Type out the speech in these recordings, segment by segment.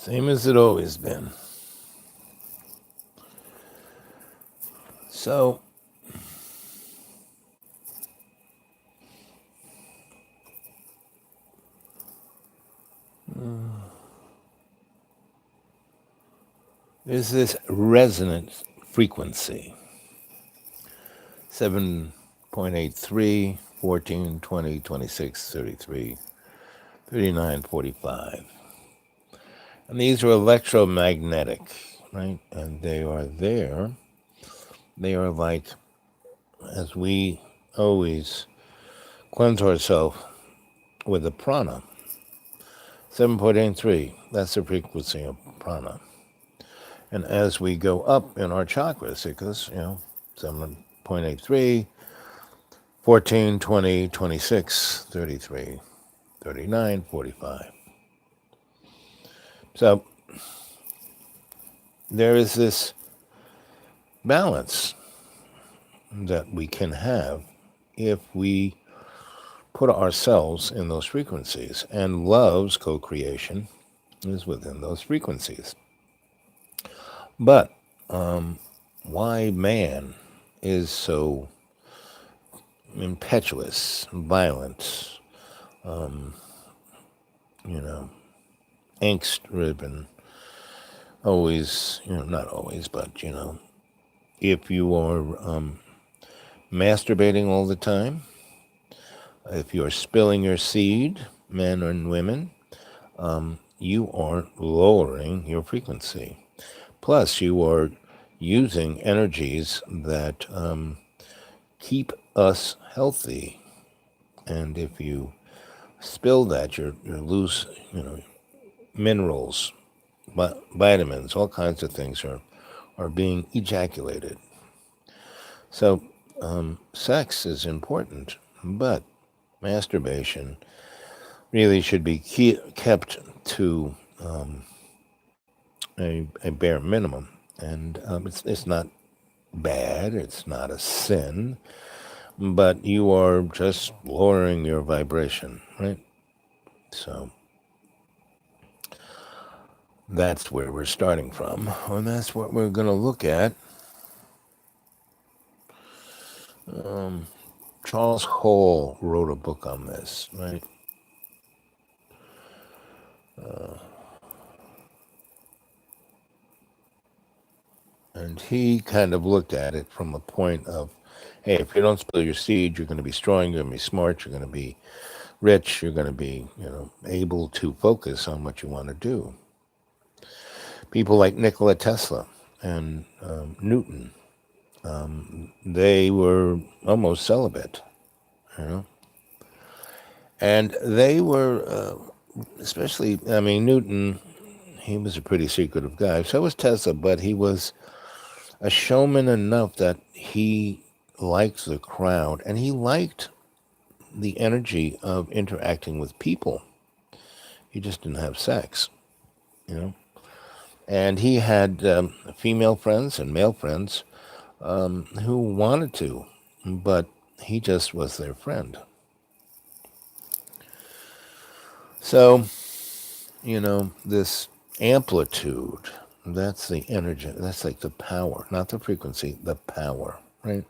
Same as it always been. So, there's this resonant frequency 7.83, 14, 20, 26, 33, 39, 45. And these are electromagnetic, right? And they are there. They are like, as we always cleanse ourselves with the prana. 7.83, that's the frequency of prana. And as we go up in our chakras, it goes, 7.83, 14, 20, 26, 33, 39, 45. So there is this balance that we can have if we put ourselves in those frequencies. And love's co-creation is within those frequencies. But why man is so impetuous, violent, angst-driven, always, not always, but, if you are masturbating all the time, if you're spilling your seed, men and women, you are lowering your frequency. Plus, you are using energies that keep us healthy. And if you spill that, you lose, minerals, vitamins, all kinds of things are being ejaculated. So sex is important, but masturbation really should be kept to a bare minimum. And it's not bad, it's not a sin, but you are just lowering your vibration, right? So that's where we're starting from, and that's what we're going to look at. Charles Hall wrote a book on this, right? And he kind of looked at it from the point of, hey, if you don't spill your seed, you're going to be strong, you're going to be smart, you're going to be rich, you're going to be, able to focus on what you want to do. People like Nikola Tesla and Newton, they were almost celibate, and they were, especially, Newton, he was a pretty secretive guy. So was Tesla, but he was a showman enough that he liked the crowd, and he liked the energy of interacting with people. He just didn't have sex, And he had female friends and male friends who wanted to, but he just was their friend. So, this amplitude, that's the energy, that's like the power, not the frequency, the power, right?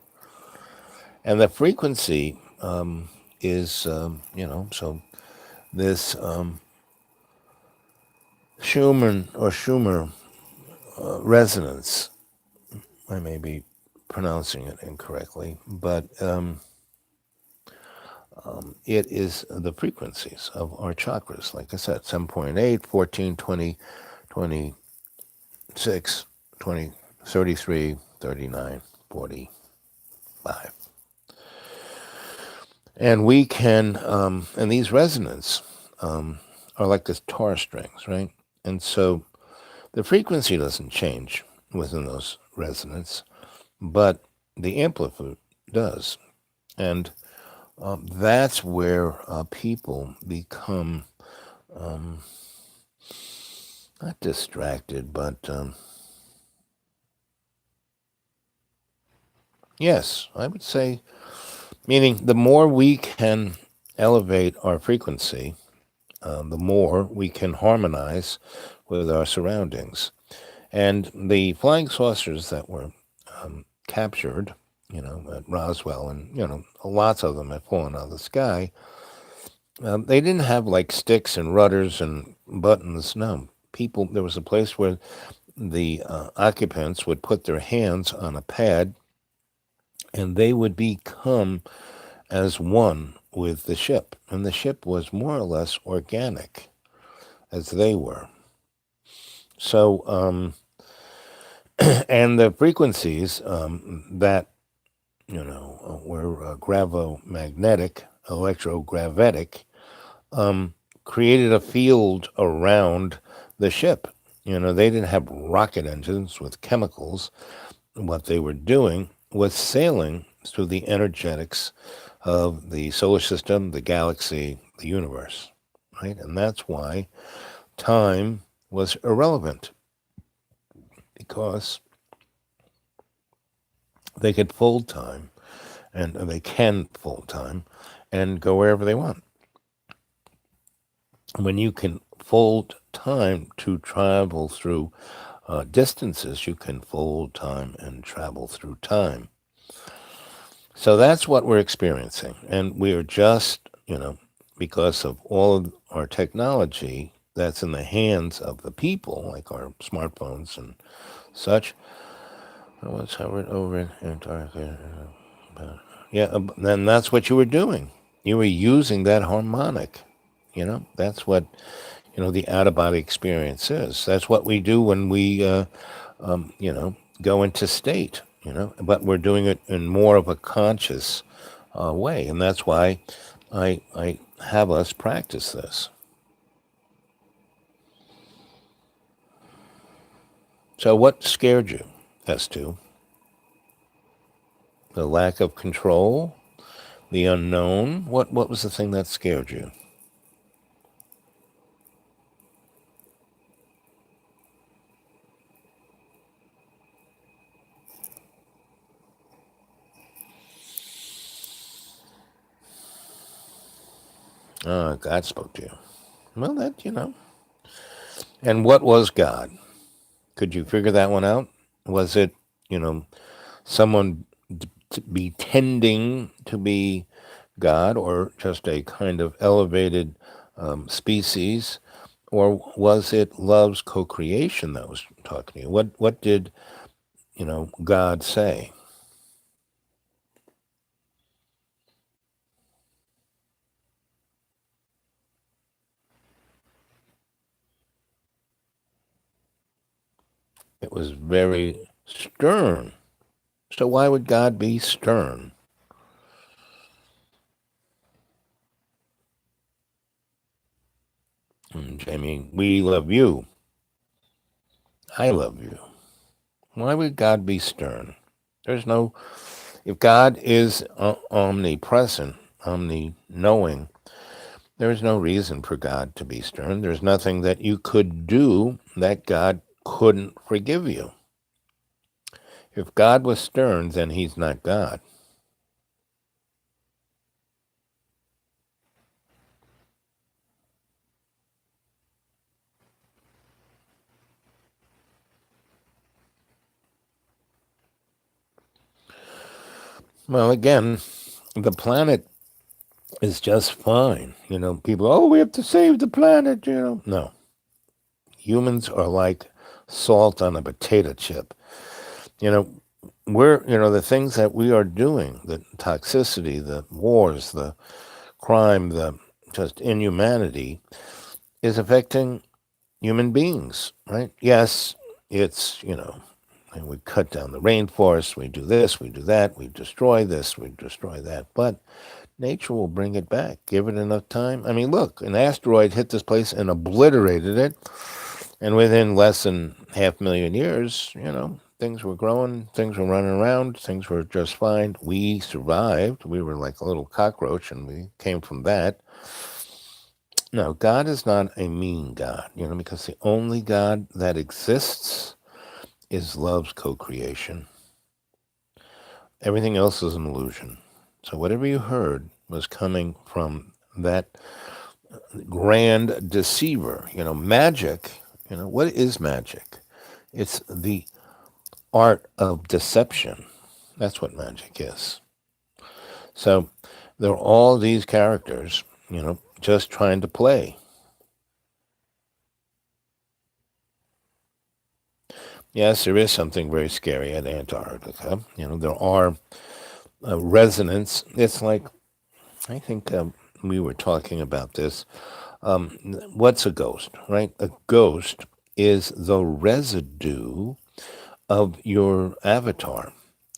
And the frequency is, so this Schumer resonance, I may be pronouncing it incorrectly, but it is the frequencies of our chakras. Like I said, 7.8, 14, 20, 26, 20, 33, 39, 45. And we can, and these resonances are like guitar strings, right? And so the frequency doesn't change within those resonances, but the amplitude does. And that's where people become not distracted, but yes, I would say, meaning the more we can elevate our frequency, the more we can harmonize with our surroundings. And the flying saucers that were captured, at Roswell, and, lots of them have fallen out of the sky, they didn't have like sticks and rudders and buttons. No. There was a place where the occupants would put their hands on a pad and they would become as one with the ship. And the ship was more or less organic as they were. So, and the frequencies that, were gravomagnetic, electrogravitic, created a field around the ship. They didn't have rocket engines with chemicals. What they were doing was sailing through the energetics of the solar system, the galaxy, the universe, right? And that's why time was irrelevant, because they could fold time, and they can fold time and go wherever they want. When you can fold time to travel through distances, you can fold time and travel through time. So that's what we're experiencing. And we are just, because of all of our technology that's in the hands of the people, like our smartphones and such. Let's hover over Antarctica. Yeah, then that's what you were doing. You were using that harmonic. That's what, the out-of-body experience is. That's what we do when we, go into state, but we're doing it in more of a conscious way. And that's why I have us practice this. So what scared you, S2? The lack of control? The unknown? What was the thing that scared you? God spoke to you. Well, And what was God? Could you figure that one out? Was it, someone be tending to be God, or just a kind of elevated species? Or was it love's co-creation that was talking to you? What did, God say? It was very stern. So why would God be stern? Jamie, we love you. I love you. Why would God be stern? If God is omnipresent, omni-knowing, there is no reason for God to be stern. There's nothing that you could do that God couldn't forgive you. If God was stern, then he's not God. Well, again, the planet is just fine. People, we have to save the planet, No. Humans are like salt on a potato chip. The things that we are doing, the toxicity, the wars, the crime, the just inhumanity, is affecting human beings, right? Yes, it's, and we cut down the rainforest, we do this, we do that, we destroy this, we destroy that, but nature will bring it back. Give it enough time. I mean, look, an asteroid hit this place and obliterated it, and within less than 500,000 years, things were growing, things were running around, things were just fine. We survived. We were like a little cockroach, and we came from that. No, God is not a mean God, because the only God that exists is love's co-creation. Everything else is an illusion. So whatever you heard was coming from that grand deceiver. Magic, What is magic? It's the art of deception. That's what magic is. So there are all these characters, just trying to play. Yes, there is something very scary at Antarctica. There are resonance. It's like, I think we were talking about this. Um, what's a ghost, right? A ghost is the residue of your avatar.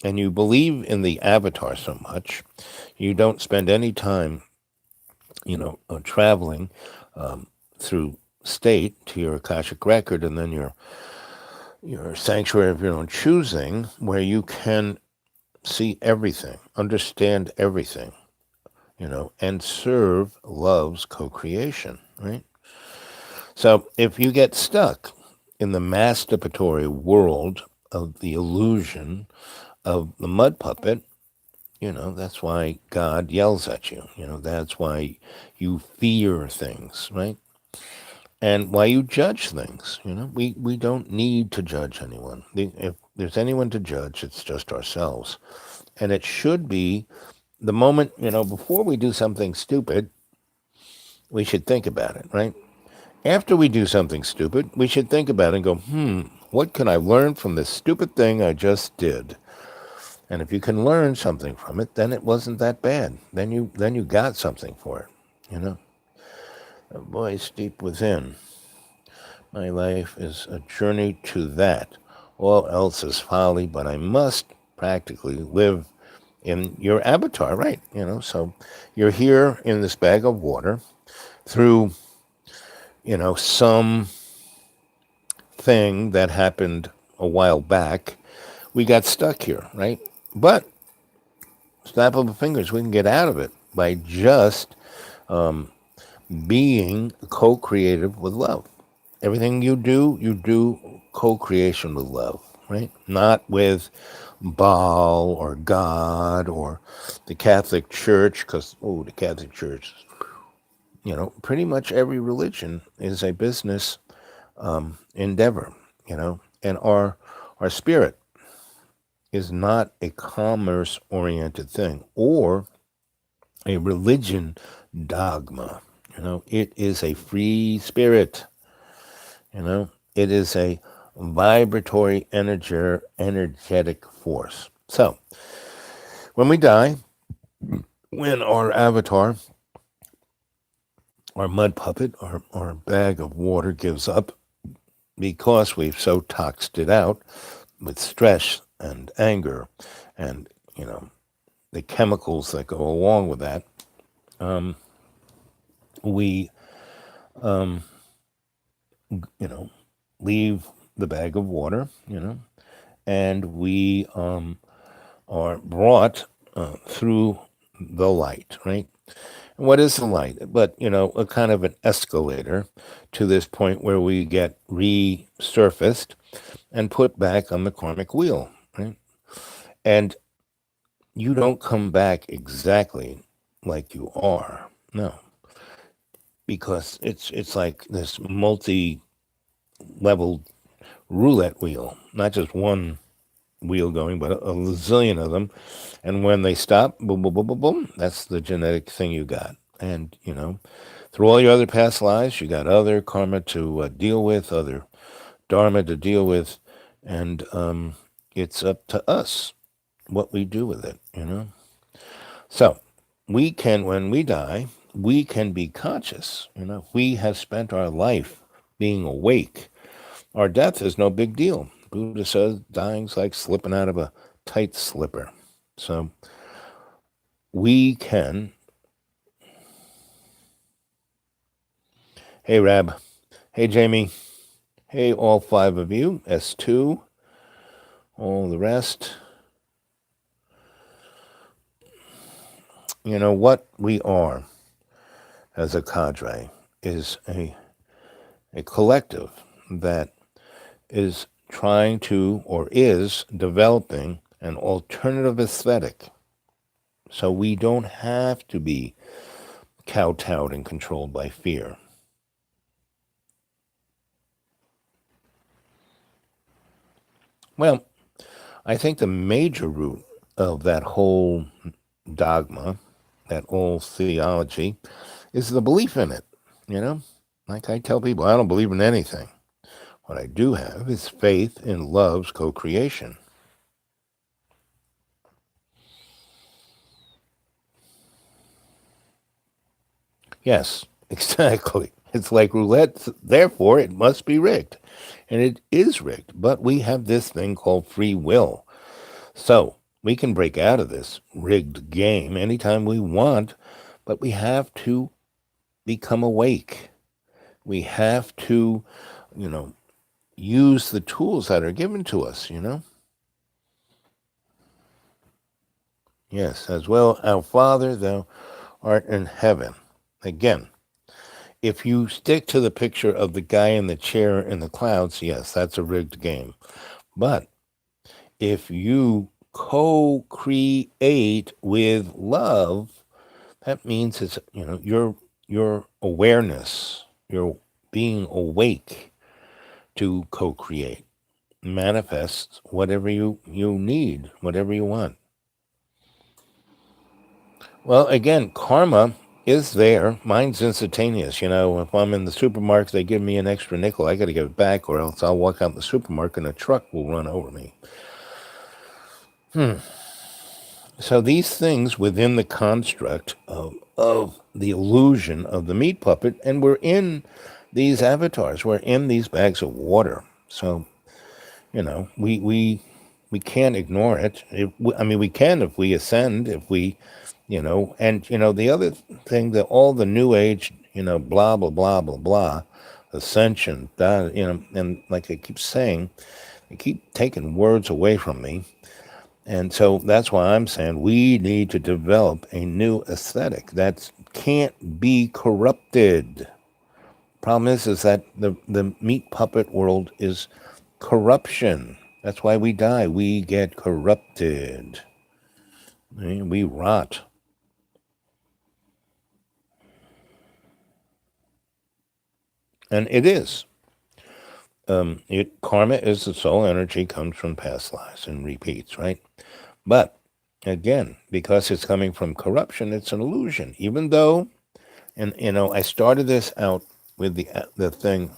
And you believe in the avatar so much, you don't spend any time, traveling through state to your Akashic record and then your sanctuary of your own choosing, where you can see everything, understand everything, and serve love's co-creation, right? So if you get stuck in the masturbatory world of the illusion of the mud puppet, that's why God yells at you. That's why you fear things, right? And why you judge things. We don't need to judge anyone. If there's anyone to judge, it's just ourselves. And it should be the moment, before we do something stupid, we should think about it, right? After we do something stupid, we should think about it and go, what can I learn from this stupid thing I just did? And if you can learn something from it, then it wasn't that bad. Then you got something for it, A voice deep within. My life is a journey to that. All else is folly, but I must practically live in your avatar, right? So you're here in this bag of water through, some thing that happened a while back. We got stuck here, right? But snap of the fingers, we can get out of it by just being co-creative with love. Everything you do co-creation with love, right? Not with Baal or God or the Catholic Church, because, the Catholic Church, pretty much every religion is a business endeavor, and our spirit is not a commerce-oriented thing or a religion dogma. It is a free spirit. It is a vibratory energetic force. So when we die, when our avatar, our mud puppet, our bag of water gives up because we've so toxed it out with stress and anger and, the chemicals that go along with that, we, leave the bag of water, and we are brought through the light, right? And what is the light? But, a kind of an escalator to this point where we get resurfaced and put back on the karmic wheel, right? And you don't come back exactly like you are. No, because it's like this multi-level roulette wheel, not just one wheel going, but a zillion of them. And when they stop, boom, boom, boom, boom, boom, that's the genetic thing you got. And, through all your other past lives, you got other karma to deal with, other dharma to deal with. And it's up to us what we do with it. So we can, when we die, we can be conscious. We have spent our life being awake. Our death is no big deal. Buddha says dying's like slipping out of a tight slipper. So we can. Hey, Rab. Hey, Jamie. Hey, all five of you. S2. All the rest. What we are as a cadre is a collective that is trying to or is developing an alternative aesthetic. So we don't have to be kowtowed and controlled by fear. Well, I think the major root of that whole dogma, that whole theology, is the belief in it. You know, like I tell people, I don't believe in anything. What I do have is faith in love's co creation. Yes, exactly. It's like roulette, therefore it must be rigged. And it is rigged, but we have this thing called free will. So we can break out of this rigged game anytime we want, but we have to become awake. We have to, you know, use the tools that are given to us, you know? Yes, as well, our Father, thou art in heaven. Again, if you stick to the picture of the guy in the chair in the clouds, yes, that's a rigged game. But if you co-create with love, that means it's your awareness, your being awake to co-create, manifests whatever you need, whatever you want. Well, again, karma is there. Mine's instantaneous. You know, if I'm in the supermarket, they give me an extra nickel. I got to give it back, or else I'll walk out in the supermarket and a truck will run over me. So these things within the construct of the illusion of the meat puppet, and we're in these avatars. We're in these bags of water. So we can't ignore it. I mean, we can if we ascend, if we, and the other thing that all the new age, blah blah blah blah blah, ascension, that and like I keep saying, they keep taking words away from me, and so that's why I'm saying we need to develop a new aesthetic that can't be corrupted. Problem is that the meat puppet world is corruption. That's why we die. We get corrupted. We rot. And it is. Karma is the soul energy comes from past lives and repeats, right? But again, because it's coming from corruption, it's an illusion. Even though, and I started this out with the thing.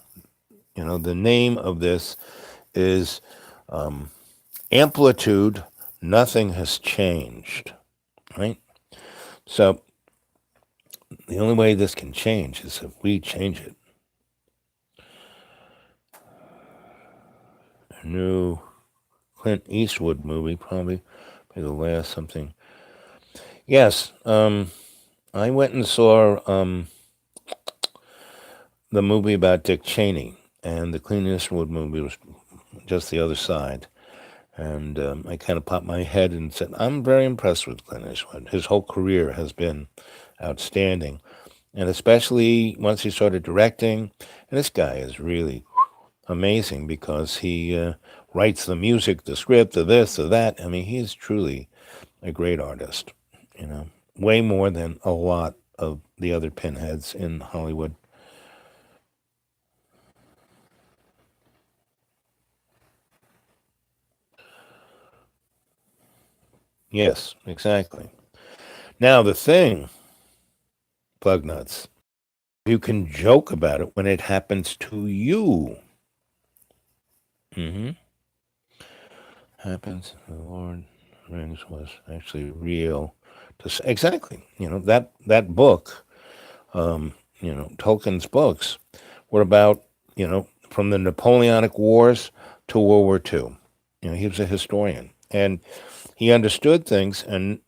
The name of this is Amplitude. Nothing has changed, right? So the only way this can change is if we change it. A new Clint Eastwood movie, probably the last something. Yes, I went and saw the movie about Dick Cheney, and the Clint Eastwood movie was just the other side. And I kind of popped my head and said, I'm very impressed with Clint Eastwood. His whole career has been outstanding. And especially once he started directing, and this guy is really amazing because he writes the music, the script, the this, the that. I mean, he is truly a great artist, way more than a lot of the other pinheads in Hollywood. Yes, exactly. Now, the thing, plug nuts, you can joke about it when it happens to you. Mm-hmm. Happens. The Lord Rings was actually real. Exactly. That book. Tolkien's books were about from the Napoleonic Wars to World War II. He was a historian and he understood things, and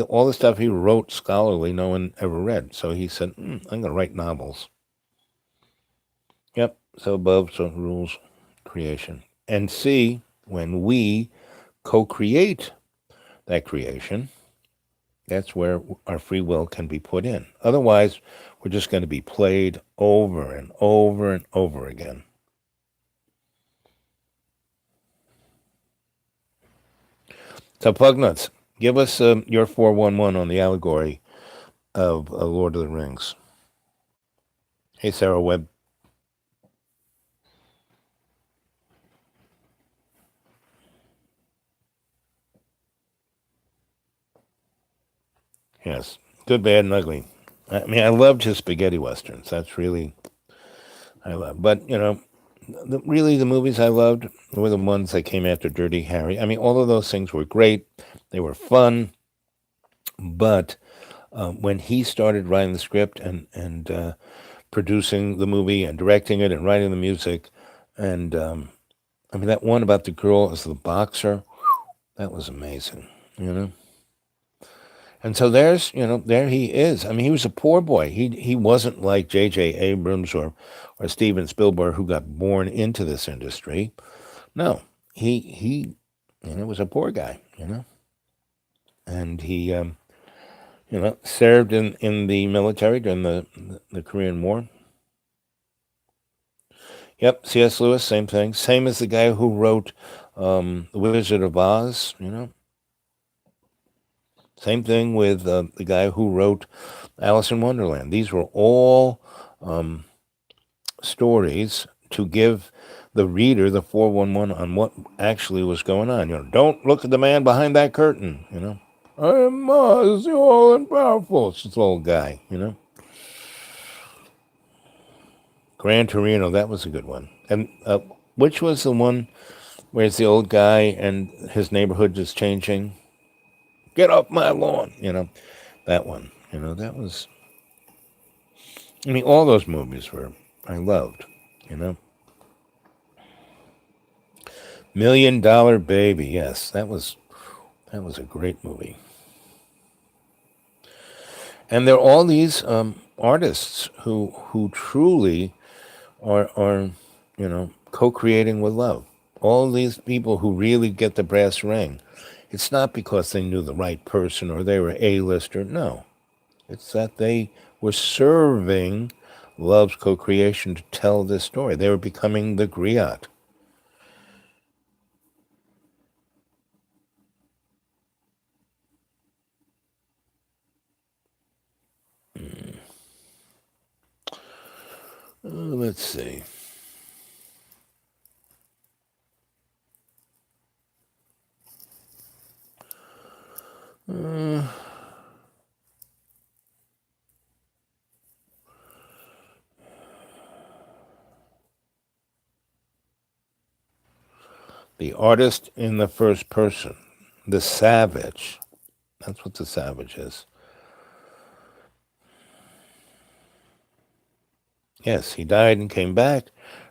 all the stuff he wrote scholarly, no one ever read. So he said, I'm going to write novels. Yep. So above, so rules creation. And see, when we co-create that creation, that's where our free will can be put in. Otherwise, we're just going to be played over and over and over again. So, Plugnuts, give us your 411 on the allegory of Lord of the Rings. Hey, Sarah Webb. Yes, good, bad, and ugly. I mean, I loved his spaghetti westerns. That's really I love. But really, the movies I loved were the ones that came after Dirty Harry. I mean, all of those things were great. They were fun. But when he started writing the script and producing the movie and directing it and writing the music, and I mean that one about the girl as the boxer, that was amazing. You know. And so there he is. I mean, he was a poor boy. He wasn't like J.J. Abrams or Steven Spielberg, who got born into this industry. No, he was a poor guy. And he served in the military during the Korean War. Yep, C.S. Lewis, same thing. Same as the guy who wrote The Wizard of Oz. Same thing with the guy who wrote Alice in Wonderland. These were all stories to give the reader the 411 on what actually was going on. Don't look at the man behind that curtain. I am Oz, the all and powerful. It's this old guy. Gran Torino, that was a good one. And which was the one where it's the old guy and his neighborhood is changing? Get off my lawn. That one. That was. I mean, all those movies I loved. $1 Million Baby, yes, that was a great movie. And there are all these artists who truly are co-creating with love. All these people who really get the brass ring. It's not because they knew the right person or they were A-lister. No, it's that they were serving love's co-creation to tell this story. They were becoming the griot. Let's see. The artist in the first person, the savage. That's what the savage is. Yes, he died and came back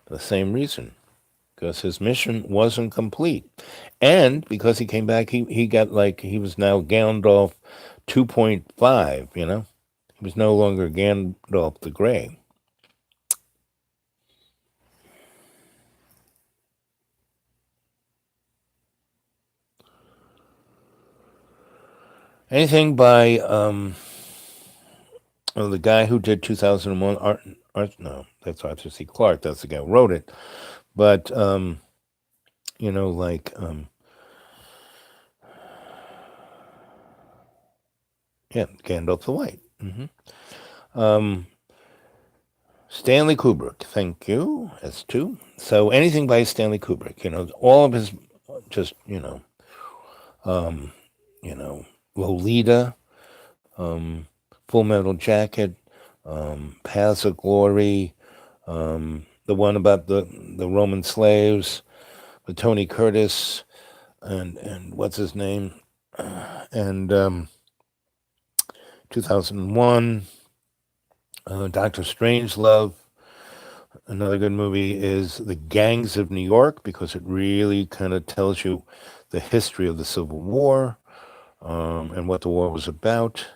for the same reason, because his mission wasn't complete. And because he came back, he got he was now Gandalf 2.5. He was no longer Gandalf the Grey. Anything by the guy who did 2001, no, that's Arthur C. Clarke. That's the guy who wrote it. But, yeah, Gandalf the White. Stanley Kubrick, thank you. That's two. So anything by Stanley Kubrick, all of his, just Lolita, Full Metal Jacket, Paths of Glory, the one about the Roman slaves with Tony Curtis and what's his name, and 2001, Doctor Strangelove. Another good movie is The Gangs of New York, because it really kind of tells you the history of the Civil War and what the war was about.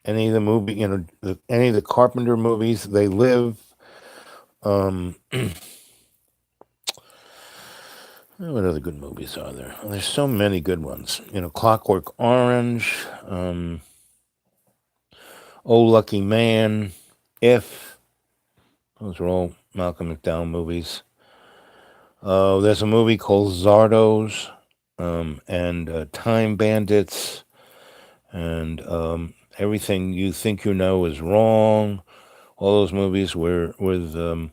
Any of the movie, any of the Carpenter movies, They Live. What other good movies are there? There's so many good ones. Clockwork Orange, Oh Lucky Man, If. Those are all Malcolm McDowell movies. There's a movie called Zardos, and Time Bandits, and Everything You Think You Know Is Wrong. All those movies were with the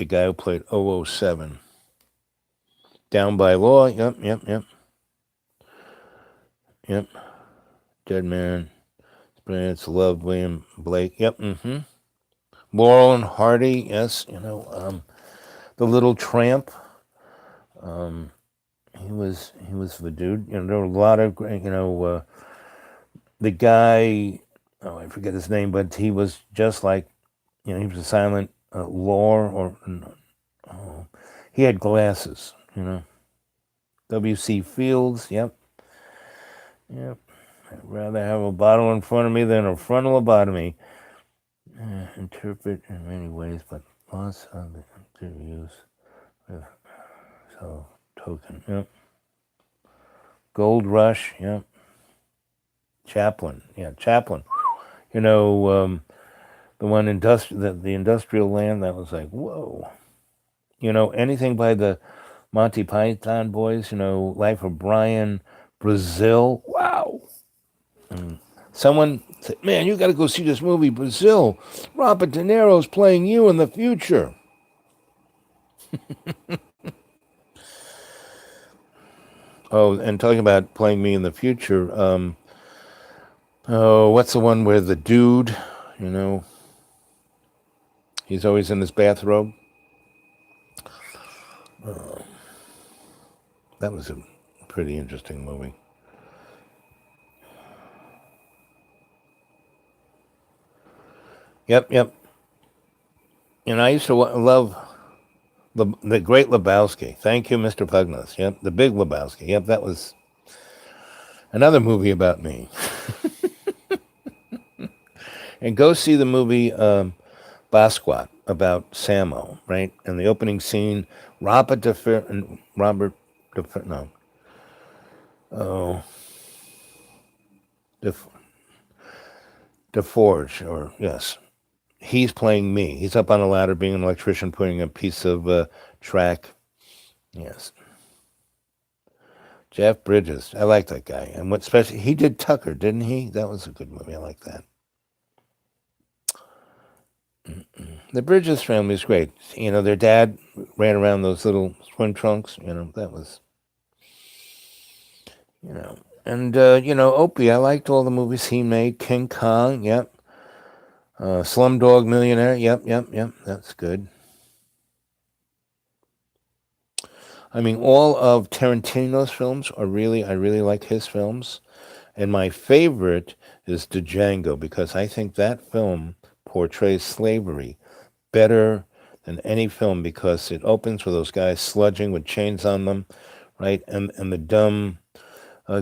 guy who played 007. Down by Law, yep. Yep. Dead Man. It's Love, William Blake. Yep. Laurel and Hardy. Yes. The Little Tramp. He was the dude. There were a lot of the guy. Oh, I forget his name, but he was just like he was a silent lore or oh, he had glasses. W.C. Fields. Yep. Yep. I'd rather have a bottle in front of me than a frontal lobotomy. Interpret in many ways, but lots of the interviews with so token. Yep. Gold Rush. Yep. Chaplin. Yeah, Chaplin. The one the industrial land that was like whoa. Anything by the Monty Python boys. Life of Brian, Brazil. Wow. Someone said, "Man, you got to go see this movie, Brazil. Robert De Niro's playing you in the future." Oh, and talking about playing me in the future, what's the one where the dude, you know, he's always in his bathrobe? That was a pretty interesting movie. Yep. And I used to love the Great Lebowski. Thank you, Mr. Pugnas. Yep, the Big Lebowski. Yep, that was another movie about me. And go see the movie Basquiat about Samo, right? And the opening scene, Robert no, oh, Def, DeForge, or yes, he's playing me. He's up on a ladder being an electrician, putting a piece of track. Yes, Jeff Bridges. I like that guy, and what especially he did Tucker, didn't he? That was a good movie. I like that. The Bridges family is great. Their dad ran around those little swim trunks. That was, and Opie. I liked all the movies he made. King Kong. Yep. Slumdog Millionaire. Yep. That's good. I mean, all of Tarantino's films are I really like his films. And my favorite is Django because I think that film portrays slavery better than any film because it opens with those guys sludging with chains on them, right? And the dumb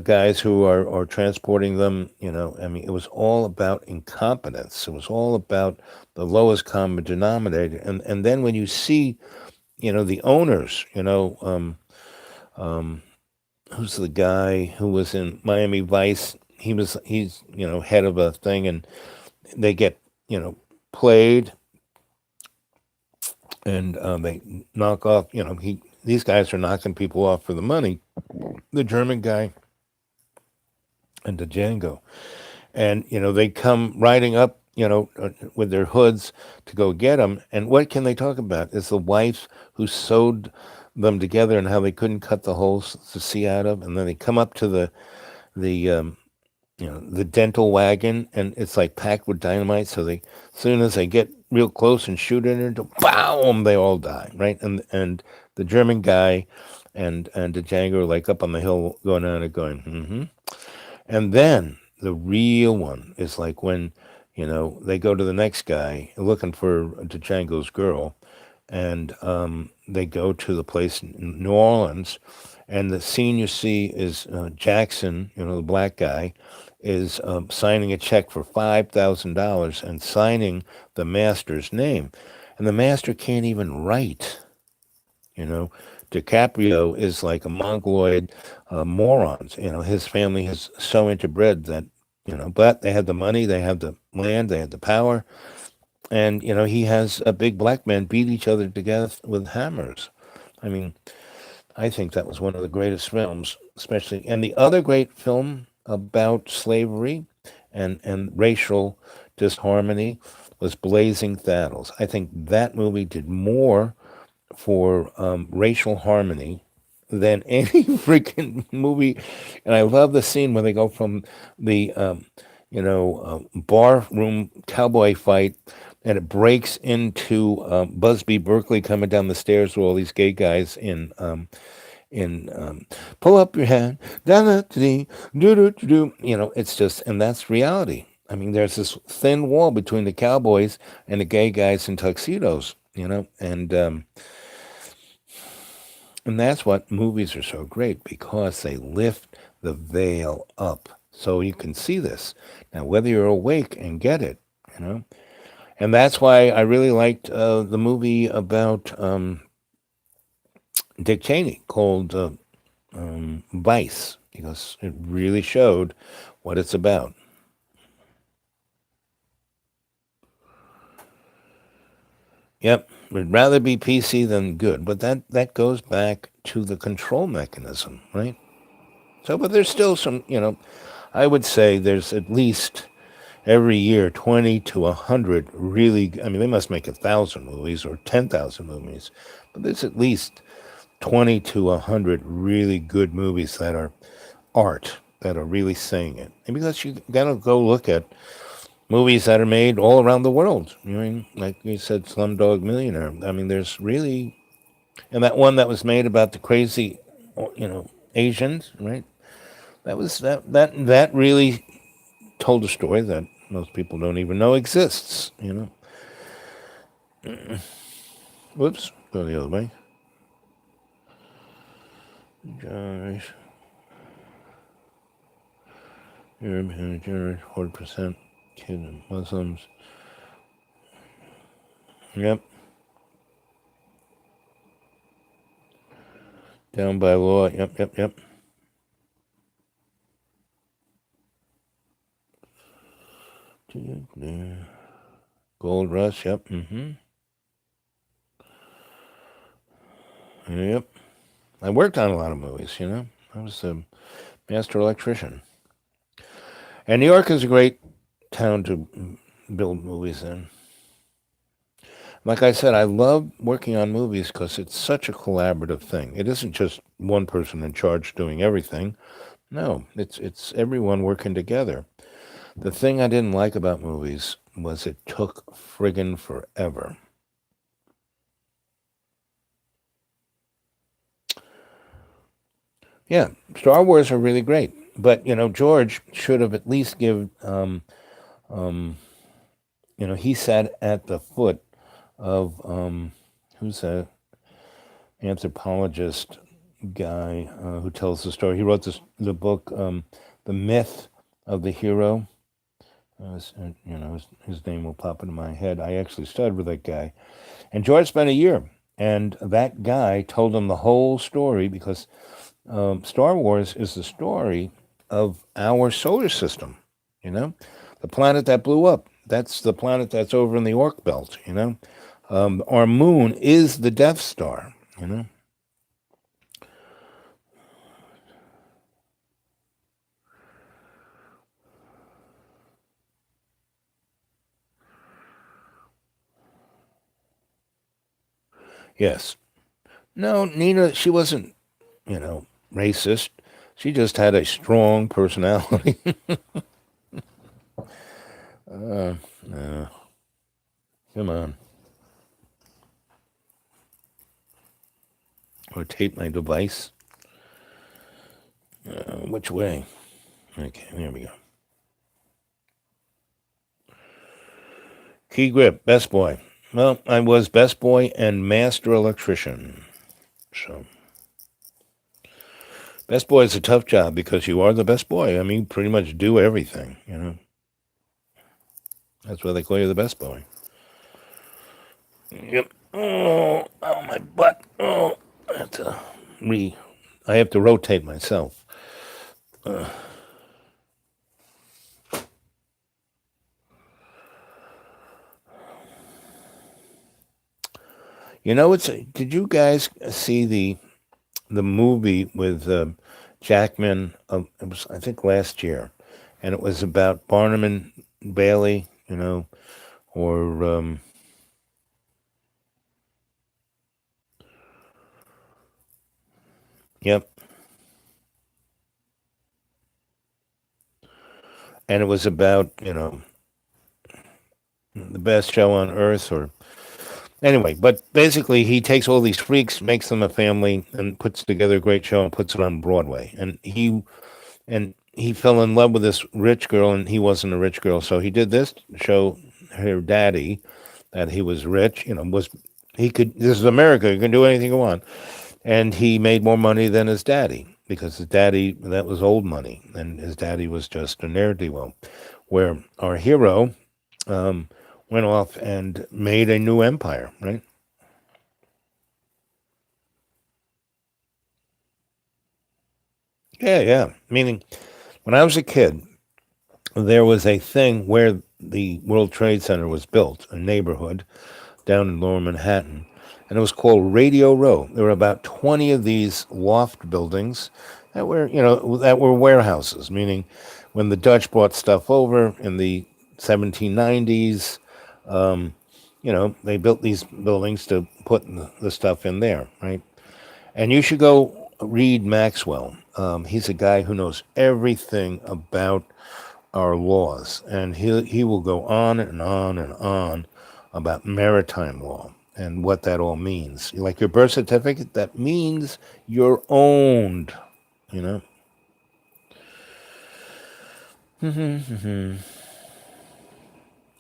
guys who are transporting them, I mean, it was all about incompetence. It was all about the lowest common denominator. And then when you see, the owners, who's the guy who was in Miami Vice? He's head of a thing, and they get played, and they knock off. These guys are knocking people off for the money. The German guy and the Django, and they come riding up. With their hoods to go get them. And what can they talk about? Is the wife who sewed them together and how they couldn't cut the holes to see out of, and then they come up to the the dental wagon, and it's like packed with dynamite. So as soon as they get real close and shoot it into, boom, they all die, right? And the German guy and the Django are like up on the hill going on and going, And then the real one is like when, they go to the next guy looking for Django's girl, and they go to the place in New Orleans, and the scene you see is Jackson, the black guy, is signing a check for $5,000 and signing the master's name. And the master can't even write, DiCaprio is like a mongoloid moron. His family is so interbred that, but they had the money, they had the land, they had the power. And, he has a big black men beat each other together with hammers. I mean, I think that was one of the greatest films, especially. And the other great film about slavery and racial disharmony was Blazing Saddles. I think that movie did more for racial harmony than any freaking movie. And I love the scene where they go from the bar room cowboy fight, and it breaks into Busby Berkeley coming down the stairs with all these gay guys in pull up your hand, da da da do do do. It's just, and that's reality. I mean, there's this thin wall between the cowboys and the gay guys in tuxedos. And that's what movies are so great, because they lift the veil up so you can see this. Now, whether you're awake and get it, you know, and that's why I really liked the movie about Dick Cheney called Vice, because it really showed what it's about. Yep, we'd rather be PC than good, but that goes back to the control mechanism, right? So, but there's still some, I would say there's at least every year 20 to 100 really, I mean, they must make 1,000 movies or 10,000 movies, but there's at least 20 to 100 really good movies that are art, that are really saying it. And because you gotta go look at movies that are made all around the world. Like you said, Slumdog Millionaire. I mean, there's really, and that one that was made about the crazy, Asians, right? That really told a story that most people don't even know exists. Whoops, go the other way. Josh, Arab, 40% kid and Muslims. Yep. Down by law. Yep, yep, yep. Gold Rush. Yep. Mm-hmm. Yep. I worked on a lot of movies. I was a master electrician. And New York is a great town to build movies in. Like I said, I love working on movies because it's such a collaborative thing. It isn't just one person in charge doing everything. No, it's everyone working together. The thing I didn't like about movies was it took friggin' forever. Yeah, Star Wars are really great, but George should have at least give. He sat at the foot of who's a anthropologist guy who tells the story. He wrote the book, The Myth of the Hero. His name will pop into my head. I actually studied with that guy, and George spent a year, and that guy told him the whole story, because Star Wars is the story of our solar system. The planet that blew up. That's the planet that's over in the Oort belt. Our moon is the Death Star. Yes. No, Nina, she wasn't, racist. She just had a strong personality. uh, Come on. Rotate my device. Which way? Okay, there we go. Key grip, best boy. Well, I was best boy and master electrician. So, best boy is a tough job because you are the best boy. I mean, you pretty much do everything. That's why they call you the best boy. Yep. Oh, my butt. Oh, I have to I have to rotate myself. Did you guys see the movie with Jackman? It was, I think, last year, and it was about Barnum and Bailey. Or Yep. And it was about, the best show on earth or anyway, but basically he takes all these freaks, makes them a family and puts together a great show and puts it on Broadway. And he fell in love with this rich girl and he wasn't a rich girl. So he did this show her daddy that he was rich, was he could this is America, you can do anything you want. And he made more money than his daddy because his daddy that was old money and his daddy was just a ne'er-do-well. Where our hero went off and made a new empire, right? Yeah, yeah. Meaning, when I was a kid, there was a thing where the World Trade Center was built, a neighborhood down in Lower Manhattan, and it was called Radio Row. There were about 20 of these loft buildings that were warehouses, meaning when the Dutch brought stuff over in the 1790s, they built these buildings to put the stuff in there, right? And you should go read Maxwell. He's a guy who knows everything about our laws, and he will go on and on and on about maritime law and what that all means. Like your birth certificate, that means you're owned. You know.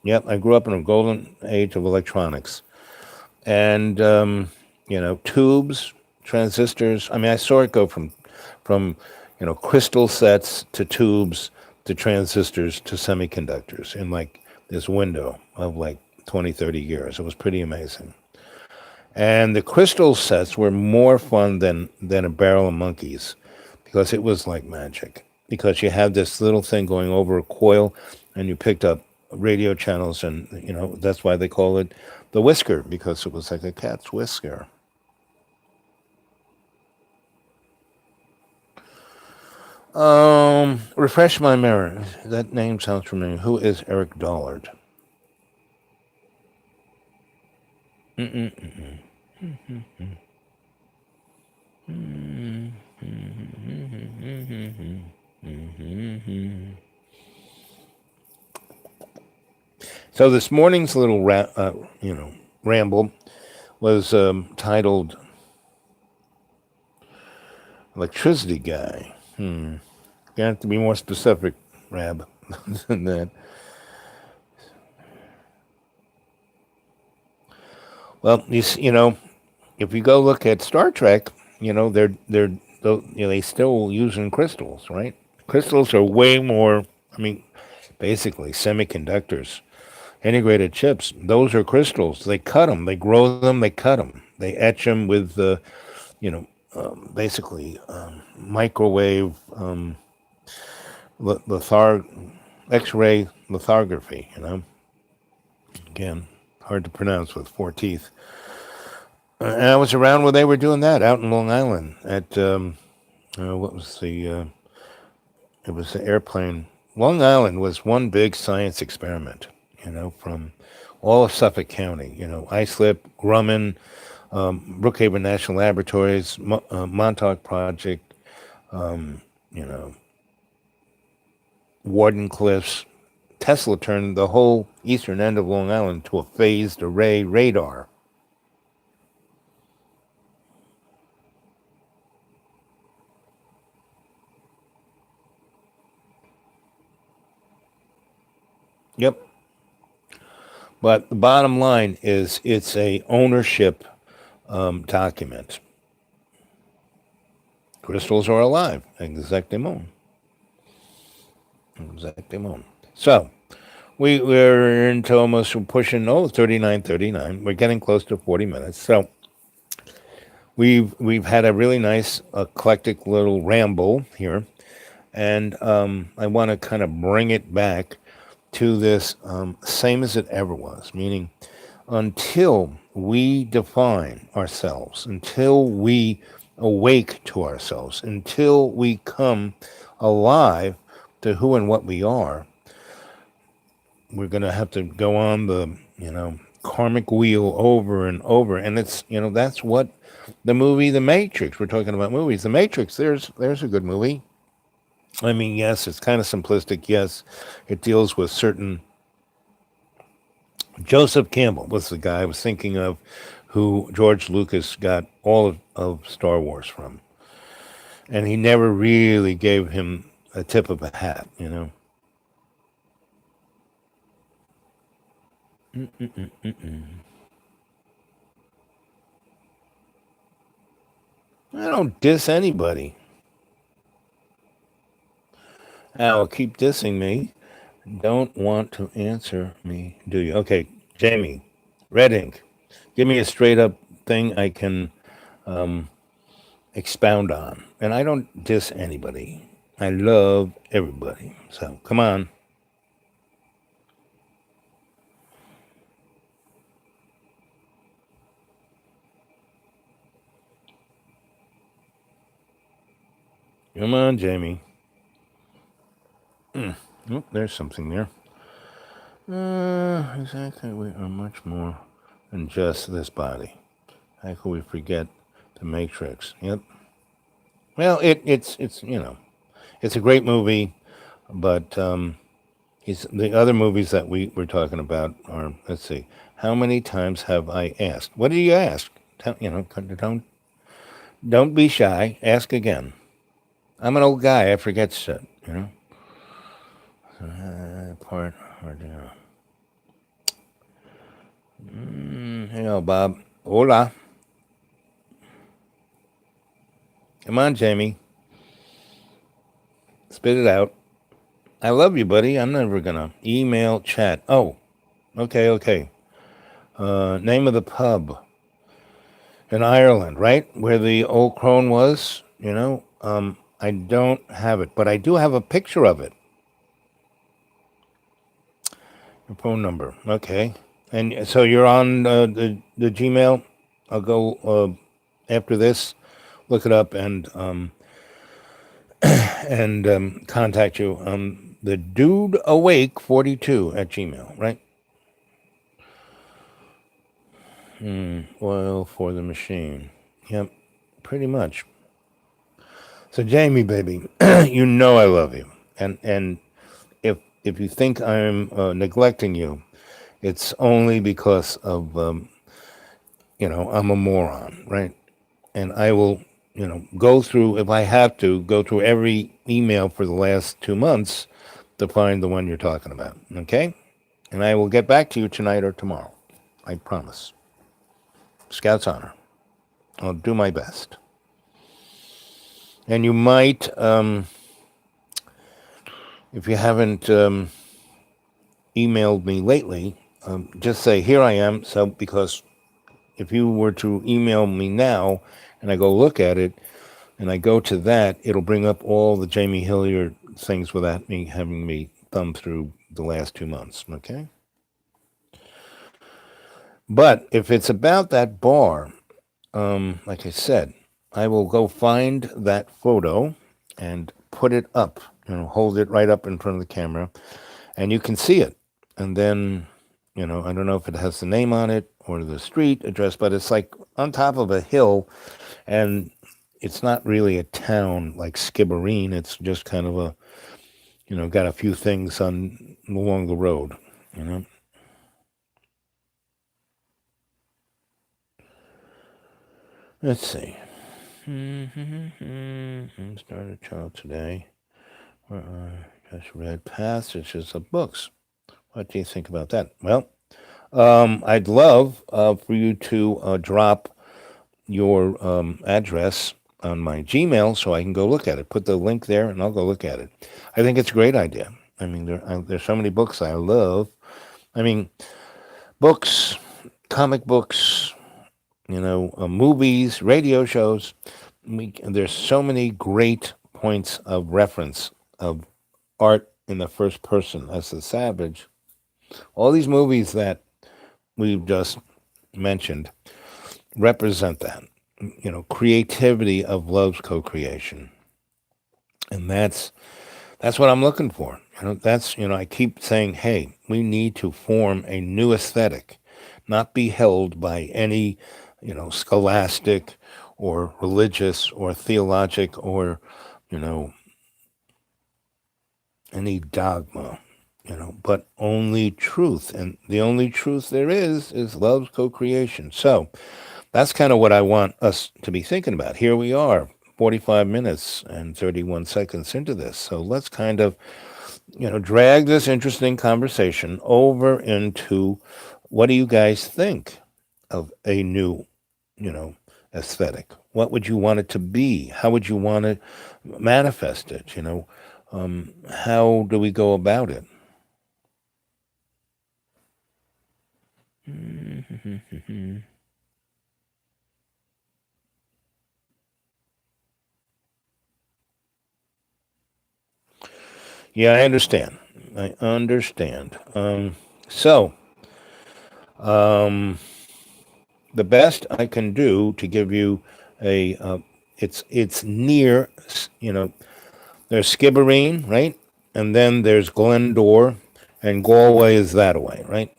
Yep, I grew up in a golden age of electronics, and tubes, transistors. I mean, I saw it go from crystal sets to tubes to transistors to semiconductors in like this window of like 20, 30 years. It was pretty amazing. And the crystal sets were more fun than a barrel of monkeys because it was like magic. Because you had this little thing going over a coil and you picked up radio channels, and that's why they call it the whisker, because it was like a cat's whisker. Refresh my memory. That name sounds familiar. Who is Eric Dollard? Mm-mm-mm. So this morning's little ramble was titled "Electricity Guy." You have to be more specific, Rab, than that. Well, if you go look at Star Trek, they still using crystals, right? Crystals are way more. I mean, basically semiconductors, integrated chips. Those are crystals. They cut them, they grow them, they cut them, they etch them with basically microwave lithar X-ray lithography. Again, hard to pronounce with four teeth. And I was around when they were doing that out in Long Island at what was it was the airplane. Long Island was one big science experiment, from all of Suffolk County, Islip, Grumman, Brookhaven National Laboratories, Montauk Project, you know, Warden Cliffs. Tesla turned the whole eastern end of Long Island to a phased array radar. Yep. But the bottom line is it's a ownership document. Crystals are alive. Exactement. Exactement. So we're into almost, we're pushing, 39:39. We're getting close to 40 minutes. So we've had a really nice eclectic little ramble here. And I want to kind of bring it back to this same as it ever was, meaning until we define ourselves, until we awake to ourselves, until we come alive to who and what we are, we're going to have to go on the karmic wheel over and over. And it's, that's what the movie The Matrix, we're talking about movies. The Matrix, there's a good movie. I mean, yes, it's kind of simplistic. Yes, it deals with certain. Joseph Campbell was the guy I was thinking of, who George Lucas got all of Star Wars from. And he never really gave him a tip of a hat. I don't diss anybody. Al, keep dissing me. Don't want to answer me, do you? Okay, Jamie, red ink. Give me a straight up thing I can expound on. And I don't diss anybody. I love everybody. So come on. Come on, Jamie. Oh, there's something there. Exactly. We are much more than just this body. How could we forget the Matrix? Yep. Well, it's it's a great movie, but the other movies that we were talking about are, let's see, how many times have I asked? What did you ask? Don't be shy. Ask again. I'm an old guy. I forget shit. Part hard. Hello, Bob. Hola. Come on, Jamie. Spit it out. I love you, buddy. I'm never gonna email chat. Oh, okay. Name of the pub in Ireland, right? Where the old crone was, I don't have it, but I do have a picture of it. Your phone number. Okay. And so you're on the Gmail. I'll go after this, look it up, and contact you. The dude awake 42 at Gmail, right? Oil for the machine. Yep, pretty much. So Jamie, baby, you know I love you, and if you think I'm neglecting you, it's only because of I'm a moron, right? And I will go through, if I have to, go through every email for the last 2 months to find the one you're talking about. Okay, and I will get back to you tonight or tomorrow. I promise. Scout's honor. I'll do my best. And you might, if you haven't emailed me lately, just say, here I am. So, because if you were to email me now and I go look at it and I go to that, it'll bring up all the Jamie Hilliard things without me having me thumb through the last 2 months. Okay? But if it's about that bar, like I said, I will go find that photo and put it up, hold it right up in front of the camera, and you can see it. And then, I don't know if it has the name on it or the street address, but it's like on top of a hill, and it's not really a town like Skibbereen. It's just kind of got a few things along the road. Let's see. Start a child today. Just read passages of books. What do you think about that? Well, I'd love for you to drop your address on my Gmail so I can go look at it. Put the link there, and I'll go look at it. I think it's a great idea. I mean, there's so many books I love. I mean, books, comic books, movies, radio shows. There's so many great points of reference of art in the first person as the savage. All these movies that we've just mentioned represent that, creativity of love's co-creation. And that's what I'm looking for. I keep saying, hey, we need to form a new aesthetic, not be held by any, scholastic or religious or theologic or, you know, any dogma, but only truth. And the only truth there is love's co-creation. So that's kind of what I want us to be thinking about. Here we are, 45 minutes and 31 seconds into this. So let's kind of, drag this interesting conversation over into what do you guys think of a new, aesthetic? What would you want it to be? How would you want to manifest it? How do we go about it? Yeah, I understand. I understand. So, um, the best I can do to give you it's near, there's Skibbereen, right? And then there's Glendore, and Galway is that way, right?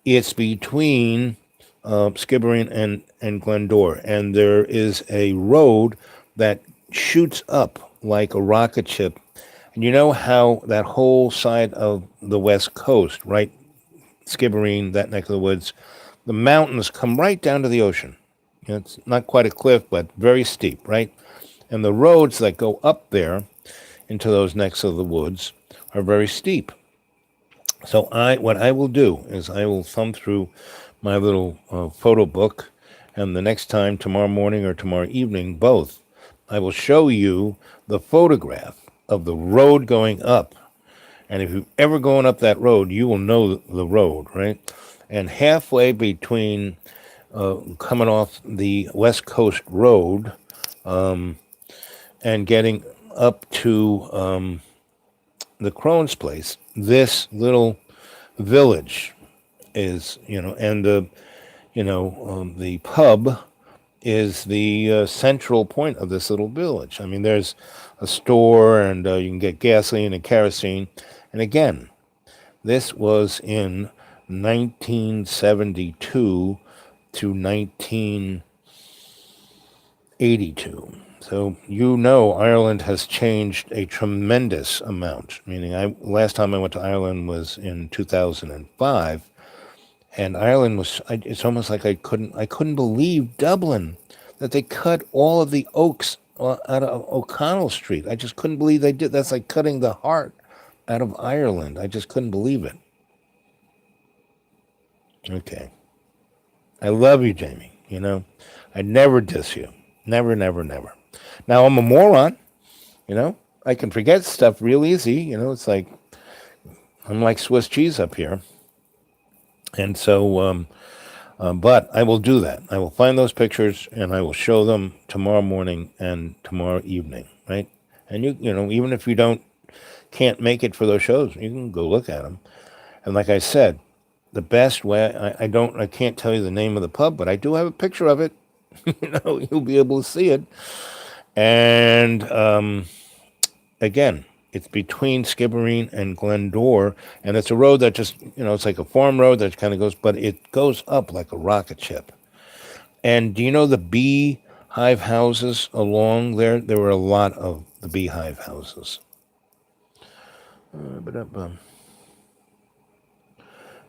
It's between Skibbereen and Glendore, and there is a road that shoots up like a rocket ship. And you know how that whole side of the West Coast, right? Skibbereen, that neck of the woods, the mountains come right down to the ocean. It's not quite a cliff, but very steep, right? And the roads that go up there into those necks of the woods are very steep. So what I will do is I will thumb through my little photo book, and the next time, tomorrow morning or tomorrow evening, both, I will show you the photograph of the road going up. And if you've ever gone up that road, you will know the road, right? And halfway between coming off the West Coast Road and getting up to the Crone's place, this little village is, and the pub is the central point of this little village. I mean, there's a store, and you can get gasoline and kerosene. And again, this was in 1972 to 1982. So Ireland has changed a tremendous amount. Meaning, last time I went to Ireland was in 2005, and Ireland was. It's almost like I couldn't believe Dublin, that they cut all of the oaks out of O'Connell Street. I just couldn't believe they did. That's like cutting the heart out of Ireland. I just couldn't believe it. Okay, I love you, Jamie. I never diss you. Never, never, never. Now I'm a moron. You know, I can forget stuff real easy. It's like I'm like Swiss cheese up here. And so, but I will do that. I will find those pictures and I will show them tomorrow morning and tomorrow evening, right? And even if you can't make it for those shows, you can go look at them. And like I said, the best way, I can't tell you the name of the pub, but I do have a picture of it. You'll be able to see it. And again, it's between Skibbereen and Glendore, and it's a road that just, it's like a farm road that kind of goes, but it goes up like a rocket ship. And do you know the beehive houses along there? There were a lot of the beehive houses.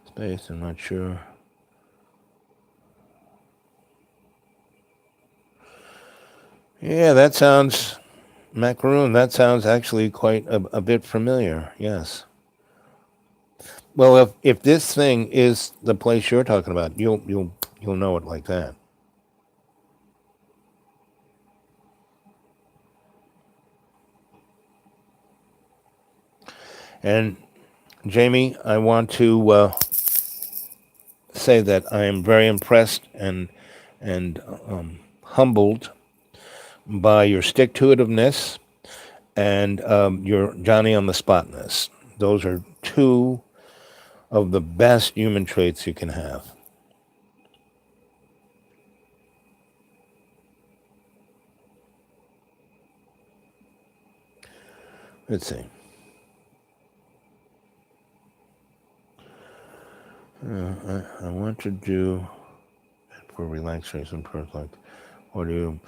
Space, I'm not sure. Yeah, that sounds, macaroon, that sounds actually quite a bit familiar, yes. Well, if this thing is the place you're talking about, you'll know it like that. And Jamie, I want to say that I am very impressed and humbled by your stick-to-itiveness and your Johnny on the spotness. Those are two of the best human traits you can have. Let's see. I want to do for relaxation first, like audio.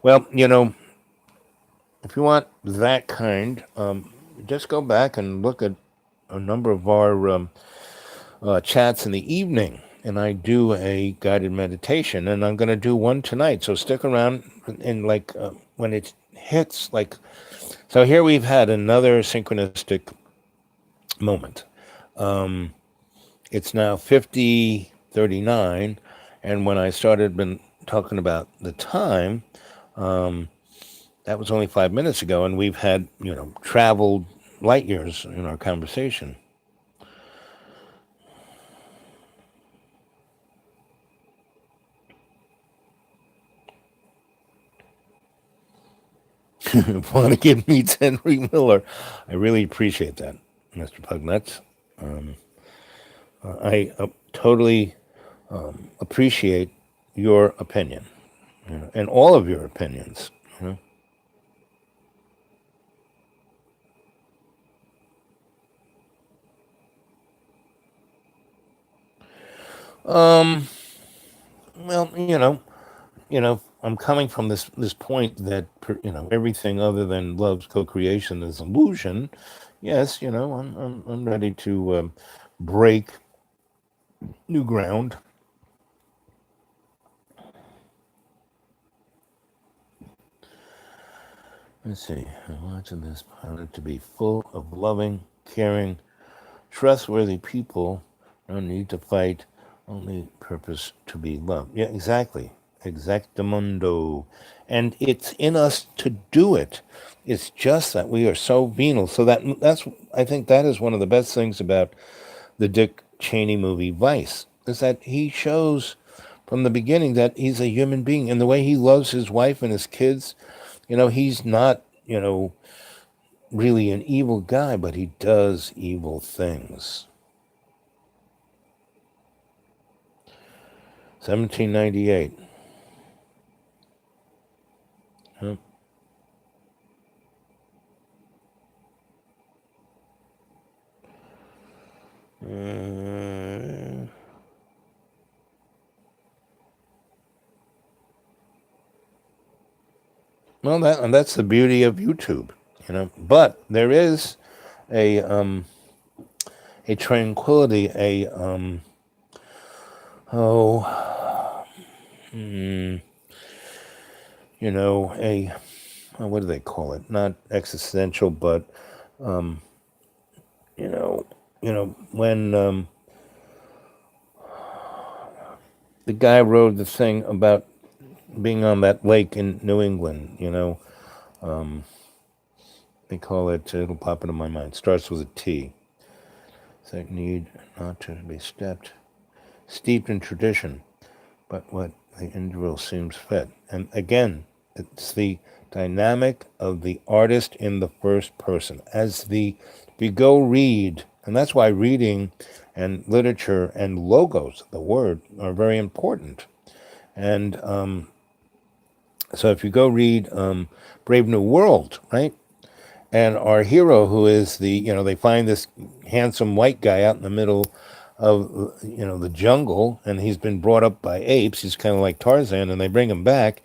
Well, if you want that kind, just go back and look at a number of our chats in the evening, and I do a guided meditation, and I'm going to do one tonight. So stick around, and like when it hits, like so. Here we've had another synchronistic moment. It's now 50:39, and when I started been talking about the time, that was only 5 minutes ago, and we've had traveled light years in our conversation. Want to give me Henry Miller? I really appreciate that, Mr. Pugnuts. I totally appreciate your opinion, and all of your opinions. You Well, I'm coming from this point that everything other than love's co-creation is illusion. Yes, I'm ready to break new ground. Let's see. I'm watching this pilot to be full of loving, caring, trustworthy people. No need to fight. Only purpose to be loved. Yeah, exactly. Exactamundo. And it's in us to do it. It's just that we are so venal. So that's I think that is one of the best things about the Dick Cheney movie Vice, is that he shows from the beginning that he's a human being, and the way he loves his wife and his kids. He's not, really an evil guy, but he does evil things. 1798. Huh? Well, that's the beauty of YouTube, But there is a a tranquility, oh, a what do they call it? Not existential, but you know, when the guy wrote the thing about being on that lake in New England, they call it. It'll pop into my mind. Starts with a T. That need not to be steeped in tradition, but what the individual seems fit. And again, it's the dynamic of the artist in the first person. If you go read, and that's why reading and literature and logos, the word, are very important. And so if you go read Brave New World, right? And our hero, who is they find this handsome white guy out in the middle of, the jungle, and he's been brought up by apes. He's kind of like Tarzan, and they bring him back,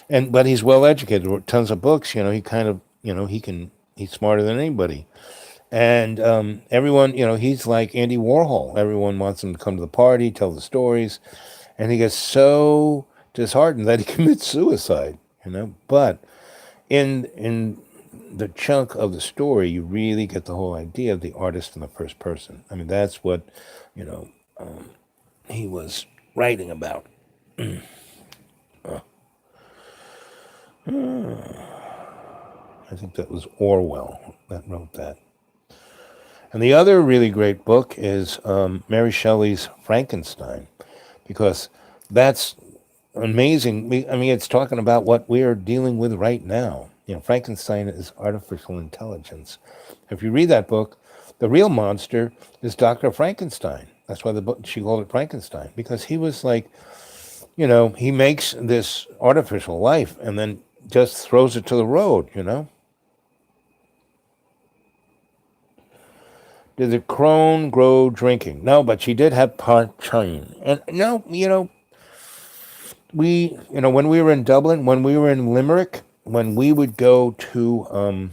but he's well educated, wrote tons of books. He kind of, he's smarter than anybody. And everyone, he's like Andy Warhol. Everyone wants him to come to the party, tell the stories, and he gets so disheartened that he commits suicide. But in the chunk of the story, you really get the whole idea of the artist in the first person. I mean, that's what, he was writing about. I think that was Orwell that wrote that. And the other really great book is Mary Shelley's Frankenstein, because that's amazing. It's talking about what we are dealing with right now. Frankenstein is artificial intelligence. If you read that book, the real monster is Dr. Frankenstein. That's why she called it Frankenstein, because he was like, he makes this artificial life and then just throws it to the road. Did the crone grow drinking? No, but she did have part chain. And no, when we were in Dublin, when we were in Limerick, when we would go to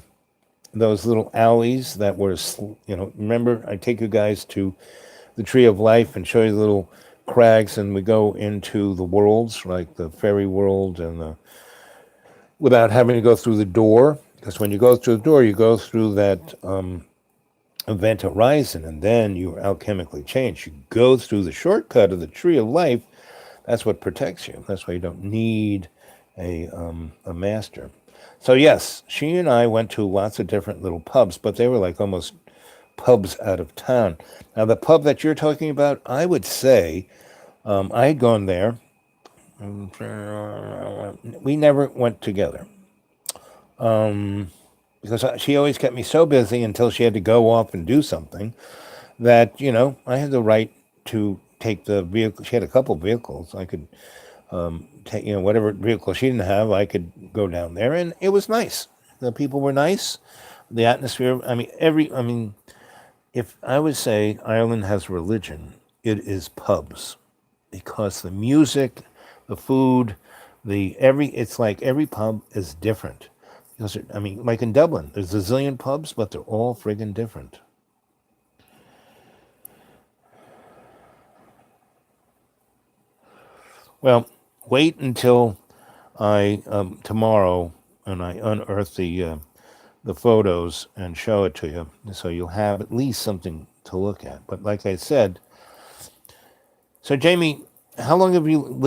those little alleys that were, remember, I take you guys to the Tree of Life and show you the little crags, and we go into the worlds, like the fairy world, without having to go through the door. Because when you go through the door, you go through that event horizon, and then you are alchemically changed. You go through the shortcut of the Tree of Life. That's what protects you. That's why you don't need a master. So yes, she and I went to lots of different little pubs, but they were like almost pubs out of town. Now the pub that you're talking about, I would say, I had gone there. We never went together because she always kept me so busy until she had to go off and do something that I had the right to take the vehicle. She had a couple vehicles. I could take whatever vehicle she didn't have. I could go down there, and it was nice. The people were nice. The atmosphere. If I would say Ireland has religion, it is pubs, because the music, the food, it's like every pub is different. Because like in Dublin, there's a zillion pubs, but they're all friggin' different. Well, wait until I tomorrow and I unearth the photos and show it to you, so you'll have at least something to look at. But like I said, so Jamie, how long have you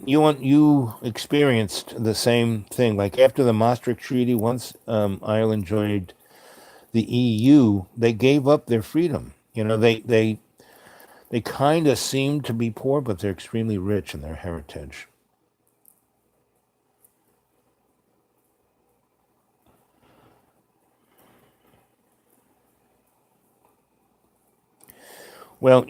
you experienced the same thing? Like after the Maastricht Treaty, once Ireland joined the EU, they gave up their freedom. They kind of seem to be poor, but they're extremely rich in their heritage. Well,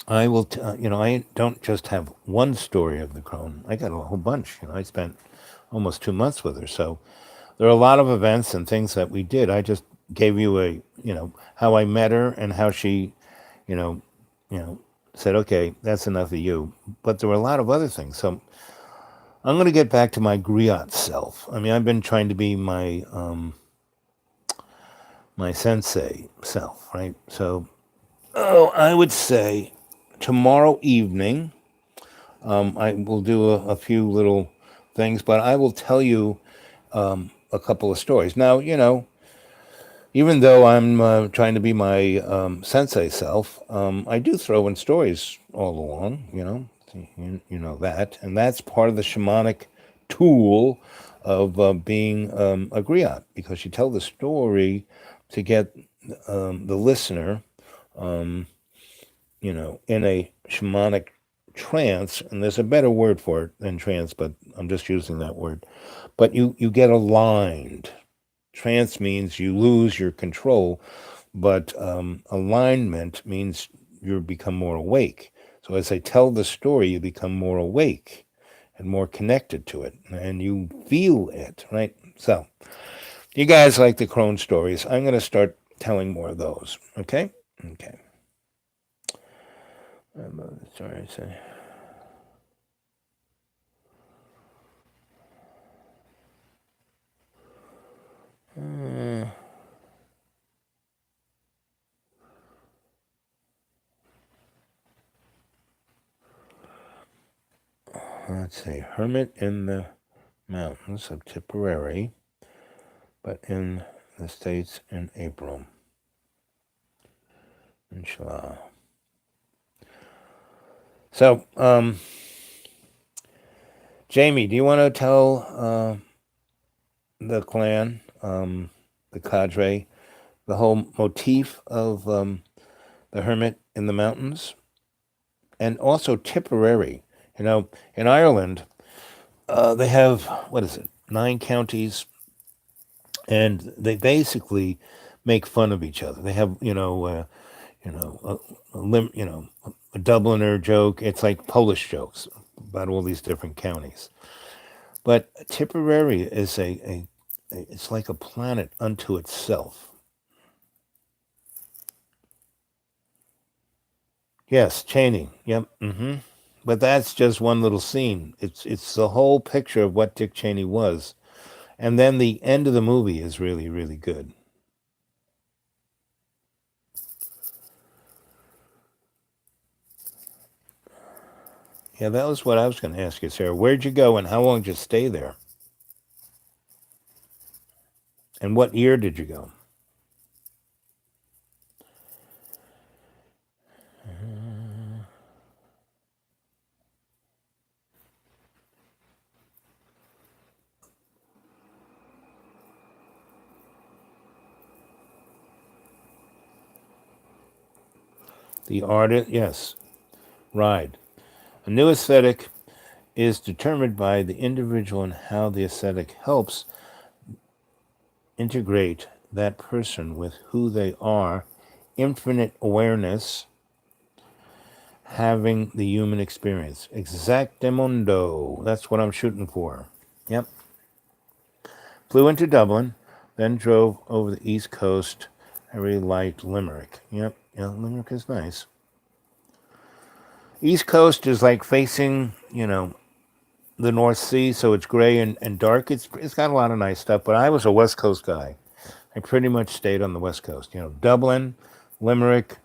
I will. I don't just have one story of the crone. I got a whole bunch. I spent almost 2 months with her, so there are a lot of events and things that we did. I just gave you how I met her and how she, you know, you know, said, okay, that's enough of you. But there were a lot of other things. So I'm going to get back to my griot self. I've been trying to be my sensei self, right? So, I would say tomorrow evening, I will do a few little things, but I will tell you a couple of stories. Now, even though I'm trying to be my sensei self, I do throw in stories all along, you know that. And that's part of the shamanic tool of being a griot, because you tell the story to get the listener, in a shamanic trance. And there's a better word for it than trance, but I'm just using that word. But you get aligned. Trance means you lose your control, but alignment means you become more awake. So as I tell the story, you become more awake and more connected to it, and you feel it, right? So you guys like the crone stories. I'm going to start telling more of those, okay? Okay. Sorry, I say. Let's see. Hermit in the mountains of Tipperary, but in the States in April. Inshallah. So, Jamie, do you want to tell the clan, the cadre, the whole motif of the hermit in the mountains? And also Tipperary. In Ireland, they have, what is it, 9 counties, and they basically make fun of each other. They have, a Dubliner joke. It's like Polish jokes about all these different counties. But Tipperary is it's like a planet unto itself. Yes, Cheney. Yep. But that's just one little scene. It's the whole picture of what Dick Cheney was, and then the end of the movie is really really good. Yeah, that was what I was going to ask you, Sarah. Where'd you go, and how long did you stay there, and what year did you go? The artist, yes, ride. A new aesthetic is determined by the individual and how the aesthetic helps integrate that person with who they are, infinite awareness, having the human experience. Exactamundo. That's what I'm shooting for. Yep. Flew into Dublin, then drove over the East Coast. I really liked Limerick. Yep. Yeah, Limerick is nice. East Coast is like facing, the North Sea, so it's gray and dark. It's got a lot of nice stuff, but I was a West Coast guy. I pretty much stayed on the West Coast. Dublin, Limerick,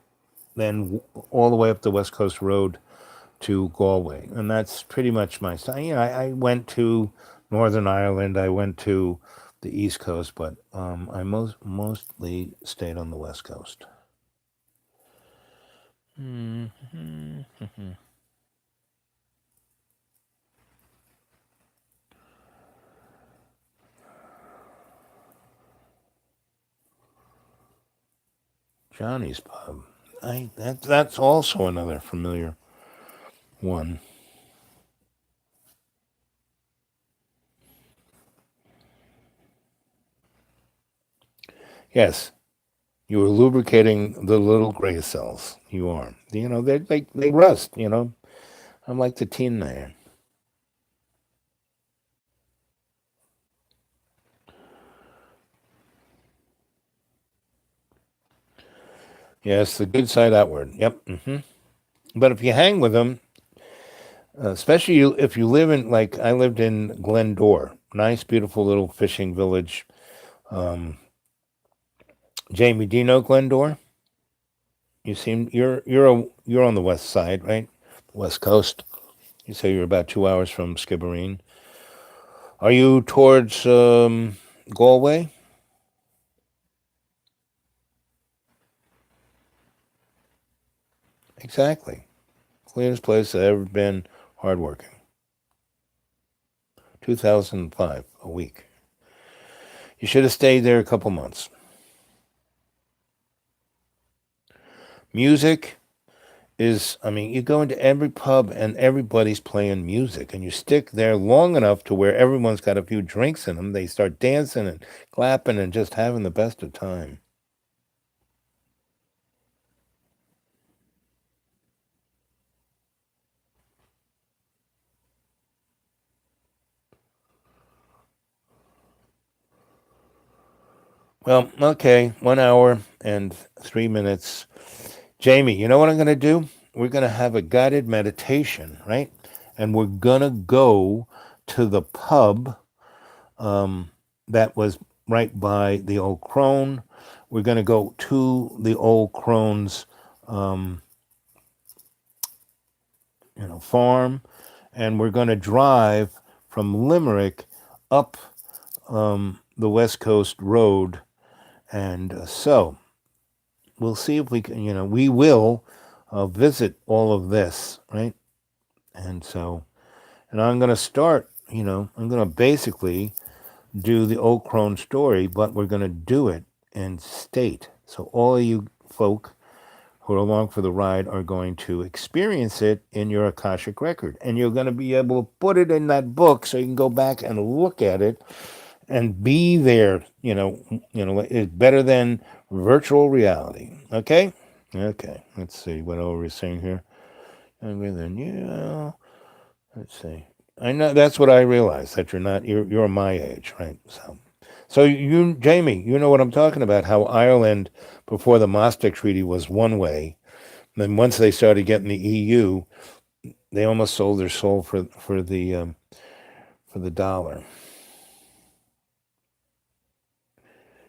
then all the way up the West Coast Road to Galway, and that's pretty much my style. I went to Northern Ireland. I went to the East Coast, but I mostly stayed on the West Coast. Johnny's Pub. That's also another familiar one. Yes, you are lubricating the little gray cells. You are. They rust. I'm like the Tin Man. Yes, the good side outward. Yep. But if you hang with them, especially if you live in, like I lived in Glendore, nice, beautiful little fishing village. Jamie, do you know Glendore? You're on the west side, right? West Coast. You say you're about 2 hours from Skibbereen. Are you towards Galway? Exactly. Cleanest place I've ever been. Hardworking. 2005 a week. You should have stayed there a couple months. Music you go into every pub and everybody's playing music, and you stick there long enough to where everyone's got a few drinks in them. They start dancing and clapping and just having the best of time. Well, okay, 1 hour and 3 minutes. Jamie, you know what I'm going to do? We're going to have a guided meditation, right? And we're going to go to the pub that was right by the old crone. We're going to go to the old crone's, farm, and we're going to drive from Limerick up the West Coast Road, and so we'll see if we can. We will visit all of this, right? And so, and I'm going to start. I'm going to basically do the old crone story, but we're going to do it in state. So all of you folk who are along for the ride are going to experience it in your Akashic record. And you're going to be able to put it in that book so you can go back and look at it and be there. It's better than virtual reality. Okay? Okay. Let's see what else we're saying here. Younger than you. Let's see. I know that's what I realized, that you're my age, right? So you, Jamie, you know what I'm talking about, how Ireland before the Maastricht Treaty was one way, Then once they started getting the EU, they almost sold their soul for the dollar.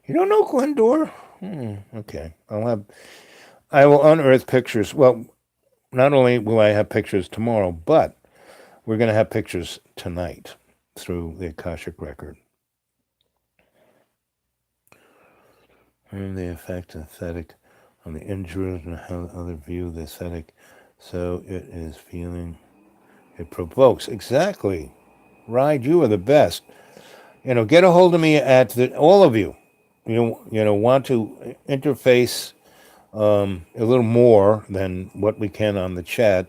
You don't know Glendor? Okay, I will unearth pictures. Well, not only will I have pictures tomorrow, but we're going to have pictures tonight through the Akashic record. And the effect aesthetic on the injured and how others view the aesthetic. So it is feeling, it provokes. Exactly. Ride, you are the best. Get a hold of me all of you. Want to interface a little more than what we can on the chat.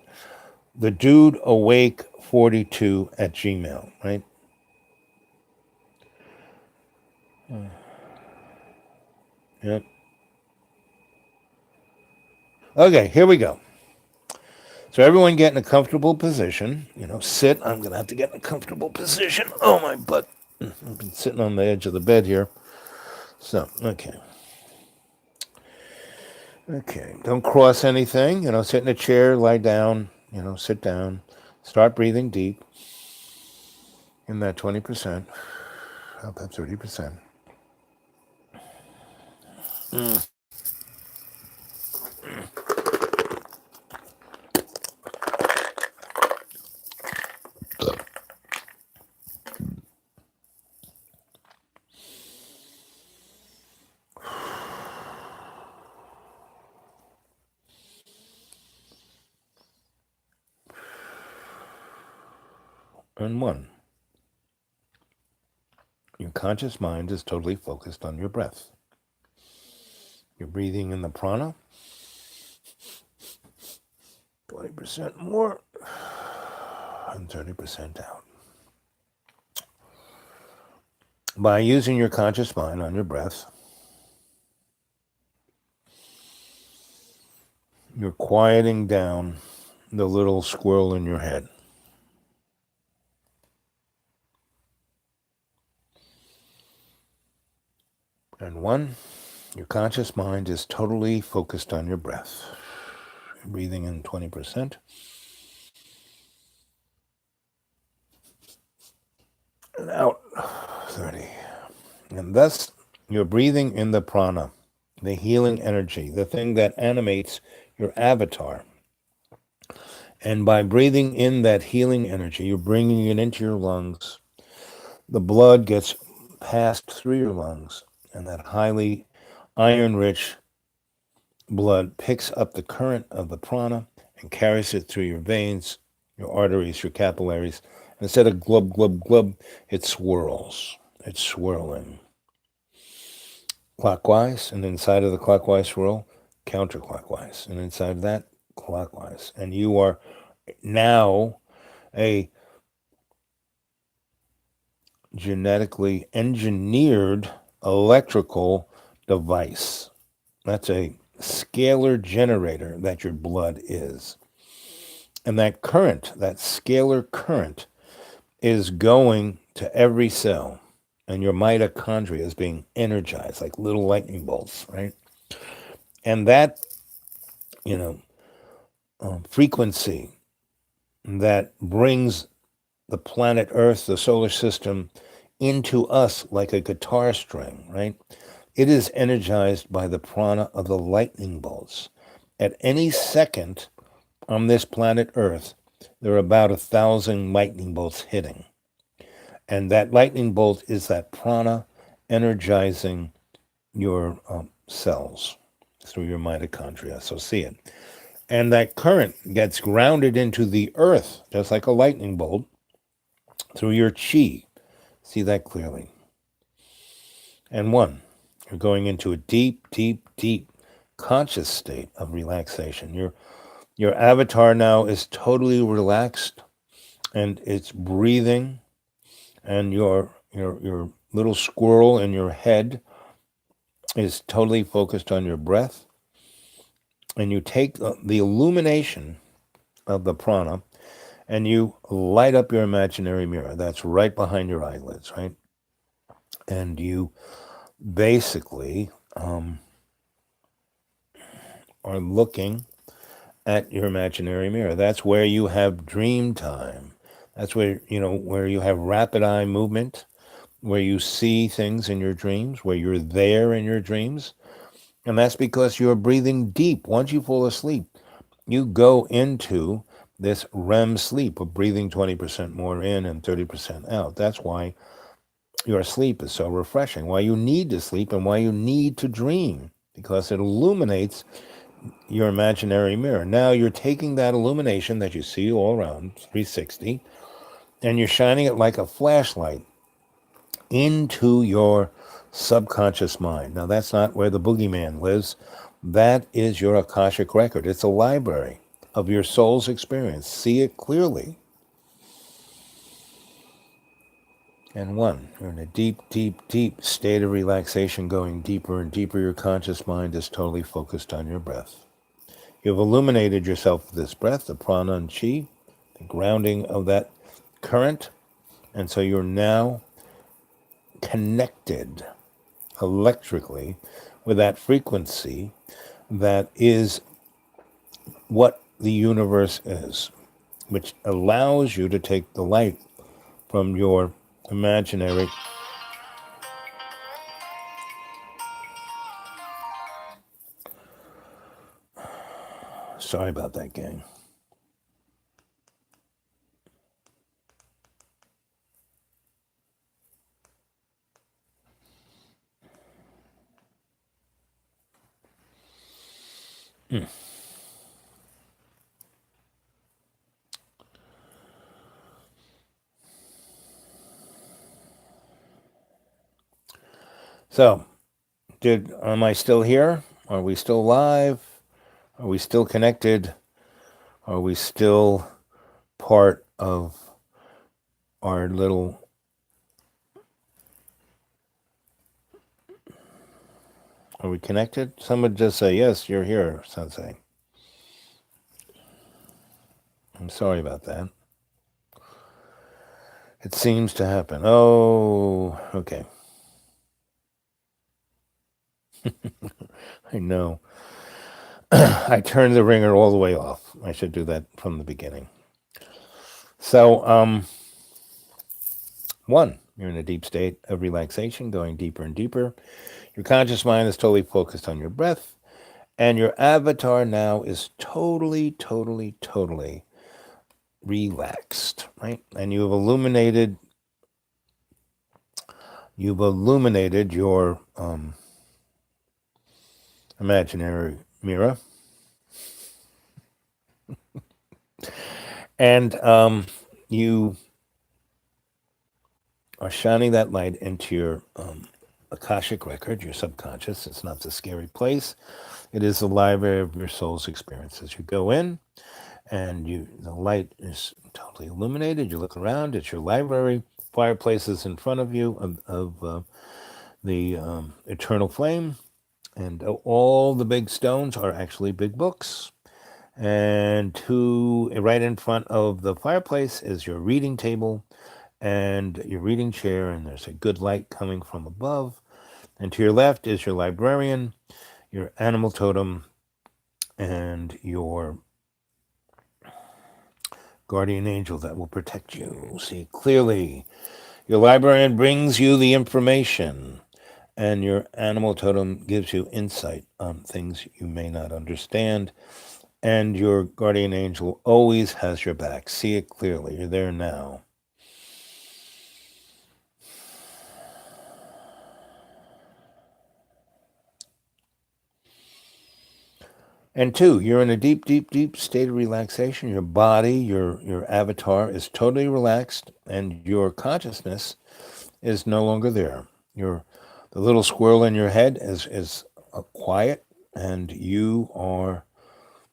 The dude awake 42 at Gmail, right? Yep. Okay, here we go. So everyone get in a comfortable position. Sit. I'm going to have to get in a comfortable position. Oh, my butt. I've been sitting on the edge of the bed here. So, okay. Okay. Don't cross anything. Sit in a chair, lie down, sit down. Start breathing deep in that 20%. Up that 30%. And 1. Your conscious mind is totally focused on your breath. You're breathing in the prana. 20% more. And 30% out. By using your conscious mind on your breath, you're quieting down the little squirrel in your head. And 1, your conscious mind is totally focused on your breath. You're breathing in 20%. And out 30. And thus, you're breathing in the prana, the healing energy, the thing that animates your avatar. And by breathing in that healing energy, you're bringing it into your lungs. The blood gets passed through your lungs, and that highly iron-rich blood picks up the current of the prana and carries it through your veins, your arteries, your capillaries. Instead of glub, glub, glub, it swirls. It's swirling. Clockwise, and inside of the clockwise swirl, counterclockwise. And inside of that, clockwise. And you are now a genetically engineered electrical device. That's a scalar generator that your blood is. And that current, that scalar current, is going to every cell. And your mitochondria is being energized like little lightning bolts, right? And that, frequency that brings the planet Earth, the solar system, into us like a guitar string, right? It is energized by the prana of the lightning bolts. At any second on this planet Earth, there are about 1,000 lightning bolts hitting. And that lightning bolt is that prana energizing your cells through your mitochondria. So see it. And that current gets grounded into the earth, just like a lightning bolt, through your chi. See that clearly. And 1, you're going into a deep, deep, deep conscious state of relaxation. Your avatar now is totally relaxed, and it's breathing, and your little squirrel in your head is totally focused on your breath. And you take the illumination of the prana and you light up your imaginary mirror. That's right behind your eyelids, right? And you basically are looking at your imaginary mirror. That's where you have dream time. That's where, where you have rapid eye movement, where you see things in your dreams, where you're there in your dreams. And that's because you're breathing deep. Once you fall asleep, you go into this REM sleep of breathing 20% more in and 30% out. That's why your sleep is so refreshing, why you need to sleep and why you need to dream, because it illuminates your imaginary mirror. Now you're taking that illumination that you see all around 360 and you're shining it like a flashlight into your subconscious mind. Now that's not where the boogeyman lives. That is your Akashic record. It's a library of your soul's experience. See it clearly. And one, you're in a deep, deep, deep state of relaxation, going deeper and deeper. Your conscious mind is totally focused on your breath. You've illuminated yourself with this breath, the prana and chi, the grounding of that current. And so you're now connected electrically with that frequency that is what the universe is, which allows you to take the light from your imaginary. Sorry about that, gang. So, am I still here? Are we still live? Are we still connected? Are we still part of our little... Are we connected? Someone just say, yes, you're here, Sensei. I'm sorry about that. It seems to happen. Oh, okay. I know. I turned the ringer all the way off. I should do that from the beginning. So, one, you're in a deep state of relaxation, going deeper and deeper. Your conscious mind is totally focused on your breath, and your avatar now is totally, totally, totally relaxed, right? And you've illuminated your imaginary mirror, and you are shining that light into your Akashic record, your subconscious. It's not a scary place. It is the library of your soul's experiences. You go in, and the light is totally illuminated. You look around, it's your library. Fireplace is in front of you of the eternal flame, and all the big stones are actually big books. And right in front of the fireplace is your reading table and your reading chair, and there's a good light coming from above. And to your left is your librarian, your animal totem, and your guardian angel that will protect you. See clearly. Your librarian brings you the information, and your animal totem gives you insight on things you may not understand. And your guardian angel always has your back. See it clearly. You're there now. And two, you're in a deep, deep, deep state of relaxation. Your body, your avatar is totally relaxed, and your consciousness is no longer there. The little squirrel in your head is quiet, and you are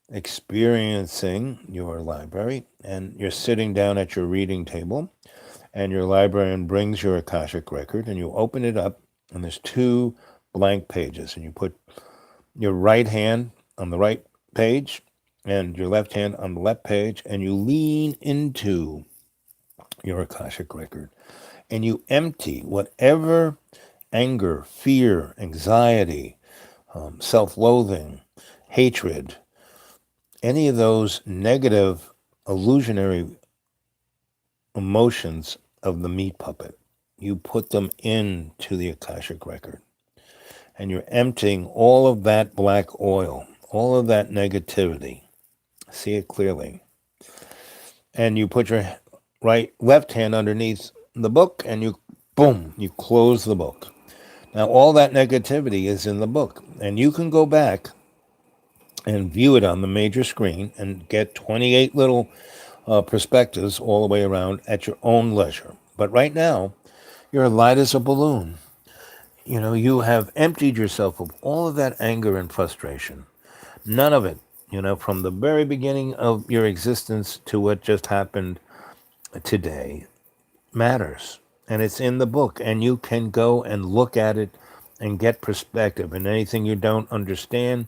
experiencing your library, and you're sitting down at your reading table, and your librarian brings your Akashic record, and you open it up, and there's two blank pages, and you put your right hand on the right page and your left hand on the left page, and you lean into your Akashic record, and you empty whatever anger, fear, anxiety, self-loathing, hatred, any of those negative illusionary emotions of the meat puppet. You put them into the Akashic record, and you're emptying all of that black oil, all of that negativity. See it clearly. And you put your left hand underneath the book, and you, boom, you close the book. Now, all that negativity is in the book, and you can go back and view it on the major screen and get 28 little perspectives all the way around at your own leisure. But right now, you're light as a balloon. You know, you have emptied yourself of all of that anger and frustration. None of it, from the very beginning of your existence to what just happened today, matters. And it's in the book, and you can go and look at it and get perspective. And anything you don't understand,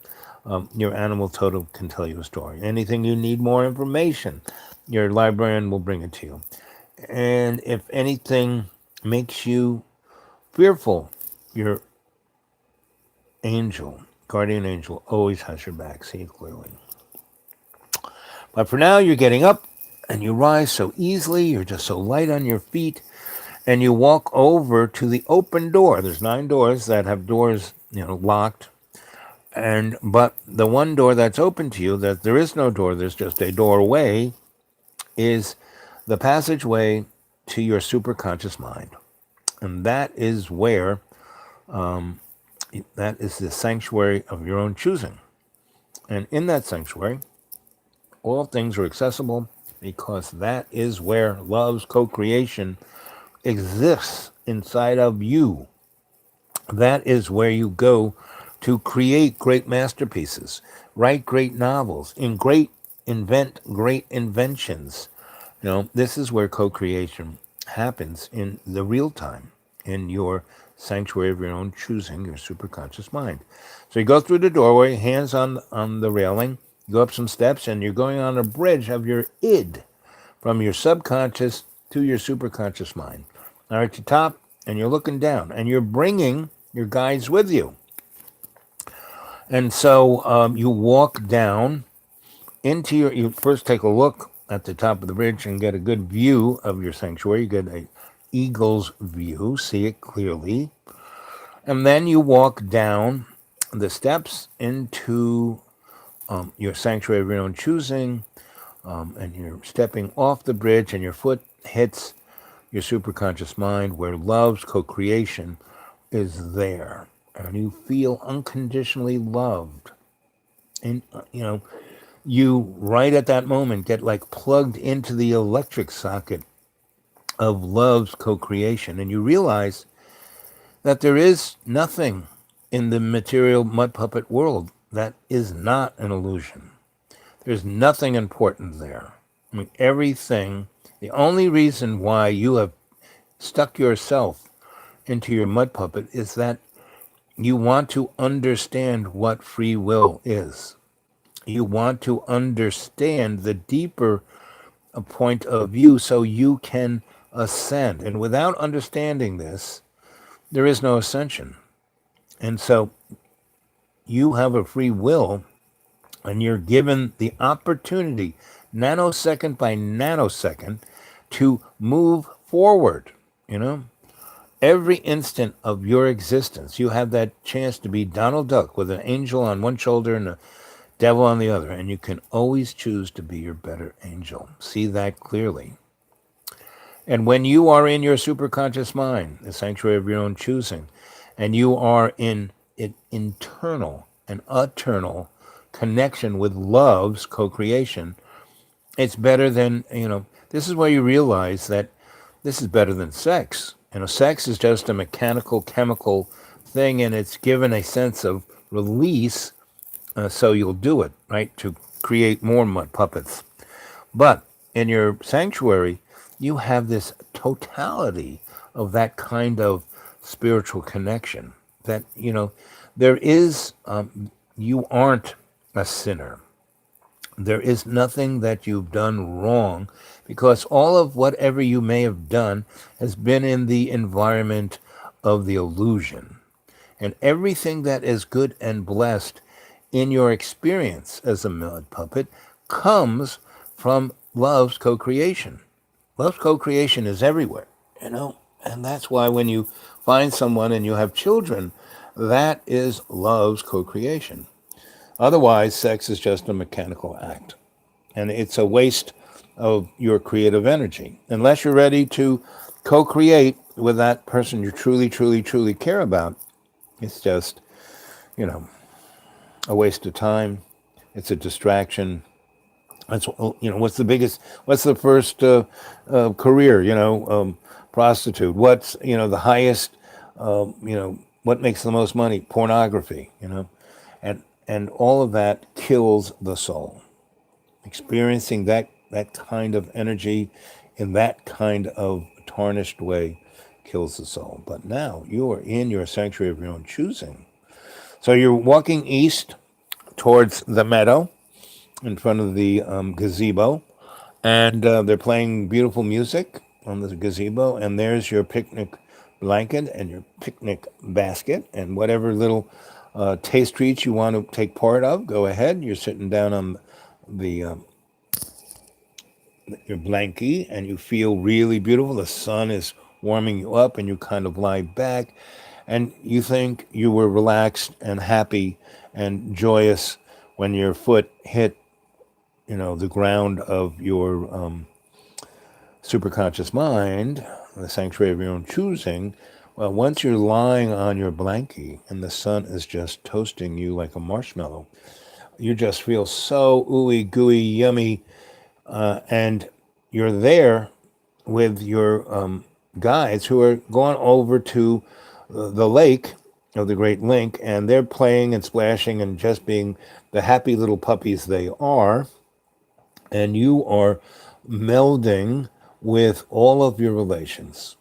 your animal totem can tell you a story. Anything you need more information, your librarian will bring it to you. And if anything makes you fearful, your angel, guardian angel, always has your back. See it clearly. But for now, you're getting up and you rise so easily. You're just so light on your feet. And you walk over to the open door. There's 9 doors that have doors, locked. But the one door that's open to you, that there is no door, there's just a doorway, is the passageway to your superconscious mind. And that is where, that is the sanctuary of your own choosing. And in that sanctuary, all things are accessible because that is where love's co-creation exists inside of you. That is where you go to create great masterpieces, write great novels, invent great inventions. This is where co-creation happens in the real time, in your sanctuary of your own choosing, your superconscious mind. So you go through the doorway, hands on the railing, you go up some steps, and you're going on a bridge of your id, from your subconscious to your superconscious mind. Now at the top, and you're looking down, and you're bringing your guides with you. And so you walk down into you first take a look at the top of the bridge and get a good view of your sanctuary. You get an eagle's view, see it clearly. And then you walk down the steps into your sanctuary of your own choosing, and you're stepping off the bridge, and your foot hits your superconscious mind, where love's co-creation is there, and you feel unconditionally loved. And you right at that moment get like plugged into the electric socket of love's co-creation, and you realize that there is nothing in the material mud puppet world that is not an illusion. There's nothing important there. I mean, everything, the only reason why you have stuck yourself into your mud puppet is that you want to understand what free will is. You want to understand the deeper point of view so you can ascend. And without understanding this, there is no ascension. And so you have a free will, and you're given the opportunity, nanosecond by nanosecond, to move forward. Every instant of your existence, you have that chance to be Donald Duck with an angel on one shoulder and a devil on the other, and you can always choose to be your better angel. See that clearly. And when you are in your superconscious mind, the sanctuary of your own choosing, and you are in an internal and eternal connection with love's co-creation, it's better than, this is where you realize that this is better than sex. Sex is just a mechanical, chemical thing, and it's given a sense of release, so you'll do it, right, to create more mud puppets. But in your sanctuary, you have this totality of that kind of spiritual connection that, there is, you aren't a sinner. There is nothing that you've done wrong, because all of whatever you may have done has been in the environment of the illusion. And everything that is good and blessed in your experience as a mud puppet comes from love's co-creation. Love's co-creation is everywhere, you know, and that's why when you find someone and you have children, that is love's co-creation. Otherwise, sex is just a mechanical act, and it's a waste of your creative energy. Unless you're ready to co-create with that person you truly, truly, truly care about, it's just, you know, a waste of time. It's a distraction. That's, what's the first career? Prostitute. What's the highest? What makes the most money? Pornography. And all of that kills the soul. Experiencing that kind of energy in that kind of tarnished way kills the soul. But now you are in your sanctuary of your own choosing. So you're walking east towards the meadow in front of the gazebo, and they're playing beautiful music on the gazebo, and there's your picnic blanket and your picnic basket and whatever little taste treats you want to take part of. Go ahead. You're sitting down on the your blankie, and you feel really beautiful. The sun is warming you up, and you kind of lie back, and you think you were relaxed and happy and joyous when your foot hit the ground of your superconscious mind, the sanctuary of your own choosing. Well, once you're lying on your blankie and the sun is just toasting you like a marshmallow, you just feel so ooey gooey yummy, and you're there with your guides who are going over to the lake of the Great Link, and they're playing and splashing and just being the happy little puppies they are, and you are melding with all of your relations,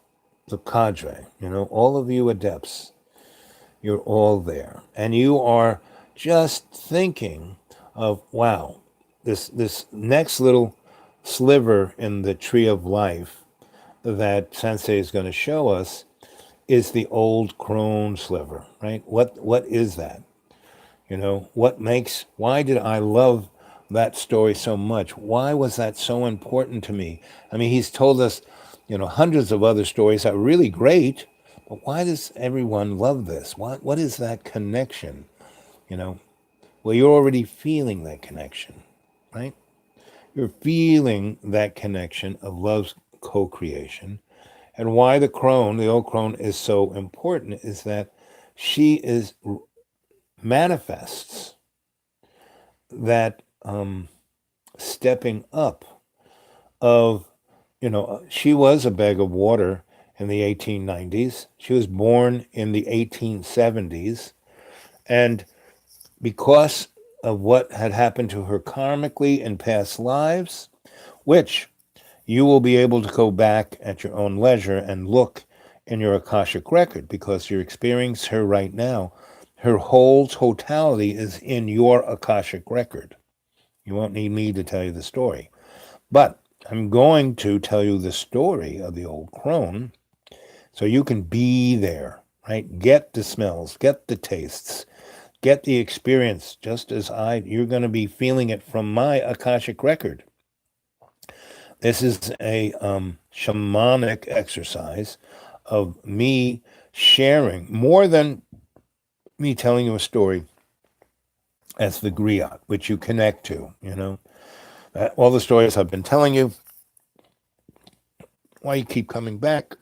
the cadre, all of you adepts. You're all there, and you are just thinking of, wow, this next little sliver in the tree of life that Sensei is going to show us is the old crone sliver, right? What is that? Why did I love that story so much? Why was that so important to me? I mean, he's told us, hundreds of other stories that are really great, but why does everyone love this? What is that connection? You know, well, you're already feeling that connection, right? You're feeling that connection of love's co-creation. And why the old crone is so important is that she manifests that stepping up of, she was a bag of water in the 1890s. She was born in the 1870s. And because of what had happened to her karmically in past lives, which you will be able to go back at your own leisure and look in your Akashic record, because you're experiencing her right now. Her whole totality is in your Akashic record. You won't need me to tell you the story. But I'm going to tell you the story of the old crone so you can be there, right? Get the smells, get the tastes, get the experience, just as you're going to be feeling it from my Akashic record. This is a shamanic exercise of me sharing more than me telling you a story as the griot, which you connect to, all the stories I've been telling you, why you keep coming back,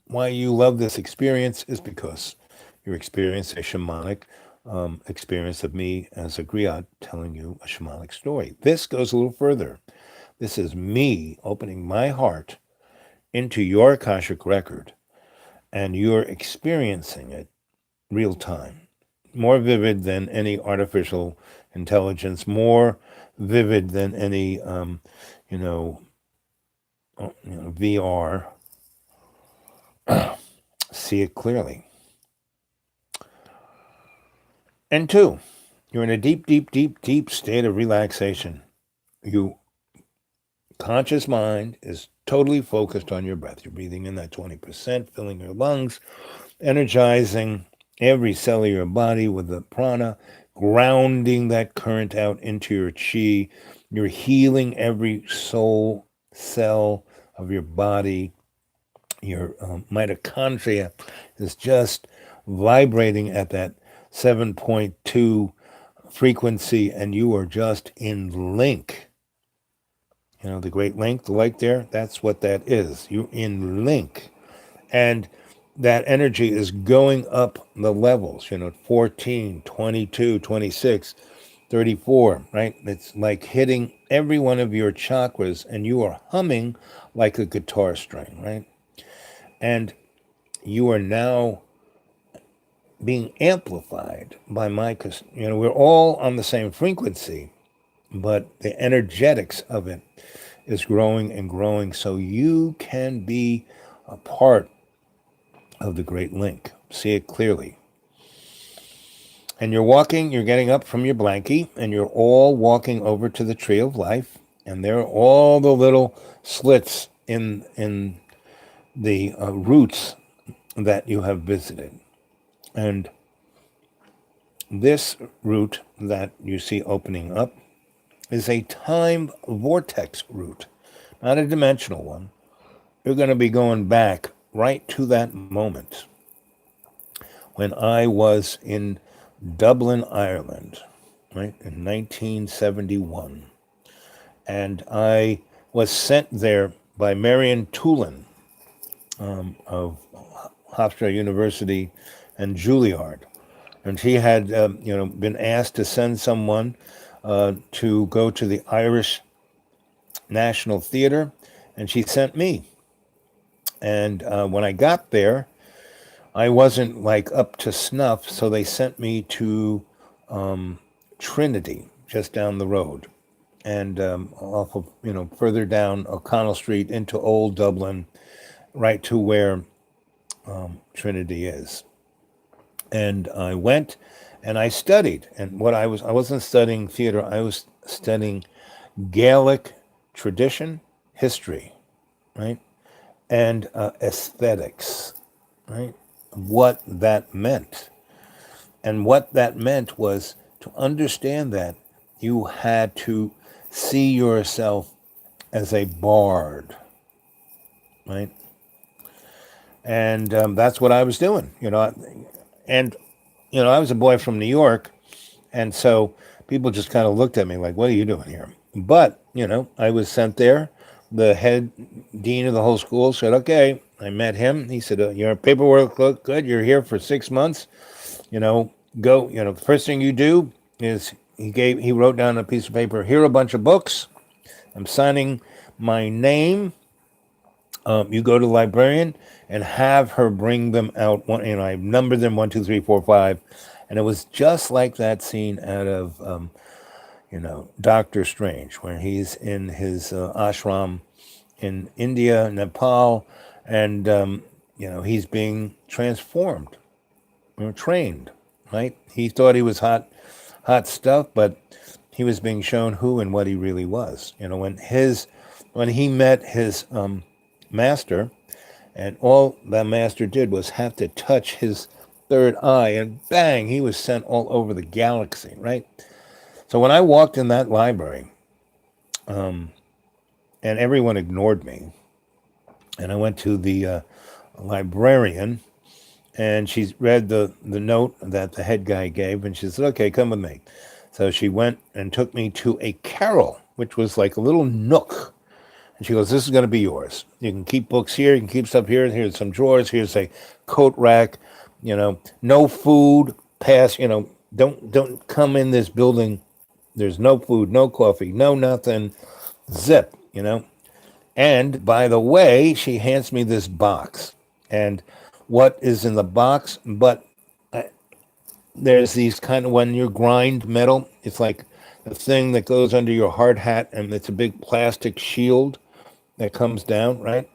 why you love this experience is because you're experiencing a shamanic experience of me as a griot telling you a shamanic story. This goes a little further. This is me opening my heart into your Akashic record, and you're experiencing it real time, more vivid than any artificial intelligence, more vivid than any, VR. See it clearly. And two, you're in a deep, deep, deep, deep state of relaxation. Your conscious mind is totally focused on your breath. You're breathing in that 20%, filling your lungs, energizing every cell of your body with the prana, grounding that current out into your chi. You're healing every soul cell of your body. Your mitochondria is just vibrating at that 7.2 frequency, and you are just in link. The great link, the light there, that's what that is. You're in link. And that energy is going up the levels, 14, 22, 26, 34, right? It's like hitting every one of your chakras, and you are humming like a guitar string, right? And you are now being amplified by my, we're all on the same frequency, but the energetics of it is growing and growing, so you can be a part of the great link. See it clearly. And you're getting up from your blankie, and you're all walking over to the tree of life, and there are all the little slits in the roots that you have visited. And this root that you see opening up is a time vortex root, not a dimensional one. You're going to be going back right to that moment when I was in Dublin, Ireland, right, in 1971. And I was sent there by Marion Tulin of Hofstra University and Juilliard. And she had, been asked to send someone to go to the Irish National Theater, and she sent me. And when I got there, I wasn't like up to snuff, so they sent me to Trinity, just down the road, and off of, further down O'Connell Street into Old Dublin, right to where Trinity is. And I went and I studied. And I wasn't studying theater, I was studying Gaelic tradition, history, right? And aesthetics, right? What that meant. And what that meant was to understand that you had to see yourself as a bard, right? And that's what I was doing, And, I was a boy from New York, and so people just kind of looked at me like, what are you doing here? But, I was sent there. The head dean of the whole school said, okay, I met him. He said, your paperwork looked good. You're here for 6 months. Go, the first thing you do is he wrote down a piece of paper, here are a bunch of books. I'm signing my name. You go to the librarian and have her bring them out. I numbered them 1, 2, 3, 4, 5. And it was just like that scene out of, Doctor Strange, where he's in his ashram in India, Nepal, and, he's being transformed or trained, right? He thought he was hot stuff, but he was being shown who and what he really was. When he met his master, and all that master did was have to touch his third eye, and bang, he was sent all over the galaxy, right? So when I walked in that library, and everyone ignored me, and I went to the librarian, and she read the note that the head guy gave, and she said, okay, come with me. So she went and took me to a carrel, which was like a little nook. And she goes, this is going to be yours. You can keep books here. You can keep stuff here. Here's some drawers. Here's a coat rack. No food. Pass. Don't come in this building. There's no food, no coffee, no nothing. Zip. And by the way, she hands me this box. And what is in the box? But there's these kind of, when you grind metal, it's like the thing that goes under your hard hat, and it's a big plastic shield that comes down, right?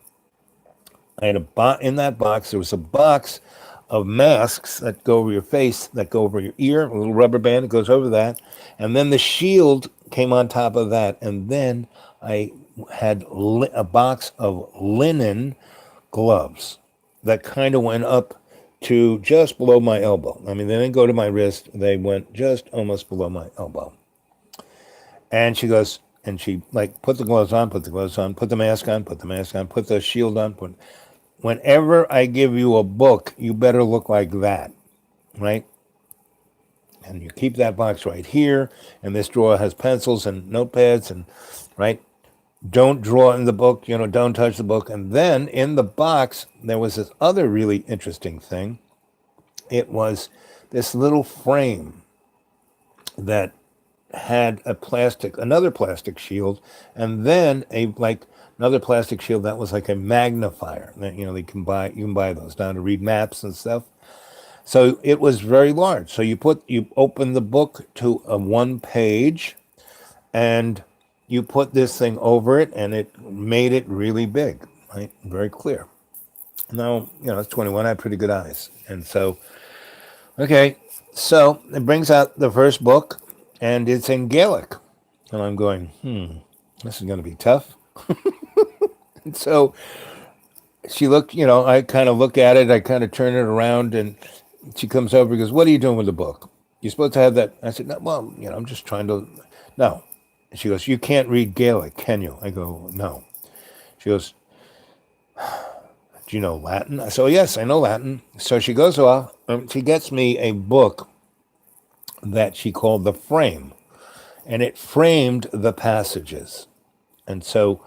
I had in that box, there was a box of masks that go over your face, that go over your ear, a little rubber band that goes over that. And then the shield came on top of that. And then I had a box of linen gloves that kind of went up to just below my elbow. I mean, they didn't go to my wrist. They went just almost below my elbow. And she goes, And she like put the gloves on, put the gloves on, put the mask on, put the mask on, put the shield on. Whenever I give you a book, you better look like that, right? And you keep that box right here. And this drawer has pencils and notepads and, right? Don't draw in the book, don't touch the book. And then in the box, there was this other really interesting thing. It was this little frame that had another plastic shield, and then another plastic shield that was like a magnifier. That you can buy those now to read maps and stuff. So it was very large. So you open the book to a one page, and you put this thing over it, and it made it really big, right? Very clear. Now, it's 21. I have pretty good eyes, and so okay. So it brings out the first book, and it's in Gaelic. And I'm going, this is going to be tough. And so she looked, I kind of look at it, I kind of turn it around, and she comes over and goes, "What are you doing with the book? You're supposed to have that." I said, "No, well, I'm just trying to." No. She goes, "You can't read Gaelic, can you?" I go, "No." She goes, "Do you know Latin?" I said, "Oh, yes, I know Latin." So she goes off, she gets me a book that she called The Frame, and it framed the passages. And so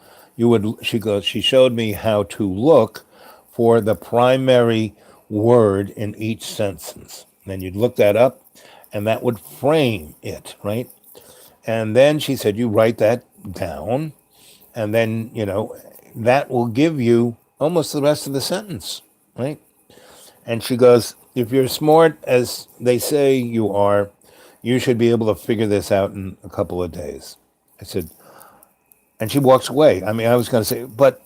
she showed me how to look for the primary word in each sentence. And then you'd look that up, and that would frame it, right? And then she said, you write that down, and then, that will give you almost the rest of the sentence, right? And she goes, if you're smart as they say you are, you should be able to figure this out in a couple of days. I said, and she walks away. I mean, I was going to say, but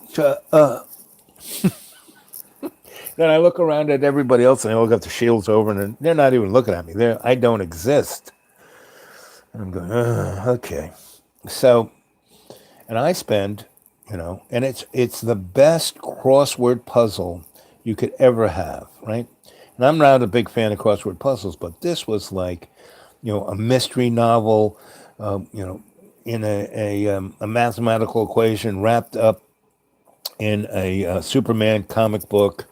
then I look around at everybody else, and they all got their shields over, and they're not even looking at me. I don't exist. And I'm going, okay. So, and I spend, and it's the best crossword puzzle you could ever have, right? And I'm not a big fan of crossword puzzles, but this was like, a mystery novel, in a mathematical equation wrapped up in a Superman comic book.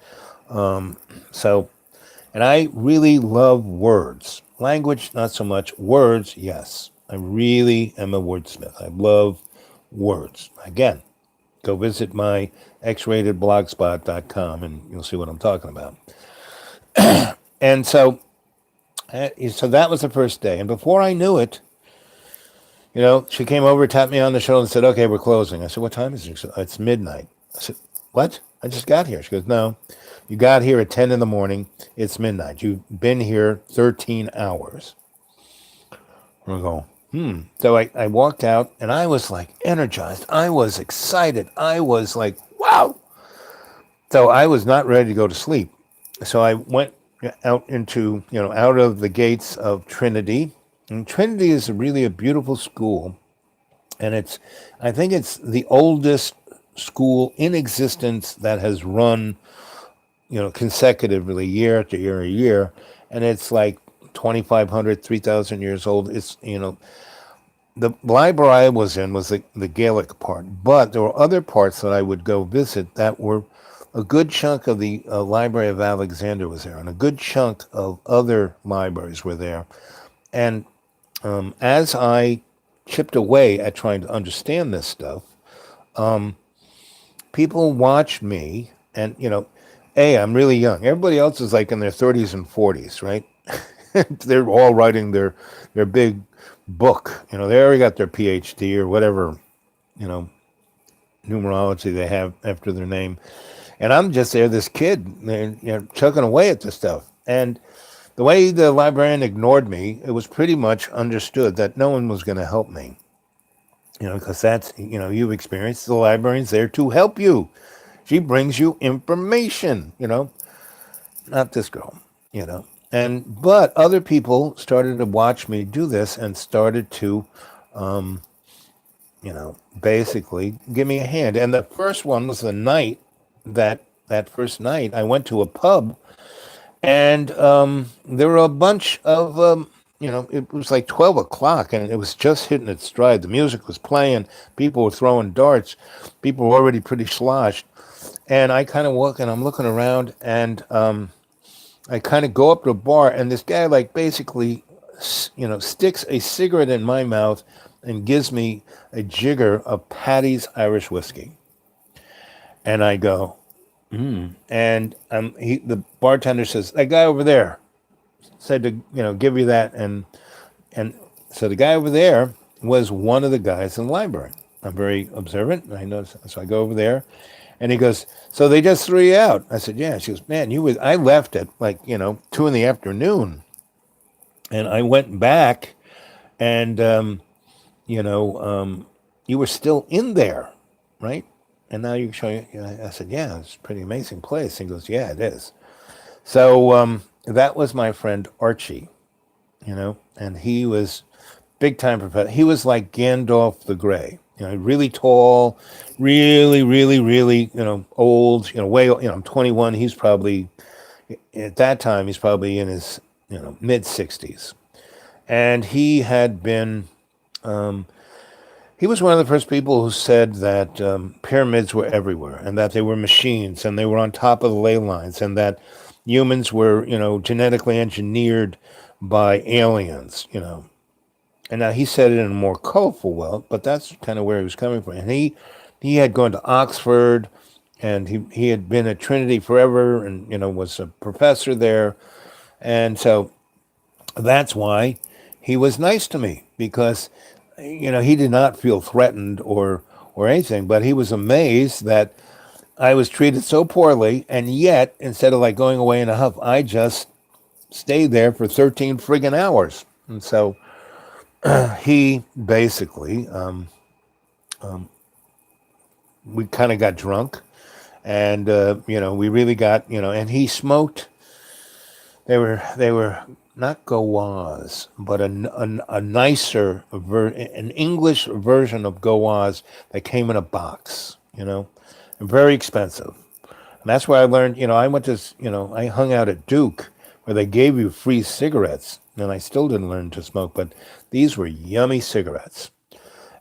So, and I really love words. Language, not so much. Words, yes. I really am a wordsmith. I love words. Again, go visit my xratedblogspot.com and you'll see what I'm talking about. And so that was the first day. And before I knew it, she came over, tapped me on the shoulder and said, okay, we're closing. I said, what time is it? She said, it's midnight. I said, what? I just got here. She goes, no, you got here at 10 in the morning. It's midnight. You've been here 13 hours. I go, So I walked out, and I was like energized. I was excited. I was like, wow. So I was not ready to go to sleep. So I went out into, out of the gates of Trinity. And Trinity is really a beautiful school. And I think it's the oldest school in existence that has run, consecutively year after year after year. And it's like 2,500, 3,000 years old. It's, the library I was in was the Gaelic part, but there were other parts that I would go visit that were a good chunk of the Library of Alexander was there, and a good chunk of other libraries were there. And as I chipped away at trying to understand this stuff, people watched me, and I'm really young. Everybody else is like in their 30s and 40s, right? They're all writing their big book. They already got their PhD or whatever, numerology they have after their name. And I'm just there, this kid, chugging away at this stuff. And the way the librarian ignored me, it was pretty much understood that no one was going to help me. Because that's, you've experienced the librarian's there to help you. She brings you information, not this girl, But other people started to watch me do this and started to, basically give me a hand. And the first one was the night that first night I went to a pub, and there were a bunch of it was like 12 o'clock and it was just hitting its stride. The music was playing. People were throwing darts. People were already pretty sloshed. And I kind of walk and I'm looking around and I kind of go up to a bar and this guy like basically, sticks a cigarette in my mouth and gives me a jigger of Patty's Irish whiskey. And I go, and the bartender says, that guy over there said to, give you that. And so the guy over there was one of the guys in the library. I'm very observant. And I notice, so I go over there, and he goes, "So they just threw you out?" I said, "Yeah." She goes, "Man, you was." I left at like 2 in the afternoon, and I went back, and you know, you were still in there, right? And now you're showing. I said, "Yeah, it's a pretty amazing place." He goes, "Yeah, it is." So that was my friend Archie, and he was big time professor. He was like Gandalf the Grey, really tall, really, really, really, old, way, I'm 21. He's probably, at that time, he's probably in his, mid 60s. And he was one of the first people who said that pyramids were everywhere and that they were machines and they were on top of the ley lines and that humans were, genetically engineered by aliens, And now he said it in a more colorful way, but that's kind of where he was coming from. And he had gone to Oxford, and he had been at Trinity forever, and was a professor there, and so that's why he was nice to me because he did not feel threatened or anything, but he was amazed that I was treated so poorly, and yet instead of like going away in a huff, I just stayed there for 13 friggin' hours, and so he basically, we kind of got drunk, and we really got, and he smoked. They were not Gauze, but a nicer an English version of Gauze that came in a box, and very expensive. And that's where I learned, I went to, I hung out at Duke where they gave you free cigarettes, and I still didn't learn to smoke, but these were yummy cigarettes.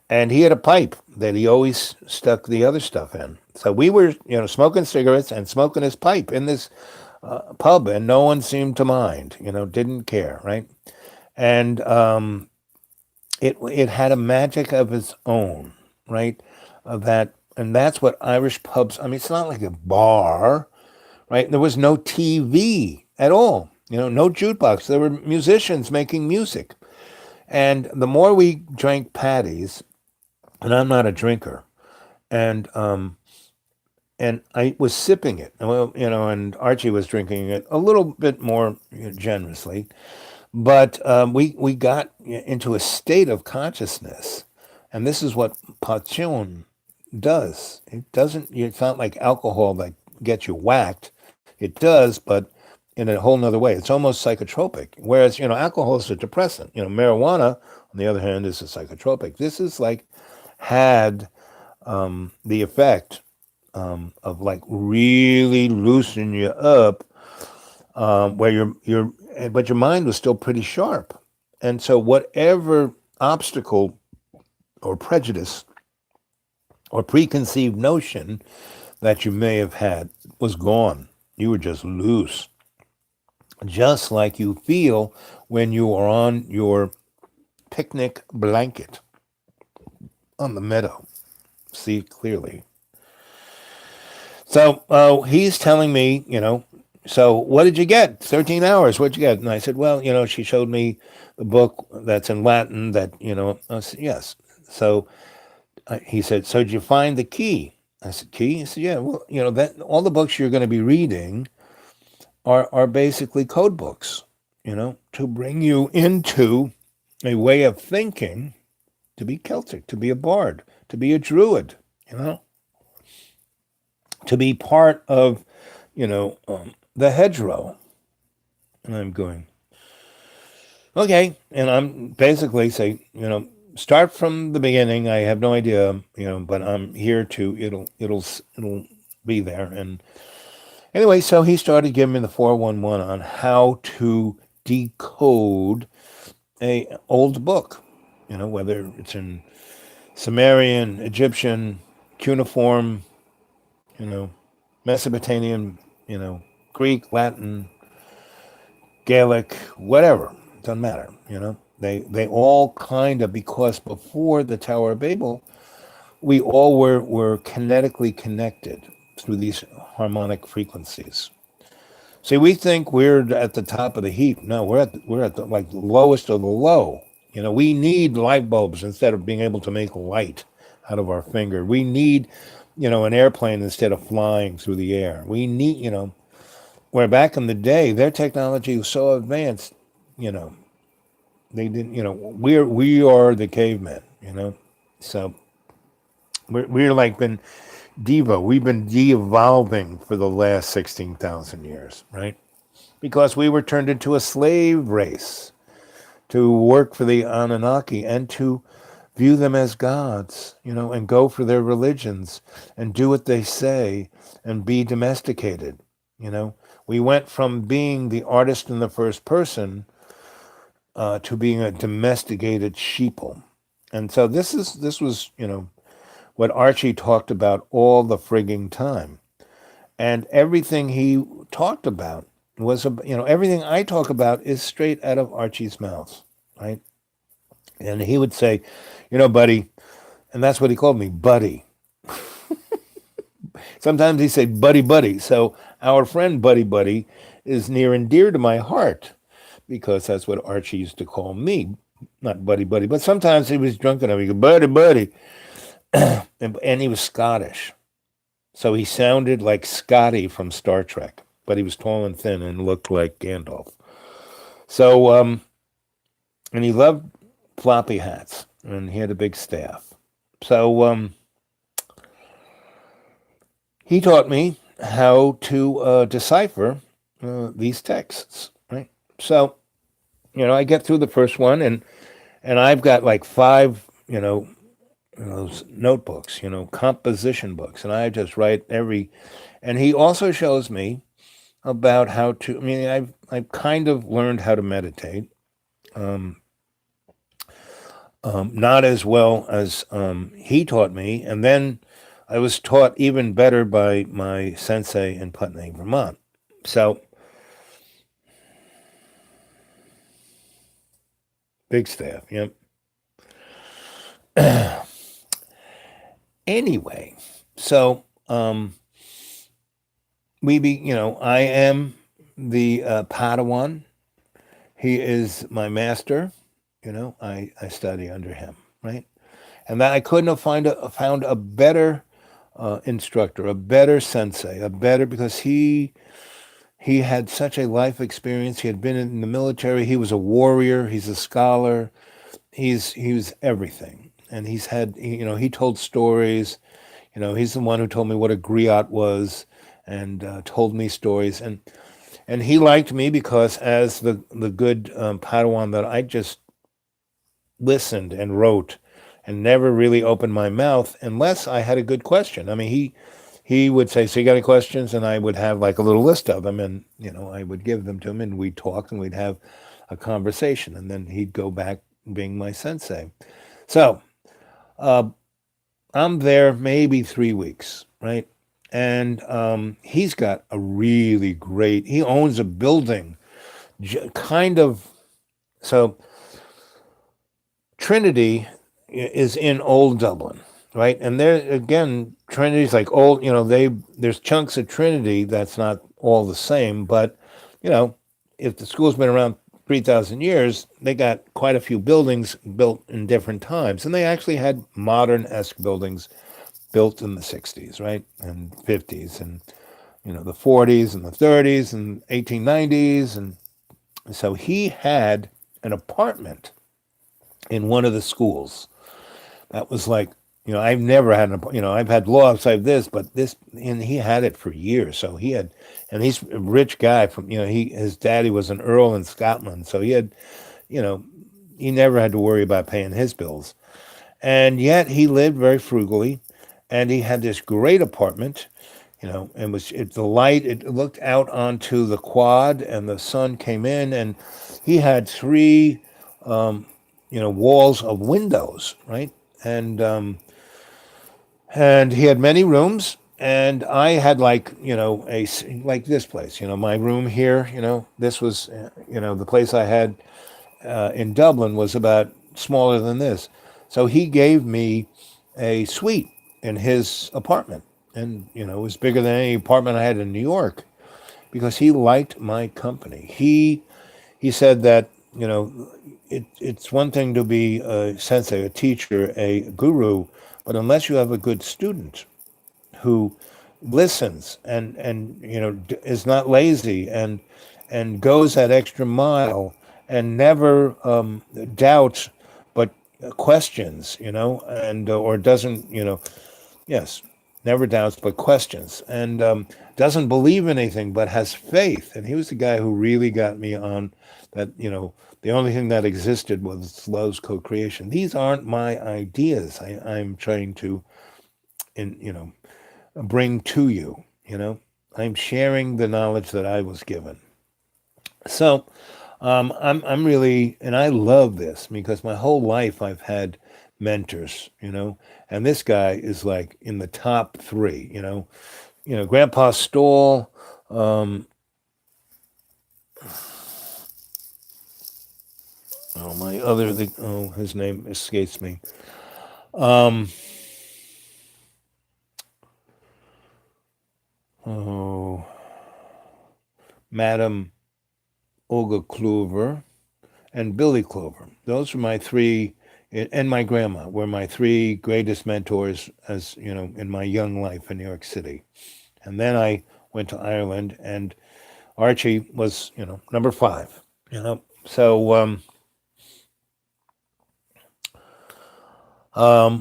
And he had a pipe that he always stuck the other stuff in. So we were, smoking cigarettes and smoking his pipe in this pub, and no one seemed to mind, didn't care, right? And it had a magic of its own, right? And that's what Irish pubs. I mean, it's not like a bar, right? There was no TV at all, no jukebox. There were musicians making music, and the more we drank patties, and I'm not a drinker, and I was sipping it, well, and Archie was drinking it a little bit more generously, but we got into a state of consciousness, and this is what passion does. It doesn't. It's not like alcohol that gets you whacked. It does, but in a whole nother way. It's almost psychotropic. Whereas alcohol is a depressant. Marijuana, on the other hand, is a psychotropic. This is like had the effect of like really loosening you up, where but your mind was still pretty sharp, and so whatever obstacle or prejudice or preconceived notion that you may have had was gone. You were just loose, just like you feel when you are on your picnic blanket on the meadow. See clearly. So he's telling me, so what did you get? 13 hours. What'd you get? And I said, well, she showed me the book that's in Latin that, I said, yes. So he said, so did you find the key? I said, key? He said, yeah, well, that all the books you're going to be reading are basically code books, to bring you into a way of thinking, to be Celtic, to be a bard, to be a druid, to be part of, the hedgerow. And I'm going, okay. And I'm basically saying, start from the beginning. I have no idea, but I'm here to, it'll be there. And anyway, so he started giving me the 411 on how to decode a old book, whether it's in Sumerian, Egyptian, cuneiform, you know, Mesopotamian, Greek, Latin, Gaelic, whatever. Doesn't matter, They all kind of, because before the Tower of Babel, we all were kinetically connected through these harmonic frequencies. See, we think we're at the top of the heap. No, we're at the like the lowest of the low. We need light bulbs instead of being able to make light out of our finger. We need, an airplane instead of flying through the air. We need, where back in the day, their technology was so advanced, you know, they didn't, we are the cavemen, So we're like we've been de-evolving for the last 16,000 years, right? Because we were turned into a slave race to work for the Anunnaki and to view them as gods, and go for their religions and do what they say and be domesticated, We went from being the artist in the first person to being a domesticated sheeple. And so this was, what Archie talked about all the frigging time. And everything he talked about was, everything I talk about is straight out of Archie's mouth, right? And he would say, buddy, and that's what he called me, buddy. Sometimes he said, buddy, buddy. So our friend, buddy, buddy, is near and dear to my heart because that's what Archie used to call me. Not buddy, buddy, but sometimes he was drunk enough. He go, buddy, buddy. and he was Scottish. So he sounded like Scotty from Star Trek, but he was tall and thin and looked like Gandalf. So, and he loved floppy hats, and he had a big staff. So he taught me how to decipher these texts, right? So, I get through the first one, and I've got like 5, those notebooks, composition books, and I just write and he also shows me about how to, I've kind of learned how to meditate, not as well as he taught me, and then I was taught even better by my sensei in Putney, Vermont. So, big staff, yep. Anyway, so I am the Padawan. He is my master. I study under him, right? And that I couldn't have found a better instructor, a better sensei, because he had such a life experience. He had been in the military. He was a warrior. He's a scholar. He was everything. And he told stories. He's the one who told me what a griot was and told me stories. And he liked me because as the good Padawan that I just listened and wrote and never really opened my mouth unless I had a good question. He would say, so you got any questions? And I would have like a little list of them and, I would give them to him and we'd talk and we'd have a conversation. And then he'd go back being my sensei. So I'm there maybe 3 weeks, right? And he's got he owns a building, kind of, so Trinity is in Old Dublin, right? And there, again, Trinity's like old, there's chunks of Trinity that's not all the same, but, if the school's been around 3,000 years, they got quite a few buildings built in different times. And they actually had modern-esque buildings built in the 60s, right? And 50s and, the 40s and the 30s and 1890s. And so he had an apartment in one of the schools that was like, I've never had I've had law outside this, but this, and he had it for years. So and he's a rich guy from, his daddy was an earl in Scotland. So he had, he never had to worry about paying his bills. And yet he lived very frugally and he had this great apartment, and it looked out onto the quad and the sun came in and he had 3 walls of windows, right? And and he had many rooms, and I had like like this place, my room here. This was the place I had in Dublin was about smaller than this. So he gave me a suite in his apartment, and it was bigger than any apartment I had in New York because he liked my company. He said that it's one thing to be a sensei, a teacher, a guru, but unless you have a good student who listens and is not lazy and goes that extra mile and never doubts but questions, and or doesn't, yes, never doubts but questions, and doesn't believe in anything but has faith. And he was the guy who really got me on that. The only thing that existed was love's co-creation. These aren't my ideas. I'm trying to in bring to you. I'm sharing the knowledge that I was given. So I'm really, and I love this because my whole life I've had mentors, and this guy is like in the top three. Grandpa Stoll. Oh, his name escapes me. Um, oh, Madam Olga Kluver and Billy Clover. Those were my three, and my grandma were my three greatest mentors, as in my young life in New York City. And then I went to Ireland, and Archie was, number five. So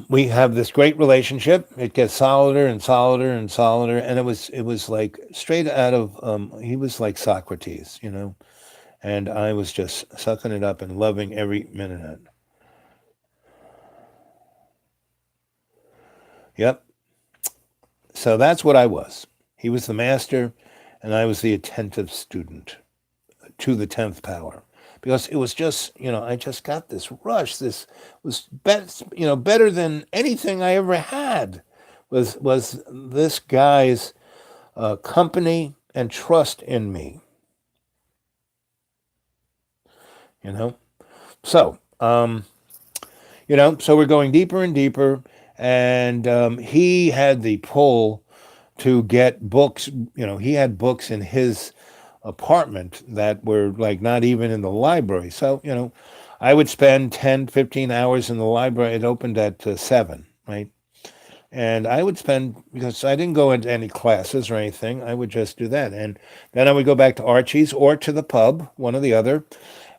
we have this great relationship. It gets solider and solider and solider, and it was like straight out of he was like Socrates, and I was just sucking it up and loving every minute of it. Yep. So that's what I was. He was the master, and I was the attentive student to the 10th power. Because it was just, I just got this rush. This was better than anything I ever had. Was this guy's company and trust in me? You know. So so we're going deeper and deeper, and he had the pull to get books. He had books in his apartment that were like not even in the library. So, I would spend 10, 15 hours in the library. It opened at 7, right? And I would spend, because I didn't go into any classes or anything, I would just do that. And then I would go back to Archie's or to the pub, one or the other.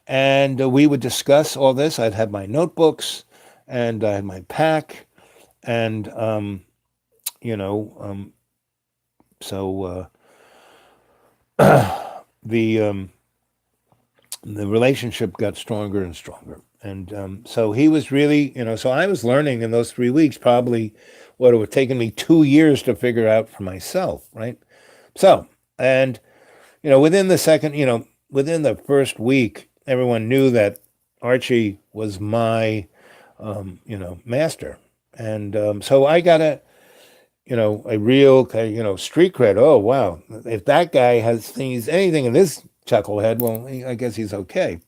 And we would discuss all this. I'd have my notebooks and I had my pack. And, you know, um, so the the relationship got stronger and stronger. And so he was really, so I was learning in those 3 weeks, probably what it would have taken me 2 years to figure out for myself, right? So, and, within the second, within the first week, everyone knew that Archie was my, master. And so I got a real, street cred. Oh, wow. If that guy has sees anything in this chucklehead, well, I guess he's okay.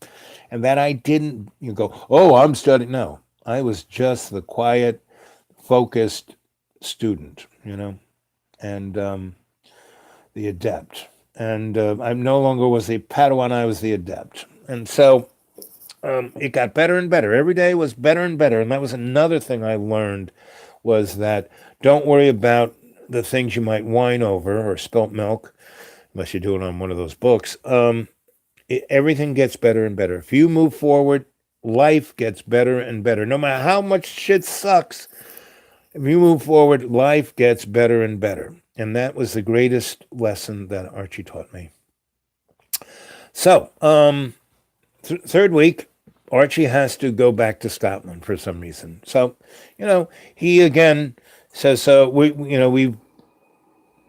And that I didn't go, oh, I'm studying. No, I was just the quiet, focused student, and the adept. And I no longer was the Padawan, I was the adept. And so it got better and better. Every day was better and better. And that was another thing I learned was that don't worry about the things you might whine over or spilt milk, unless you do it on one of those books. Everything gets better and better. If you move forward, life gets better and better. No matter how much shit sucks, if you move forward, life gets better and better. And that was the greatest lesson that Archie taught me. So, third week, Archie has to go back to Scotland for some reason. So, he again says, so we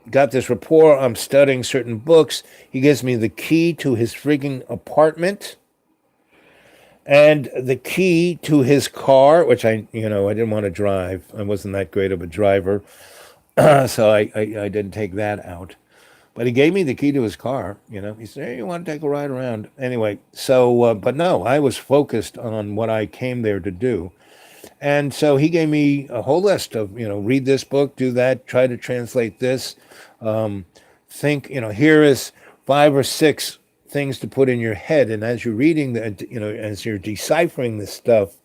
got this rapport. I'm studying certain books. He gives me the key to his frigging apartment. and the key to his car, which I didn't want to drive. I wasn't that great of a driver, so I didn't take that out. But he gave me the key to his car. He said, "Hey, you want to take a ride around?" Anyway, so but no, I was focused on what I came there to do, and so he gave me a whole list of read this book, do that, try to translate this, think here is 5 or 6 things to put in your head, and as you're reading as you're deciphering this stuff,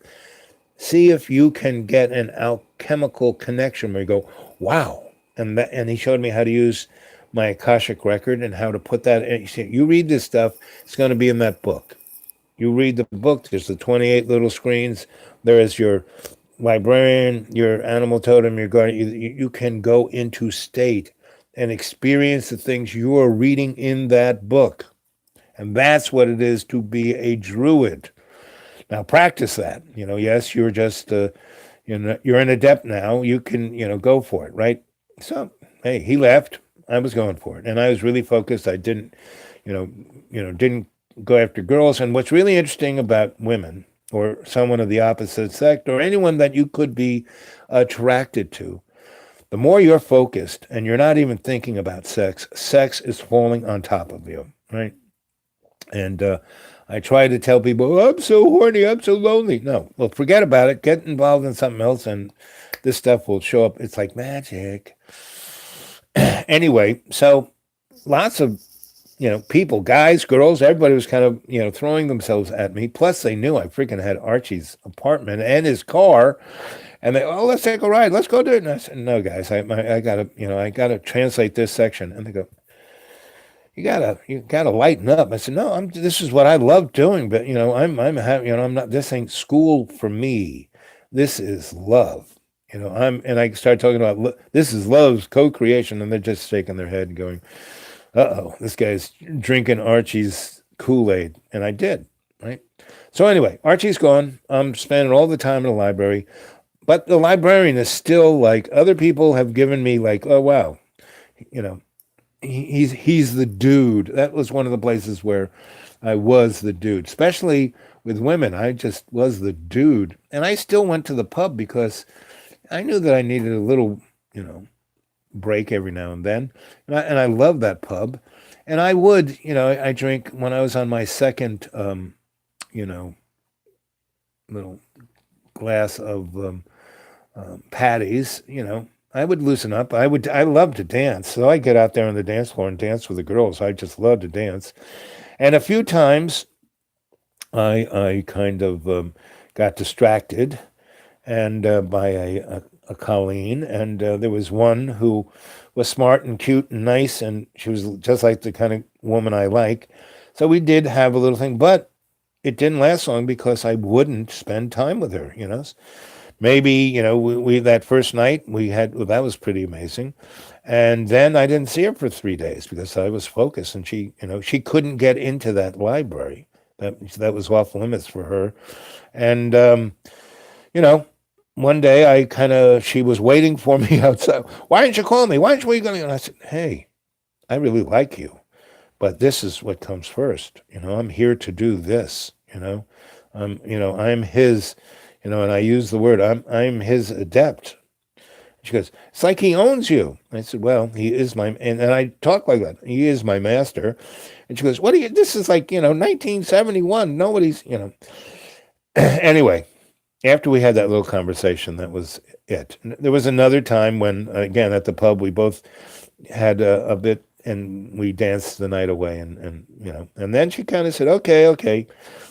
see if you can get an alchemical connection where you go, wow. And he showed me how to use my Akashic record and how to put that in. You read this stuff, it's going to be in that book. You read the book, there's the 28 little screens, there is your librarian, your animal totem, your guardian. You can go into state and experience the things you are reading in that book. And that's what it is to be a druid. Now practice that. Yes, you're just you're an adept now. You can go for it, right? So hey, he left. I was going for it, and I was really focused. I didn't didn't go after girls. And what's really interesting about women or someone of the opposite sex or anyone that you could be attracted to, the more you're focused and you're not even thinking about sex, sex is falling on top of you, right? And I try to tell people, oh, I'm so horny, I'm so lonely. No, well, forget about it. Get involved in something else, and this stuff will show up. It's like magic. Anyway, so lots of people, guys, girls, everybody was kind of throwing themselves at me. Plus, they knew I freaking had Archie's apartment and his car, and they, oh, let's take a ride, let's go do it. And I said, no, guys, I gotta I gotta translate this section. And they go, you gotta lighten up. I said, no, this is what I love doing, but I'm having, I'm not, this ain't school for me. This is love. And I start talking about this is love's co-creation, and they're just shaking their head and going, uh-oh, this guy's drinking Archie's Kool-Aid. And I did, right? So anyway, Archie's gone. I'm spending all the time in the library, but the librarian is still like, other people have given me like, oh wow, you know, he's the dude. That was one of the places where I was the dude, especially with women. I just was the dude. And I still went to the pub because I knew that I needed a little, break every now and then. And I love that pub. And I would, I drink when I was on my second, you know, little glass of patties, I would loosen up. I love to dance. So I get out there on the dance floor and dance with the girls. I just love to dance. And a few times I kind of got distracted and by a Colleen, and there was one who was smart and cute and nice, and she was just like the kind of woman I like. So we did have a little thing, but it didn't last long because I wouldn't spend time with her. Maybe we that first night we had, well, that was pretty amazing, and then I didn't see her for 3 days because I was focused, and she couldn't get into that library. That was off limits for her, and you know, one day she was waiting for me outside. Why didn't you call me? Why aren't you going? And I said, hey, I really like you, but this is what comes first. I'm here to do this. I'm his. And I use the word. I'm his adept. She goes, it's like he owns you. I said, well, he is my, and I talk like that. He is my master. And she goes, what do you? This is like 1971. Nobody's Anyway. After we had that little conversation, that was it. There was another time when, again, at the pub, we both had a bit, and we danced the night away, and then she kind of said, okay,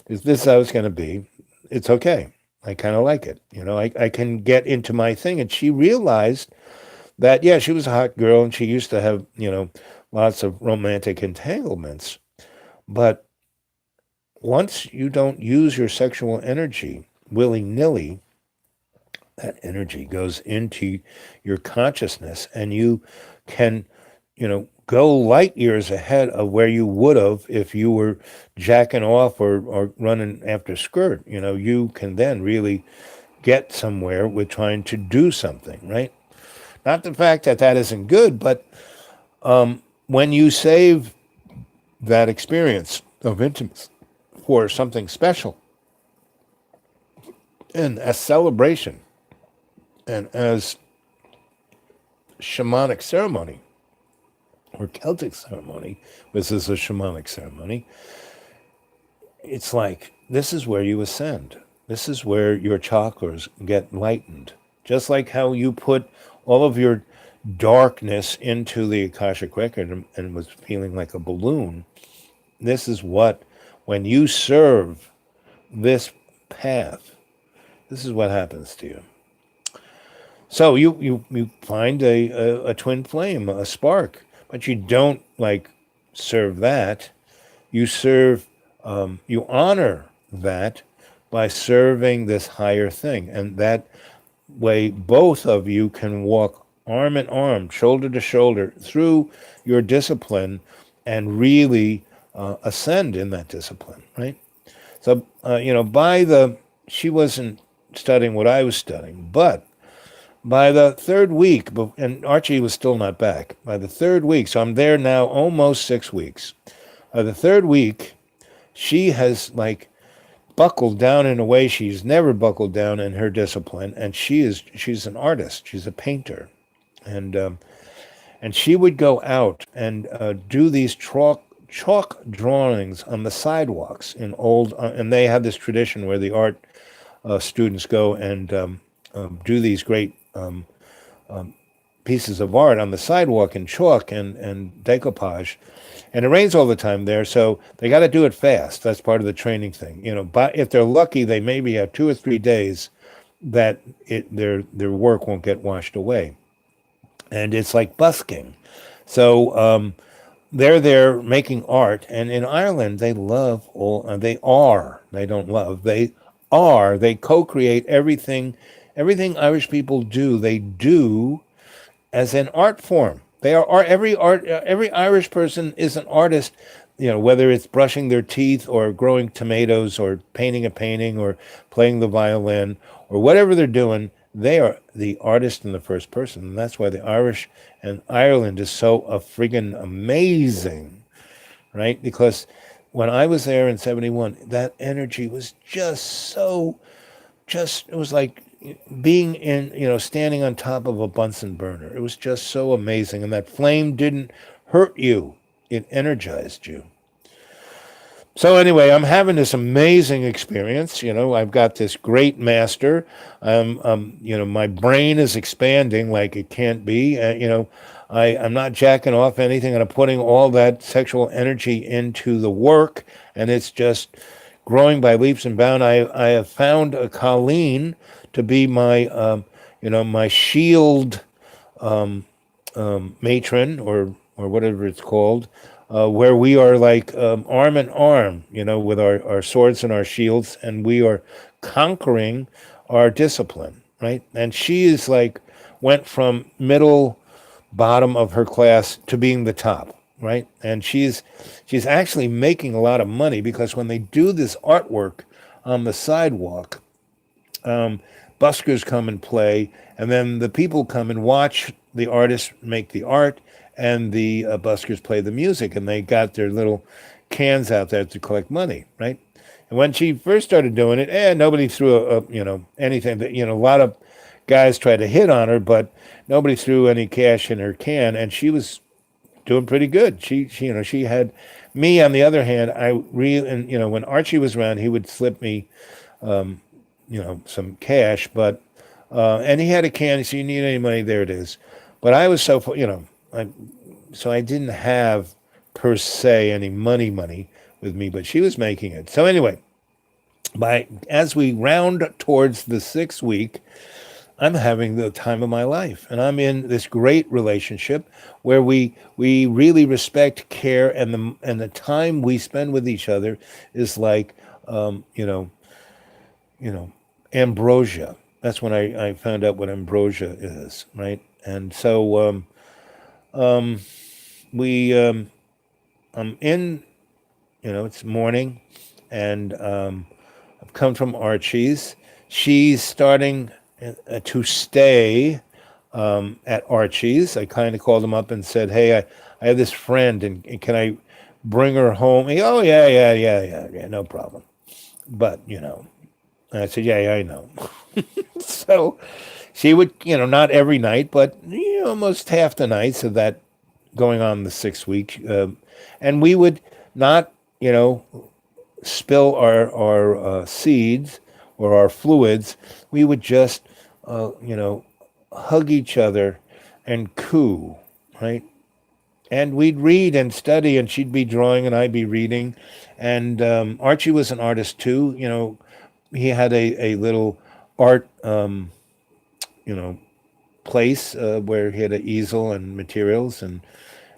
is this how it's going to be? It's okay. I kind of like it. I can get into my thing. And she realized that, yeah, she was a hot girl, and she used to have, lots of romantic entanglements. But once you don't use your sexual energy willy-nilly, that energy goes into your consciousness, and you can, go light years ahead of where you would have if you were jacking off or running after skirt. You can then really get somewhere with trying to do something, right? Not the fact that that isn't good, but when you save that experience of intimacy for something special, And as celebration and as shamanic ceremony or Celtic ceremony, this is a shamanic ceremony, it's like this is where you ascend. This is where your chakras get lightened. Just like how you put all of your darkness into the Akashic record and was feeling like a balloon. This is what, when you serve this path, this is what happens to you. So you find a twin flame, a spark, but you don't like serve that. You serve, you honor that by serving this higher thing. And that way, both of you can walk arm in arm, shoulder to shoulder through your discipline and really ascend in that discipline, right? So, she wasn't studying what I was studying, but by the third week, and Archie was still not back, by the third week, so I'm there now almost 6 weeks. By the third week, she has like buckled down in a way she's never buckled down in her discipline, and she's an artist, she's a painter, and she would go out and do these chalk drawings on the sidewalks in old, and they have this tradition where the art students go and do these great pieces of art on the sidewalk in chalk and decoupage. And it rains all the time there, so they got to do it fast. That's part of the training thing. But if they're lucky, they maybe have 2 or 3 days that their work won't get washed away. And it's like busking. So they're there making art, and in Ireland they love they don't love, they co-create everything Irish people do, they do as an art form. They are every Irish person is an artist, whether it's brushing their teeth or growing tomatoes or painting a painting or playing the violin or whatever they're doing. They are the artist in the first person. And that's why the Irish and Ireland is so friggin' amazing, right? Because when I was there in 71, that energy was it was like being standing on top of a Bunsen burner. It was just so amazing. And that flame didn't hurt you. It energized you. So anyway, I'm having this amazing experience. I've got this great master. My brain is expanding like it can't be. I'm not jacking off anything, and I'm putting all that sexual energy into the work, and it's just growing by leaps and bounds. I have found a Colleen to be my, my shield matron or whatever it's called, where we are like arm in arm, with our swords and our shields, and we are conquering our discipline, right? And she is like went from bottom of her class to being the top, right? And she's actually making a lot of money because when they do this artwork on the sidewalk, buskers come and play, and then the people come and watch the artists make the art, and the buskers play the music, and they got their little cans out there to collect money, right? And when she first started doing it, nobody threw anything. That a lot of guys tried to hit on her, but nobody threw any cash in her can, and she was doing pretty good. She had me. On the other hand, when Archie was around, he would slip me some cash, but and he had a can. So you need any money? There it is. But I was so so I didn't have per se any money with me, but she was making it. So anyway, as we round towards the 6th week, I'm having the time of my life, and I'm in this great relationship where we really respect, care, and the time we spend with each other is like ambrosia. That's when I found out what ambrosia is, right? And so I'm in, it's morning, and I've come from Archie's. She's starting to stay at Archie's. I kind of called him up and said, hey, I have this friend, and can I bring her home? Oh, yeah, no problem. But, And I said, yeah, yeah, I know. So she would, not every night, but almost half the nights of that going on the 6 week. And we would not, you know, spill our seeds or our fluids. We would just, hug each other and coo, right? And we'd read and study, and she'd be drawing, and I'd be reading. And Archie was an artist too. He had a little art, place where he had an easel and materials,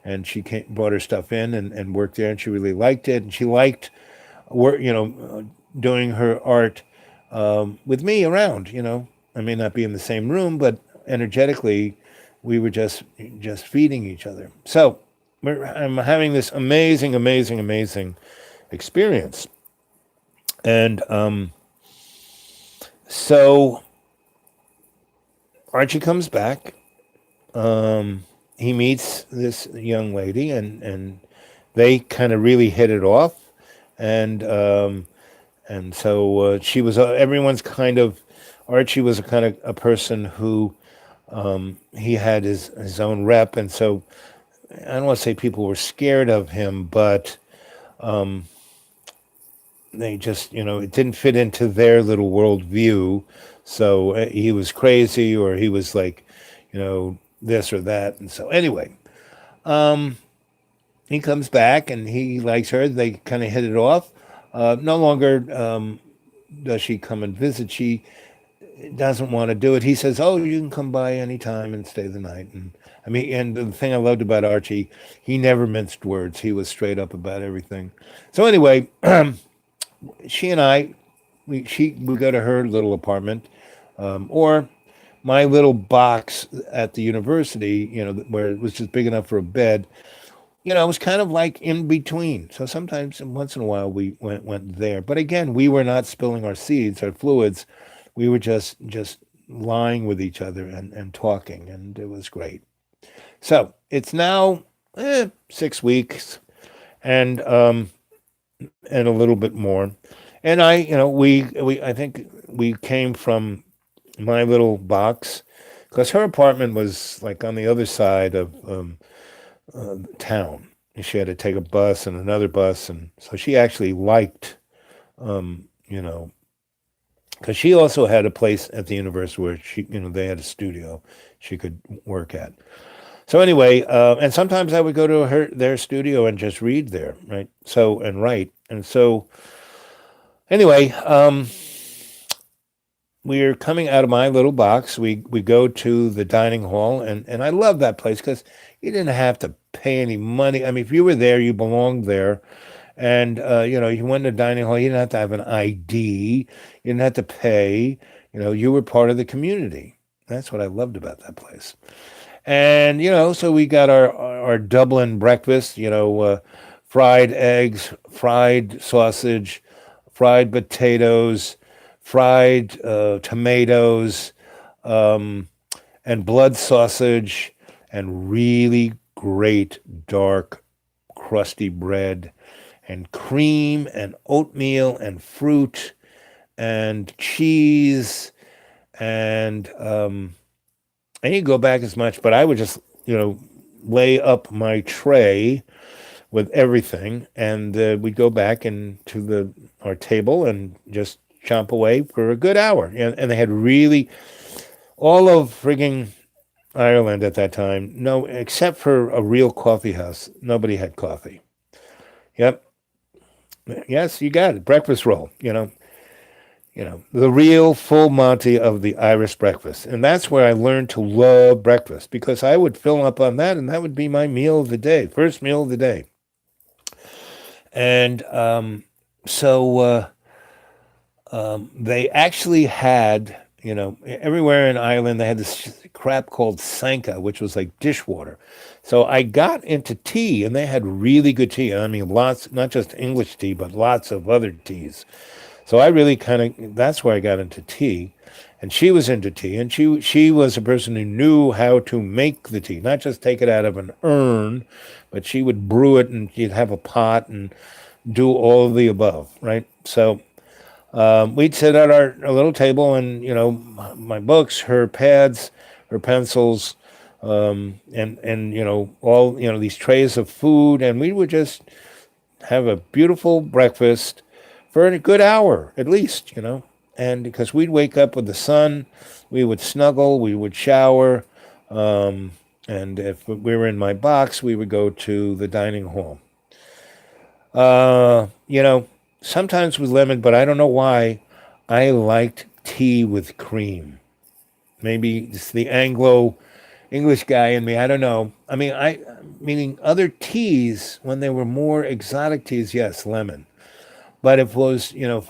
and she brought her stuff in and worked there, and she really liked it, and she liked work, doing her art with me around. I may not be in the same room, but energetically, we were just feeding each other. So I'm having this amazing, amazing, amazing experience, and so Archie comes back. He meets this young lady, and they kind of really hit it off, and so she was everyone's kind of Archie was a kind of a person who he had his own rep, and so I don't want to say people were scared of him, but they just it didn't fit into their little worldview. So he was crazy, or he was like, this or that, and so anyway, he comes back and he likes her. They kind of hit it off. No longer does she come and visit. She doesn't want to do it. He says, "Oh, you can come by anytime and stay the night." And I mean, and the thing I loved about Archie, he never minced words. He was straight up about everything. So anyway, she and I, we go to her little apartment, or my little box at the university, where it was just big enough for a bed. It was kind of like in between. So sometimes, once in a while, we went there. But again, we were not spilling our seeds, our fluids. We were just lying with each other and talking, and it was great. So it's now 6 weeks, and a little bit more. And I think we came from my little box because her apartment was like on the other side of town. She had to take a bus and another bus, and so she actually liked, um, you know, because she also had a place at the university where they had a studio she could work at. So anyway, and sometimes I would go to their studio and just read there, right? So and write, and so anyway, we're coming out of my little box. We go to the dining hall, and I love that place because you didn't have to pay any money. I mean, if you were there, you belonged there, and you went to the dining hall. You didn't have to have an ID. You didn't have to pay. You were part of the community. That's what I loved about that place. And so we got our Dublin breakfast. Fried eggs, fried sausage, fried potatoes, fried tomatoes, and blood sausage, and really great dark, crusty bread, and cream, and oatmeal, and fruit, and cheese, and I didn't go back as much, but I would just, lay up my tray with everything, and we'd go back into our table and just chomp away for a good hour. And they had really all of frigging Ireland at that time. No, except for a real coffee house, nobody had coffee. Yep. Yes, you got it. Breakfast roll. The real full Monty of the Irish breakfast. And that's where I learned to love breakfast because I would fill up on that and that would be my meal of the day, first meal of the day. And so they actually had, everywhere in Ireland, they had this crap called Sanka, which was like dishwater. So I got into tea and they had really good tea. I mean, lots, not just English tea, but lots of other teas. So I really that's where I got into tea. And she was into tea, and she was a person who knew how to make the tea, not just take it out of an urn, but she would brew it, and she'd have a pot and do all of the above, right? So We'd sit at our little table, and my books, her pads, her pencils, and all these trays of food, and we would just have a beautiful breakfast for a good hour at least. And because we'd wake up with the sun, we would snuggle, we would shower, and if we were in my box, we would go to the dining hall. Uh, you know, Sometimes with lemon, but I don't know why. I liked tea with cream. Maybe it's the Anglo English guy in me. I don't know. I mean, meaning other teas when they were more exotic teas. Yes, lemon. But if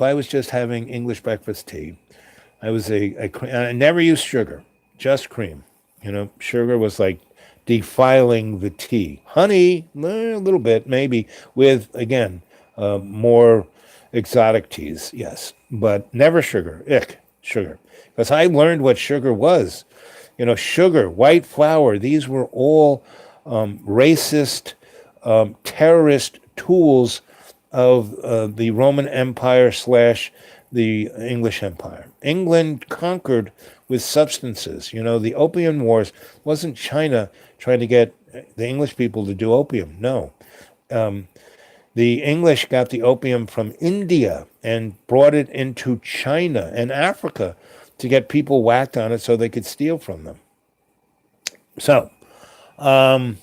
I was just having English breakfast tea, I never used sugar, just cream. Sugar was like defiling the tea. Honey, a little bit maybe with again more exotic teas, yes, but never sugar. Ick, sugar, because I learned what sugar was. Sugar, white flour. These were all racist, terrorist tools of the Roman Empire slash the English Empire. England conquered with substances. The Opium Wars wasn't China trying to get the English people to do opium. No. The English got the opium from India and brought it into China and Africa to get people whacked on it so they could steal from them. So, and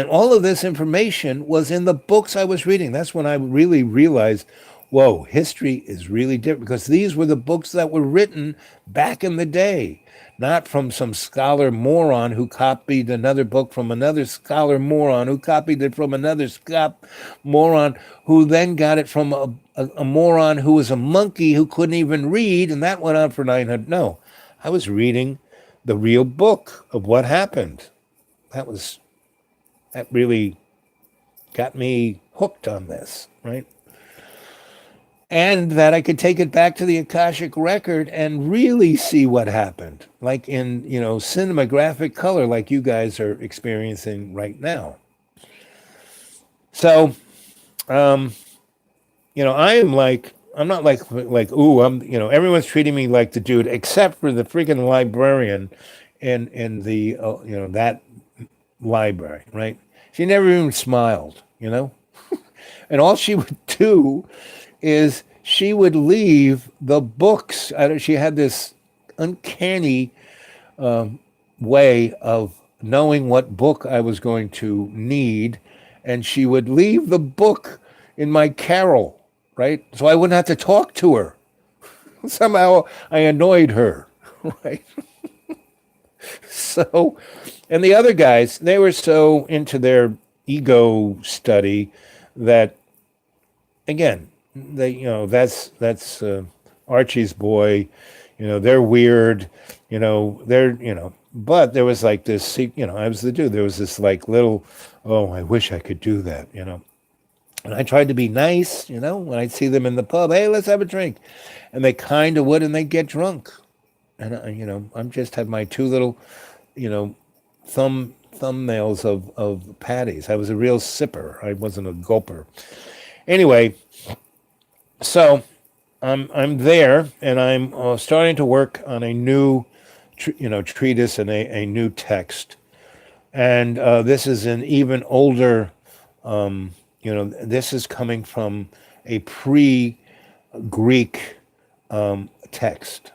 all of this information was in the books I was reading. That's when I really realized, whoa, history is really different because these were the books that were written back in the day, not from some scholar moron who copied another book from another scholar moron who copied it from another moron who then got it from a moron who was a monkey who couldn't even read, and that went on for 900. No, I was reading the real book of what happened. That really got me hooked on this, right? And that I could take it back to the Akashic record and really see what happened, like in, cinematographic color, like you guys are experiencing right now. So, I'm not like, ooh, everyone's treating me like the dude, except for the freaking librarian in the, that library, right? She never even smiled. And all she would do is she would leave the books. She had this uncanny way of knowing what book I was going to need, and she would leave the book in my carrel, right? So I wouldn't have to talk to her. Somehow I annoyed her, right? So, and the other guys, they were so into their ego study that, again, that's Archie's boy. They're weird. But there was like this. I was the dude. There was this like little. Oh, I wish I could do that. And I tried to be nice. When I'd see them in the pub, hey, let's have a drink, and they kind of would, and they'd get drunk. And I'm just had my two little, you know, thumbnails of patties. I was a real sipper. I wasn't a gulper. Anyway, so I'm there, and I'm starting to work on a new, treatise and a new text. And this is an even older. This is coming from a pre-Greek text.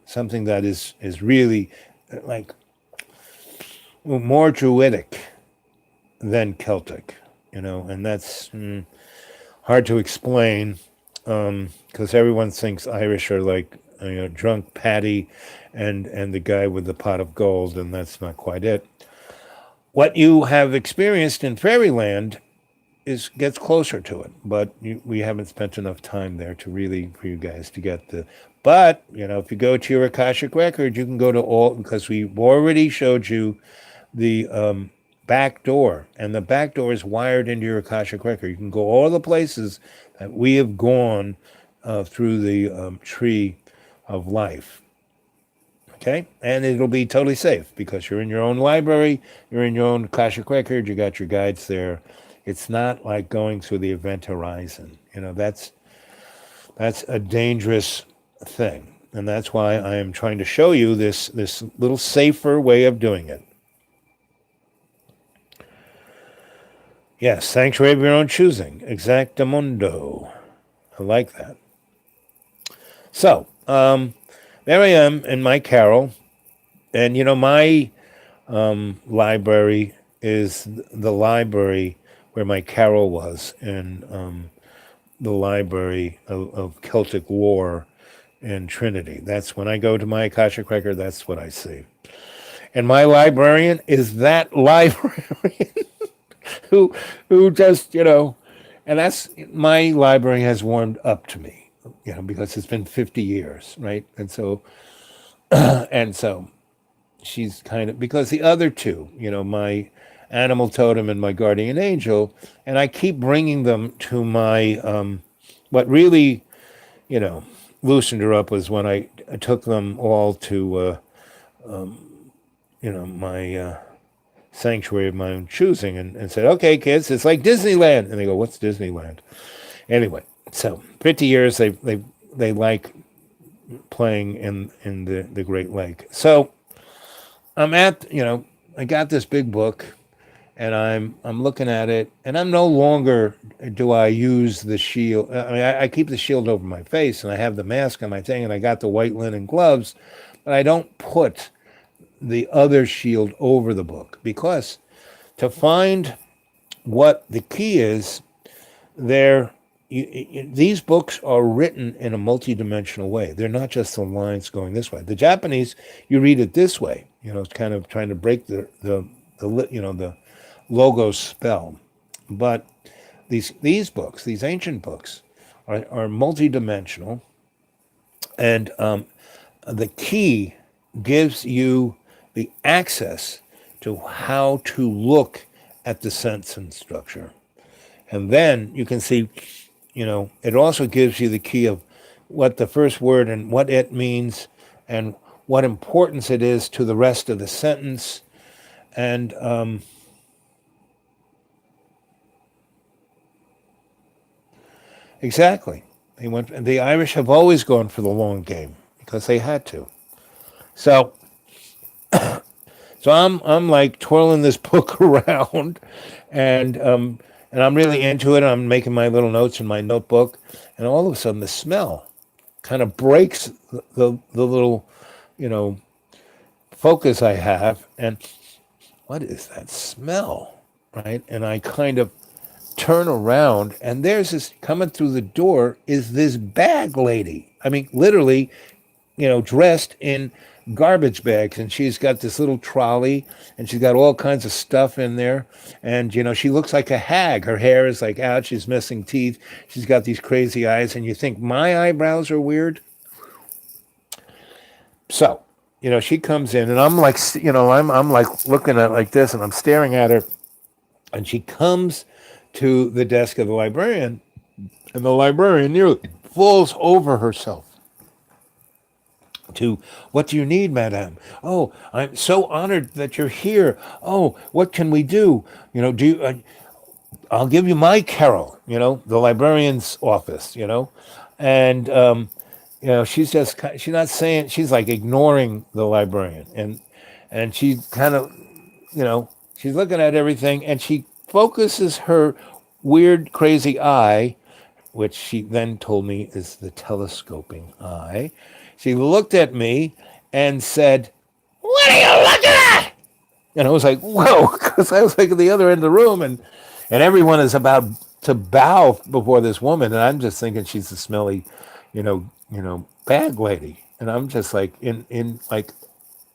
Something that is really like more Druidic than Celtic. And that's hard to explain because everyone thinks Irish are like drunk Paddy and the guy with the pot of gold, and that's not quite it. What you have experienced in Fairyland gets closer to it, but we haven't spent enough time there to really for you guys to get the. But if you go to your Akashic record, you can go to all because we've already showed you the back door, and the back door is wired into your Akashic record. You can go all the places that we have gone through the tree of life. Okay, and it'll be totally safe because you're in your own library, you're in your own Akashic record, you got your guides there. It's not like going through the event horizon. That's That's a dangerous thing. And that's why I am trying to show you this little safer way of doing it. Yes, sanctuary of your own choosing. Exactamundo. I like that. So, there I am in my carrel. And, my library is the library where my carrel was in the library of Celtic lore in Trinity. That's when I go to my Akashic record, that's what I see. And my librarian is that librarian who just, and that's my library has warmed up to me, because it's been 50 years, right? And so she's kind of, because the other two, my animal totem and my guardian angel, and I keep bringing them to my, what really, loosened her up was when I took them all to, my sanctuary of my own choosing and said, okay, kids, it's like Disneyland. And they go, what's Disneyland? Anyway, so 50 years, they like playing in the Great Lake. So I'm at, I got this big book and I'm looking at it and I'm no longer do I use the shield. I mean, I keep the shield over my face and I have the mask on my thing and I got the white linen gloves, but I don't put the other shield over the book because to find what the key is, these books are written in a multidimensional way. They're not just the lines going this way. The Japanese, you read it this way. It's kind of trying to break the logos spell. But these books, these ancient books, are multidimensional, and the key gives you the access to how to look at the sense and structure. And then you can see, it also gives you the key of what the first word and what it means and what importance it is to the rest of the sentence. And exactly. The Irish have always gone for the long game because they had to. So I'm like twirling this book around, and I'm really into it. I'm making my little notes in my notebook, and all of a sudden the smell kind of breaks the little, focus I have. And what is that smell, right? And I kind of turn around, and there's this coming through the door is this bag lady. I mean, literally, dressed in garbage bags, and she's got this little trolley and she's got all kinds of stuff in there, and she looks like a hag. Her hair is like out, she's missing teeth, she's got these crazy eyes, and you think my eyebrows are weird. So she comes in and I'm like, I'm like looking at like this and I'm staring at her, and she comes to the desk of the librarian, and the librarian nearly falls over herself. To, what do you need, madame? Oh, I'm so honored that you're here. Oh, what can we do? I'll give you my carrel, the librarian's office, and, she's not saying, she's like ignoring the librarian, and she kind of, she's looking at everything, and she focuses her weird, crazy eye, which she then told me is the telescoping eye. She looked at me and said, "What are you looking at?" And I was like, "Whoa," because I was like at the other end of the room, and everyone is about to bow before this woman, and I'm just thinking she's a smelly, bag lady, and I'm just like in like,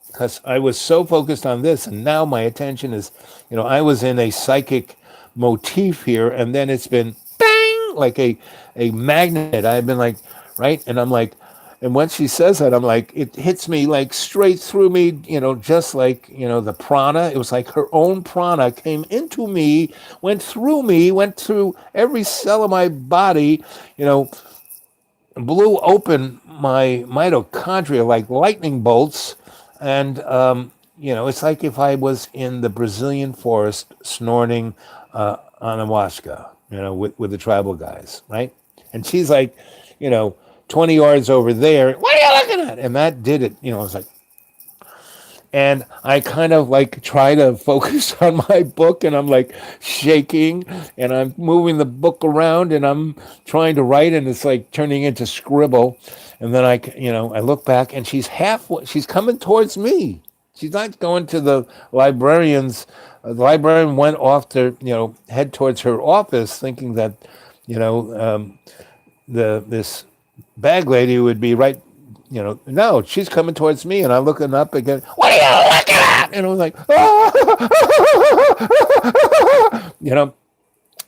because I was so focused on this, and now my attention is, I was in a psychic motif here, and then it's been bang like a magnet. I've been like, right, and I'm like. And when she says that, I'm like, it hits me like straight through me, just like, the prana. It was like her own prana came into me, went through every cell of my body, blew open my mitochondria like lightning bolts. And, it's like if I was in the Brazilian forest snorting ayahuasca, with the tribal guys, right? And she's like, you know, 20 yards over there. What are you looking at? And that did it. I was like, and I kind of like try to focus on my book, and I'm like shaking, and I'm moving the book around, and I'm trying to write, and it's like turning into scribble. And then I look back, and she's coming towards me. She's not going to the librarian's. The librarian went off to, head towards her office, thinking that, this bag lady would be right. No, she's coming towards me, and I'm looking up again. What are you looking at? And I was like,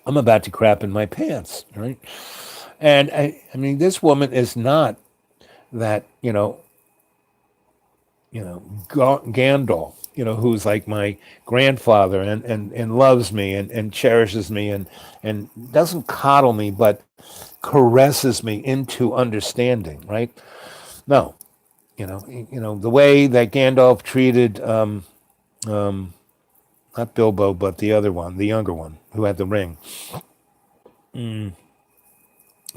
I'm about to crap in my pants, right? And I mean, this woman is not that, Gandalf, who's like my grandfather and loves me and cherishes me and doesn't coddle me, but caresses me into understanding, right? No, the way that Gandalf treated not Bilbo, but the other one, the younger one, who had the ring.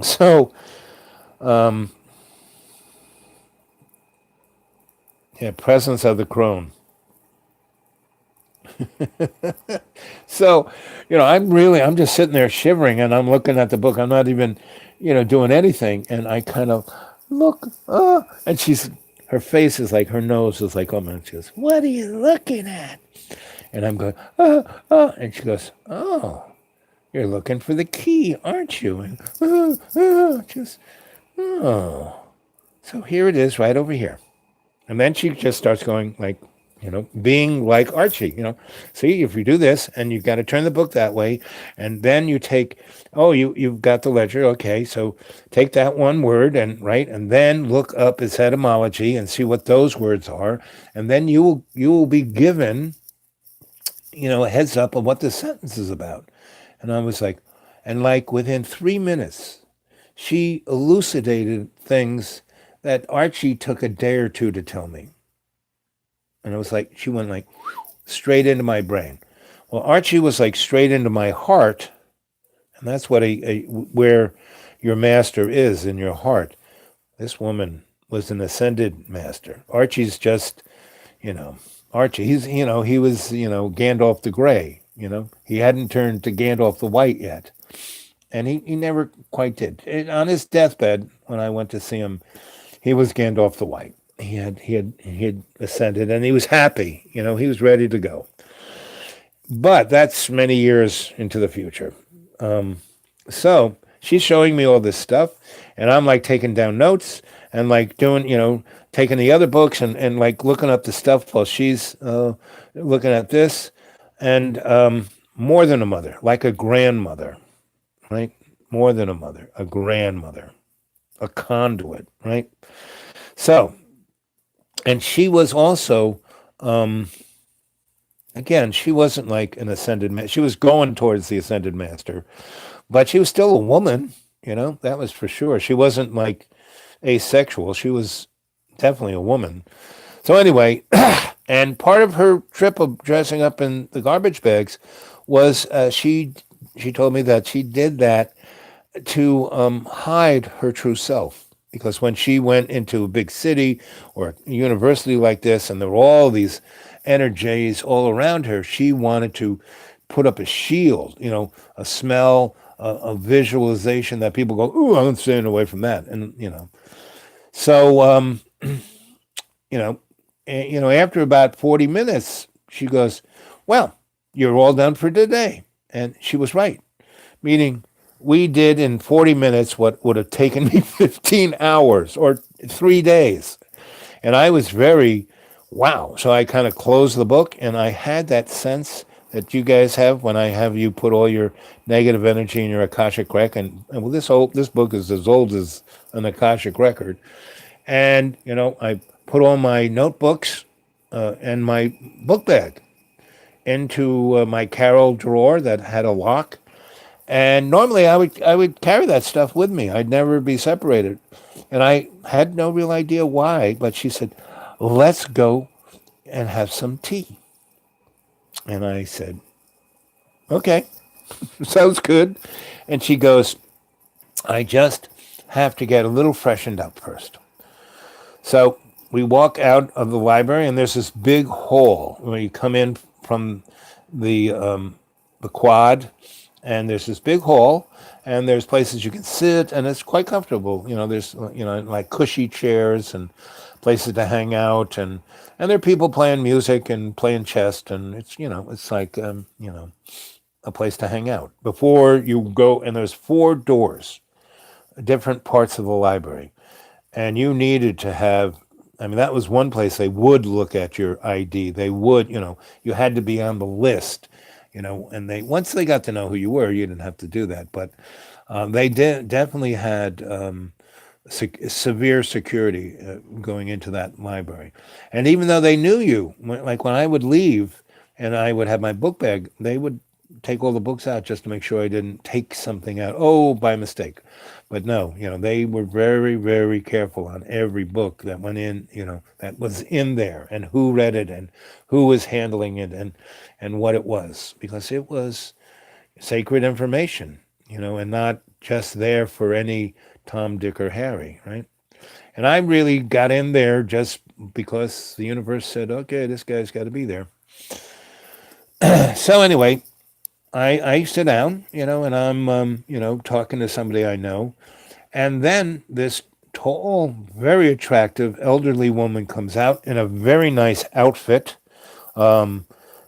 So, yeah, presence of the crone. So, I'm just sitting there shivering, and I'm looking at the book. I'm not even, doing anything. And I kind of look, and her face is like, her nose is like, oh man, she goes, what are you looking at? And I'm going, and she goes, oh, you're looking for the key, aren't you? And, so here it is right over here. And then she just starts going like, being like Archie, see, if you do this and you've got to turn the book that way, and then you take, you've got the ledger. Okay. So take that one word and then look up its etymology and see what those words are. And then you will be given, a heads up of what the sentence is about. And I was like, and like within 3 minutes, she elucidated things that Archie took a day or two to tell me. And it was like, she went like straight into my brain. Well, Archie was like straight into my heart. And that's what where your master is, in your heart. This woman was an ascended master. Archie's just, Archie, he was, Gandalf the Grey, he hadn't turned to Gandalf the White yet. And he never quite did. On his deathbed, when I went to see him, he was Gandalf the White. He had ascended, and he was happy. He was ready to go. But that's many years into the future. So she's showing me all this stuff, and I'm like taking down notes and like doing, taking the other books and like looking up the stuff while she's looking at this. And more than a mother, like a grandmother, right? More than a mother, a grandmother, a conduit, right? So, and she was also, again, she wasn't like an ascended master. She was going towards the ascended master, but she was still a woman, that was for sure. She wasn't like asexual. She was definitely a woman. So anyway, and part of her trip of dressing up in the garbage bags was she told me that she did that to hide her true self. Because when she went into a big city or a university like this, and there were all these energies all around her, she wanted to put up a shield, a smell, a visualization that people go, ooh, I'm staying away from that. And, so, after about 40 minutes, she goes, well, you're all done for today. And she was right, meaning we did in 40 minutes what would have taken me 15 hours or 3 days. And I was very, wow. So I kind of closed the book, and I had that sense that you guys have when I have you put all your negative energy in your Akashic record. And well, this book is as old as an Akashic record. And, I put all my notebooks and my book bag into my Carol drawer that had a lock. And normally I would carry that stuff with me. I'd never be separated. And I had no real idea why, but she said, let's go and have some tea. And I said, okay, sounds good. And she goes, I just have to get a little freshened up first. So we walk out of the library, and there's this big hall where you come in from the quad, and there's this big hall, and there's places you can sit, and it's quite comfortable. There's like cushy chairs and places to hang out, and there are people playing music and playing chess, and it's like a place to hang out before you go. And there's four doors, different parts of the library, and you needed to have. I mean, that was one place they would look at your ID. They would, you had to be on the list, and once they got to know who you were, you didn't have to do that. But they definitely had severe security going into that library. And even though they knew you, like when I would leave and I would have my book bag, they would take all the books out just to make sure I didn't take something out, by mistake. But no, they were very, very careful on every book that went in, that was in there, and who read it and who was handling it, and what it was, because it was sacred information, and not just there for any Tom, Dick, or Harry, right? And I really got in there just because the universe said, okay, this guy's got to be there. So anyway, I sit down, and I'm, talking to somebody I know. And then this tall, very attractive elderly woman comes out in a very nice outfit, a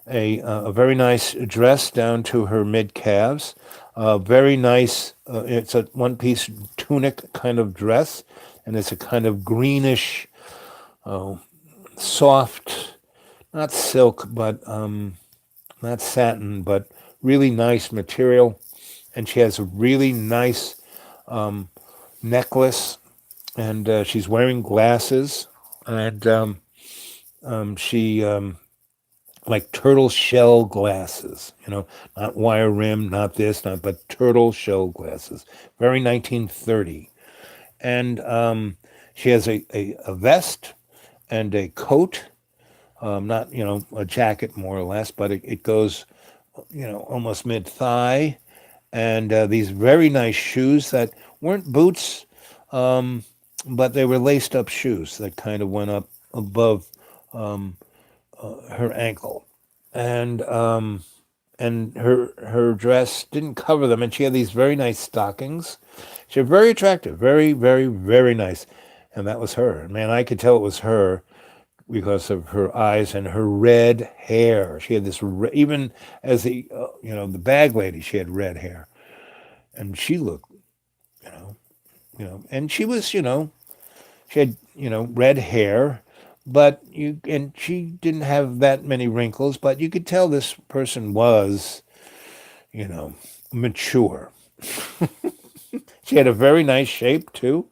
very nice dress down to her mid calves, very nice. It's a one piece tunic kind of dress, and it's a kind of greenish, soft, not silk, but not satin, but really nice material. And she has a really nice necklace, and she's wearing glasses, and she like turtle shell glasses, not wire rim, not this, not but turtle shell glasses, very 1930. And she has a vest and a coat, not a jacket more or less, but it goes almost mid thigh, and these very nice shoes that weren't boots, but they were laced up shoes that kind of went up above her ankle, and her dress didn't cover them, and she had these very nice stockings. She was very attractive, very, very, very nice, and that was her. Man, I could tell it was her because of her eyes and her red hair. She had this even as the bag lady, she had red hair, and she looked, and she was, she had, red hair, and she didn't have that many wrinkles, but you could tell this person was, mature. She had a very nice shape too,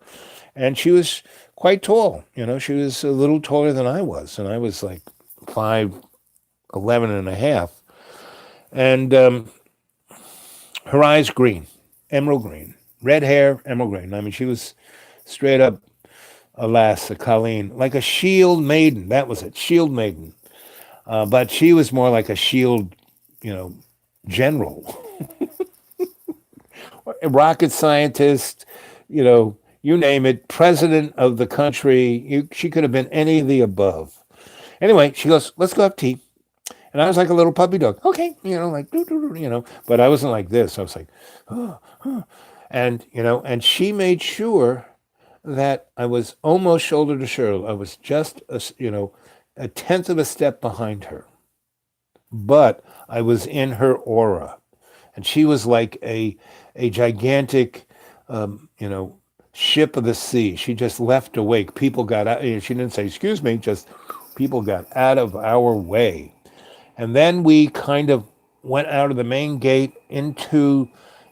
and she was quite tall. She was a little taller than I was, and I was like 5'11" and a half, and her eyes green, emerald green, red hair, emerald green. I mean, she was straight up, alas, a Colleen, like a shield maiden. That was it, shield maiden. But she was more like a shield, general, a rocket scientist, you name it, president of the country. She could have been any of the above. Anyway, she goes, let's go have tea. And I was like a little puppy dog. Okay, like, but I wasn't like this. I was like, oh, oh. And she made sure that I was almost shoulder to shoulder. I was just, a tenth of a step behind her. But I was in her aura. And she was like a gigantic, ship of the sea. She just left a wake. People got out. She didn't say, excuse me, just people got out of our way. And then we kind of went out of the main gate into,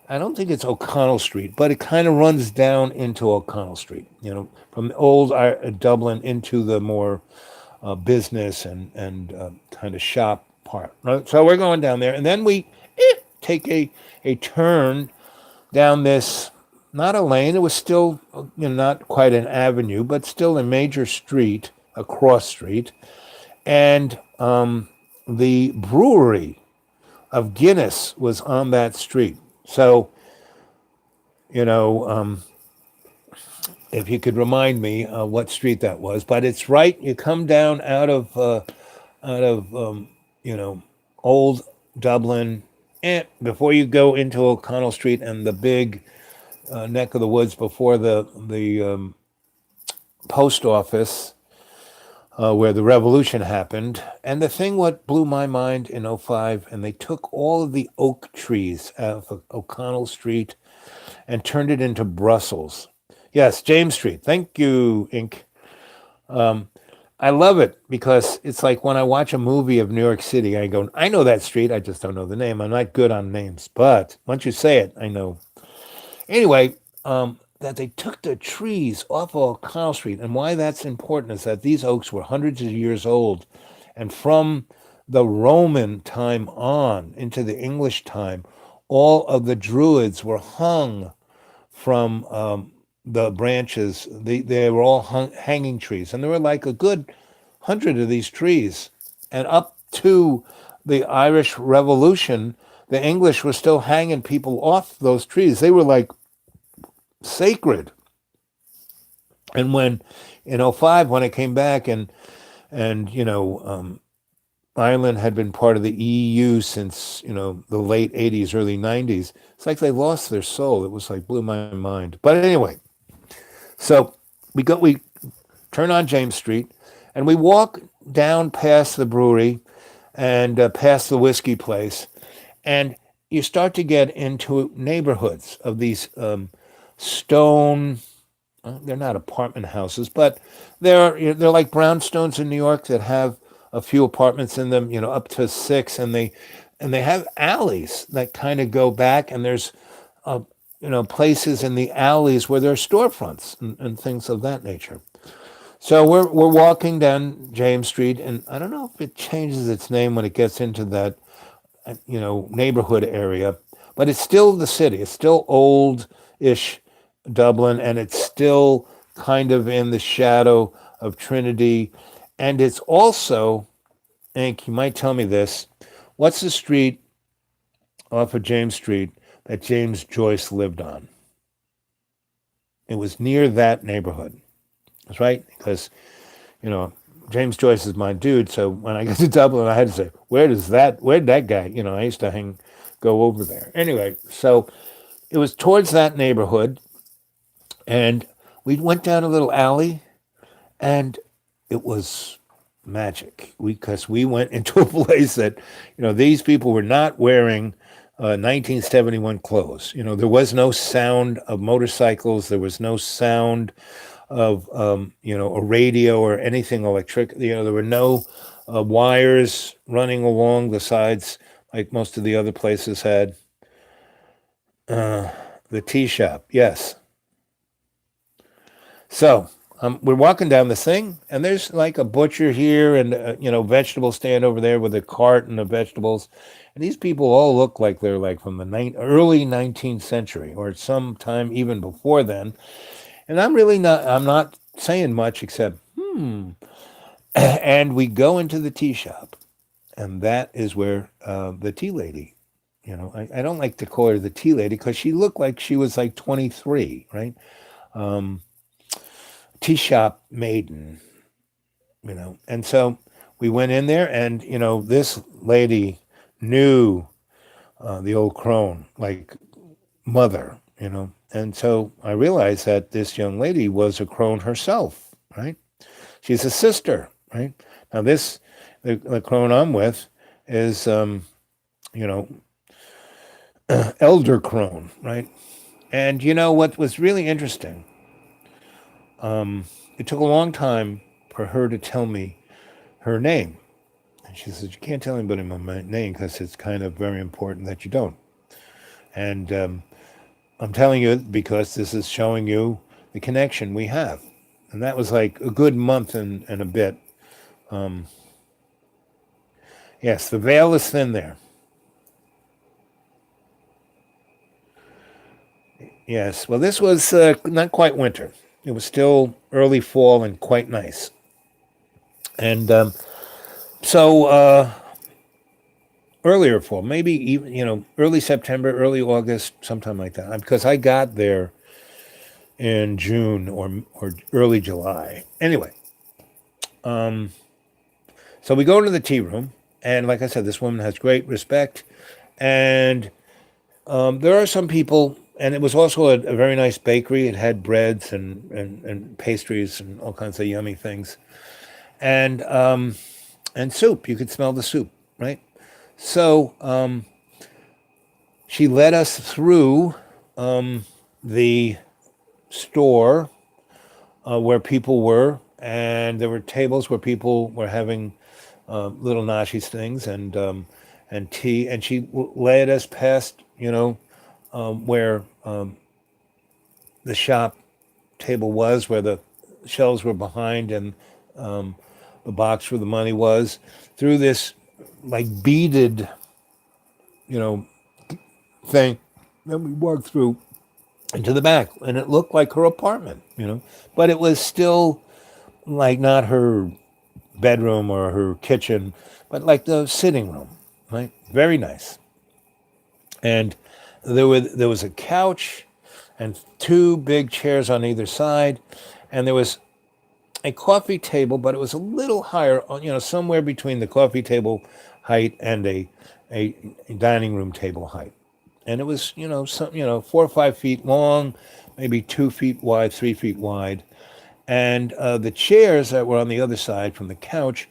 I don't think it's O'Connell Street, but it kind of runs down into O'Connell Street, from the old Dublin into the more business and kind of shop part. Right? So we're going down there, and then we take a turn down this, not a lane, it was still not quite an avenue, but still a major street, a cross street, and the brewery of Guinness was on that street. So, if you could remind me what street that was. But it's right. You come down out of you know old Dublin, and before you go into O'Connell Street and the big neck of the woods before the post office where the revolution happened. And the thing what blew my mind in '05, and they took all of the oak trees out of O'Connell Street and turned it into Brussels. Yes, James Street. Thank you, Inc. I love it because it's like when I watch a movie of New York City, I go, I know that street. I just don't know the name. I'm not good on names, but once you say it, I know. Anyway, that they took the trees off of O'Connell Street. And why that's important is that these oaks were hundreds of years old. And from the Roman time on into the English time, all of the druids were hung from the branches. They were all hanging trees. And there were like a good hundred of these trees. And up to the Irish Revolution, the English were still hanging people off those trees. They were like sacred. And when in '05, when I came back and Ireland had been part of the EU since the late '80s, early '90s, it's like they lost their soul. It was like blew my mind. But anyway, so we turn on James Street and we walk down past the brewery and past the whiskey place, and you start to get into neighborhoods of these stone. They're not apartment houses, but they're like brownstones in New York that have a few apartments in them, up to six, and they have alleys that kind of go back, and there's places in the alleys where there are storefronts and things of that nature. So we're walking down James Street, and I don't know if it changes its name when it gets into that neighborhood area, but it's still the city. It's still old-ish Dublin, and it's still kind of in the shadow of Trinity. And it's also, Hank, you might tell me this, what's the street off of James Street that James Joyce lived on? It was near that neighborhood. That's right, because, James Joyce is my dude. So when I got to Dublin, I had to say, where'd that guy, I used to go over there. Anyway, so it was towards that neighborhood. And we went down a little alley, and it was magic because we went into a place that, these people were not wearing 1971 clothes. There was no sound of motorcycles. There was no sound of, a radio or anything electric. There were no wires running along the sides like most of the other places had. The tea shop, yes. So we're walking down this thing, and there's like a butcher here and vegetable stand over there with a cart and the vegetables. And these people all look like they're like from the early 19th century or sometime even before then. And I'm not saying much except, And we go into the tea shop, and that is where the tea lady, I don't like to call her the tea lady because she looked like she was like 23, right? Tea shop maiden, And so we went in there, and, this lady knew the old crone, like mother, And so I realized that this young lady was a crone herself, right? She's a sister, right? Now the crone I'm with is, elder crone, right? And what was really interesting, it took a long time for her to tell me her name. And she says, you can't tell anybody my name because it's kind of very important that you don't. And I'm telling you because this is showing you the connection we have. And that was like a good month and a bit. Yes, the veil is thin there. Yes, well, this was not quite winter. It was still early fall and quite nice. And so earlier fall, maybe even, early September, early August, sometime like that. Because I got there in June or early July. Anyway, so we go into the tea room, and like I said, this woman has great respect, and there are some people, and it was also a very nice bakery. It had breads and pastries and all kinds of yummy things, and and soup. You could smell the soup, right? So she led us through the store where people were, and there were tables where people were having little nashi's things and tea, and she led us past, where the shop table was, where the shelves were behind, and the box where the money was, through this like beaded, you know, thing. Then we walked through into the back, and it looked like her apartment, but it was still like not her bedroom or her kitchen, but like the sitting room, right? Very nice. And there was a couch and two big chairs on either side, and there was a coffee table, but it was a little higher, somewhere between the coffee table height and a dining room table height. And it was, 4 or 5 feet long, maybe 2 feet wide, 3 feet wide. And the chairs that were on the other side from the couch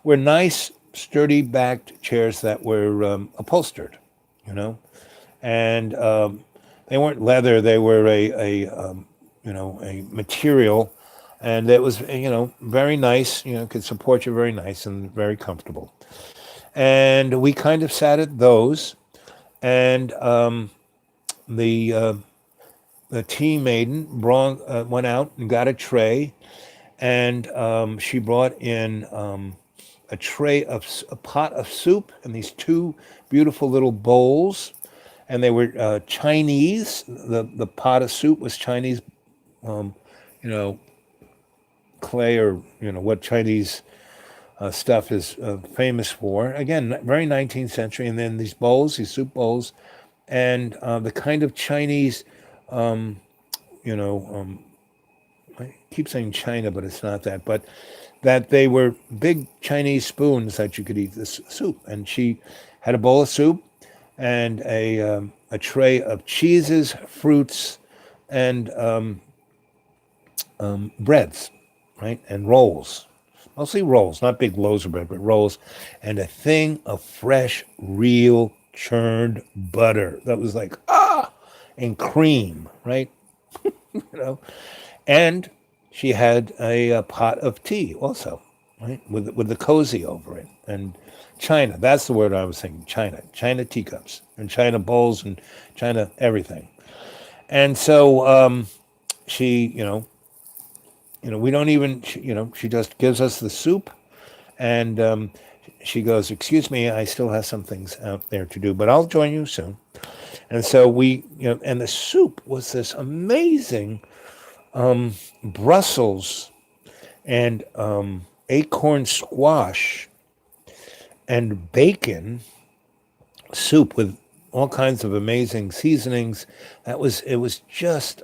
were nice, sturdy backed chairs that were upholstered, you know, and they weren't leather; they were a material, and it was very nice. Could support you very nice and very comfortable. And we kind of sat at those, and the the tea maiden went out and got a tray, and she brought in a pot of soup and these two beautiful little bowls, and they were Chinese. The pot of soup was Chinese, you know, clay, or what Chinese stuff is famous for. Again, very 19th century. And then these bowls, these soup bowls, and the kind of Chinese, you know, I keep saying China, but it's not that. But that they were big Chinese spoons that you could eat this soup. And she had a bowl of soup and a tray of cheeses, fruits, and breads, right? And rolls. Mostly rolls, not big loaves of bread, but rolls. And a thing of fresh, real churned butter that was like, and cream, right? you know. And she had a pot of tea also, right? With the cozy over it. And China, that's the word I was thinking, China teacups and China bowls and China everything. And so she, we don't even, she just gives us the soup, and she goes, "Excuse me, I still have some things out there to do, but I'll join you soon." And so we, and the soup was this amazing Brussels and acorn squash and bacon soup with all kinds of amazing seasonings. It was just,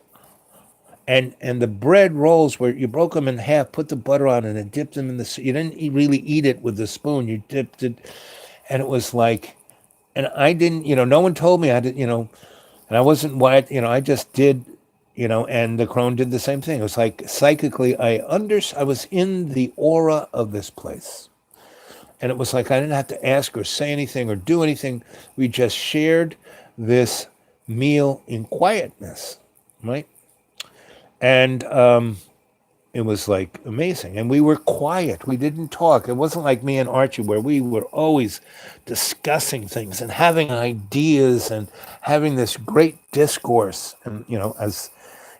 and the bread rolls where you broke them in half, put the butter on it, and dipped them in the. You didn't really eat it with the spoon. You dipped it, and it was like, and I didn't, no one told me I did, and I wasn't white, I just did, and the crone did the same thing. It was like psychically, I was in the aura of this place. And it was like I didn't have to ask or say anything or do anything. We just shared this meal in quietness, right? And it was like amazing. And we were quiet. We didn't talk. It wasn't like me and Archie, where we were always discussing things and having ideas and having this great discourse. And, as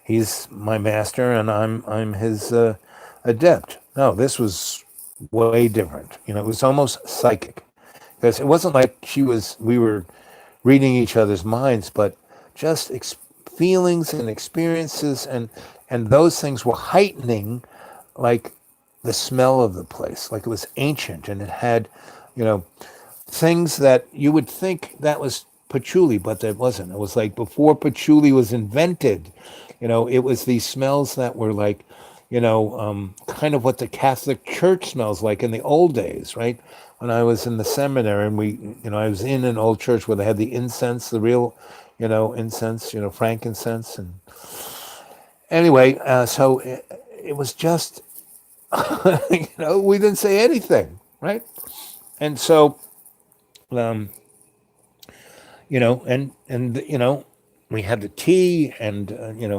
he's my master and I'm his adept. No, this was way different. It was almost psychic, because it wasn't like we were reading each other's minds, but just feelings and experiences, and those things were heightening, like the smell of the place, like it was ancient, and it had, things that you would think that was patchouli, but that wasn't. It was like before patchouli was invented, It was these smells that were like, kind of what the Catholic Church smells like in the old days, right? When I was in the seminary and I was in an old church where they had the incense, the real, incense, frankincense. And anyway, so it was just, we didn't say anything, right? And so, um, we had the tea, and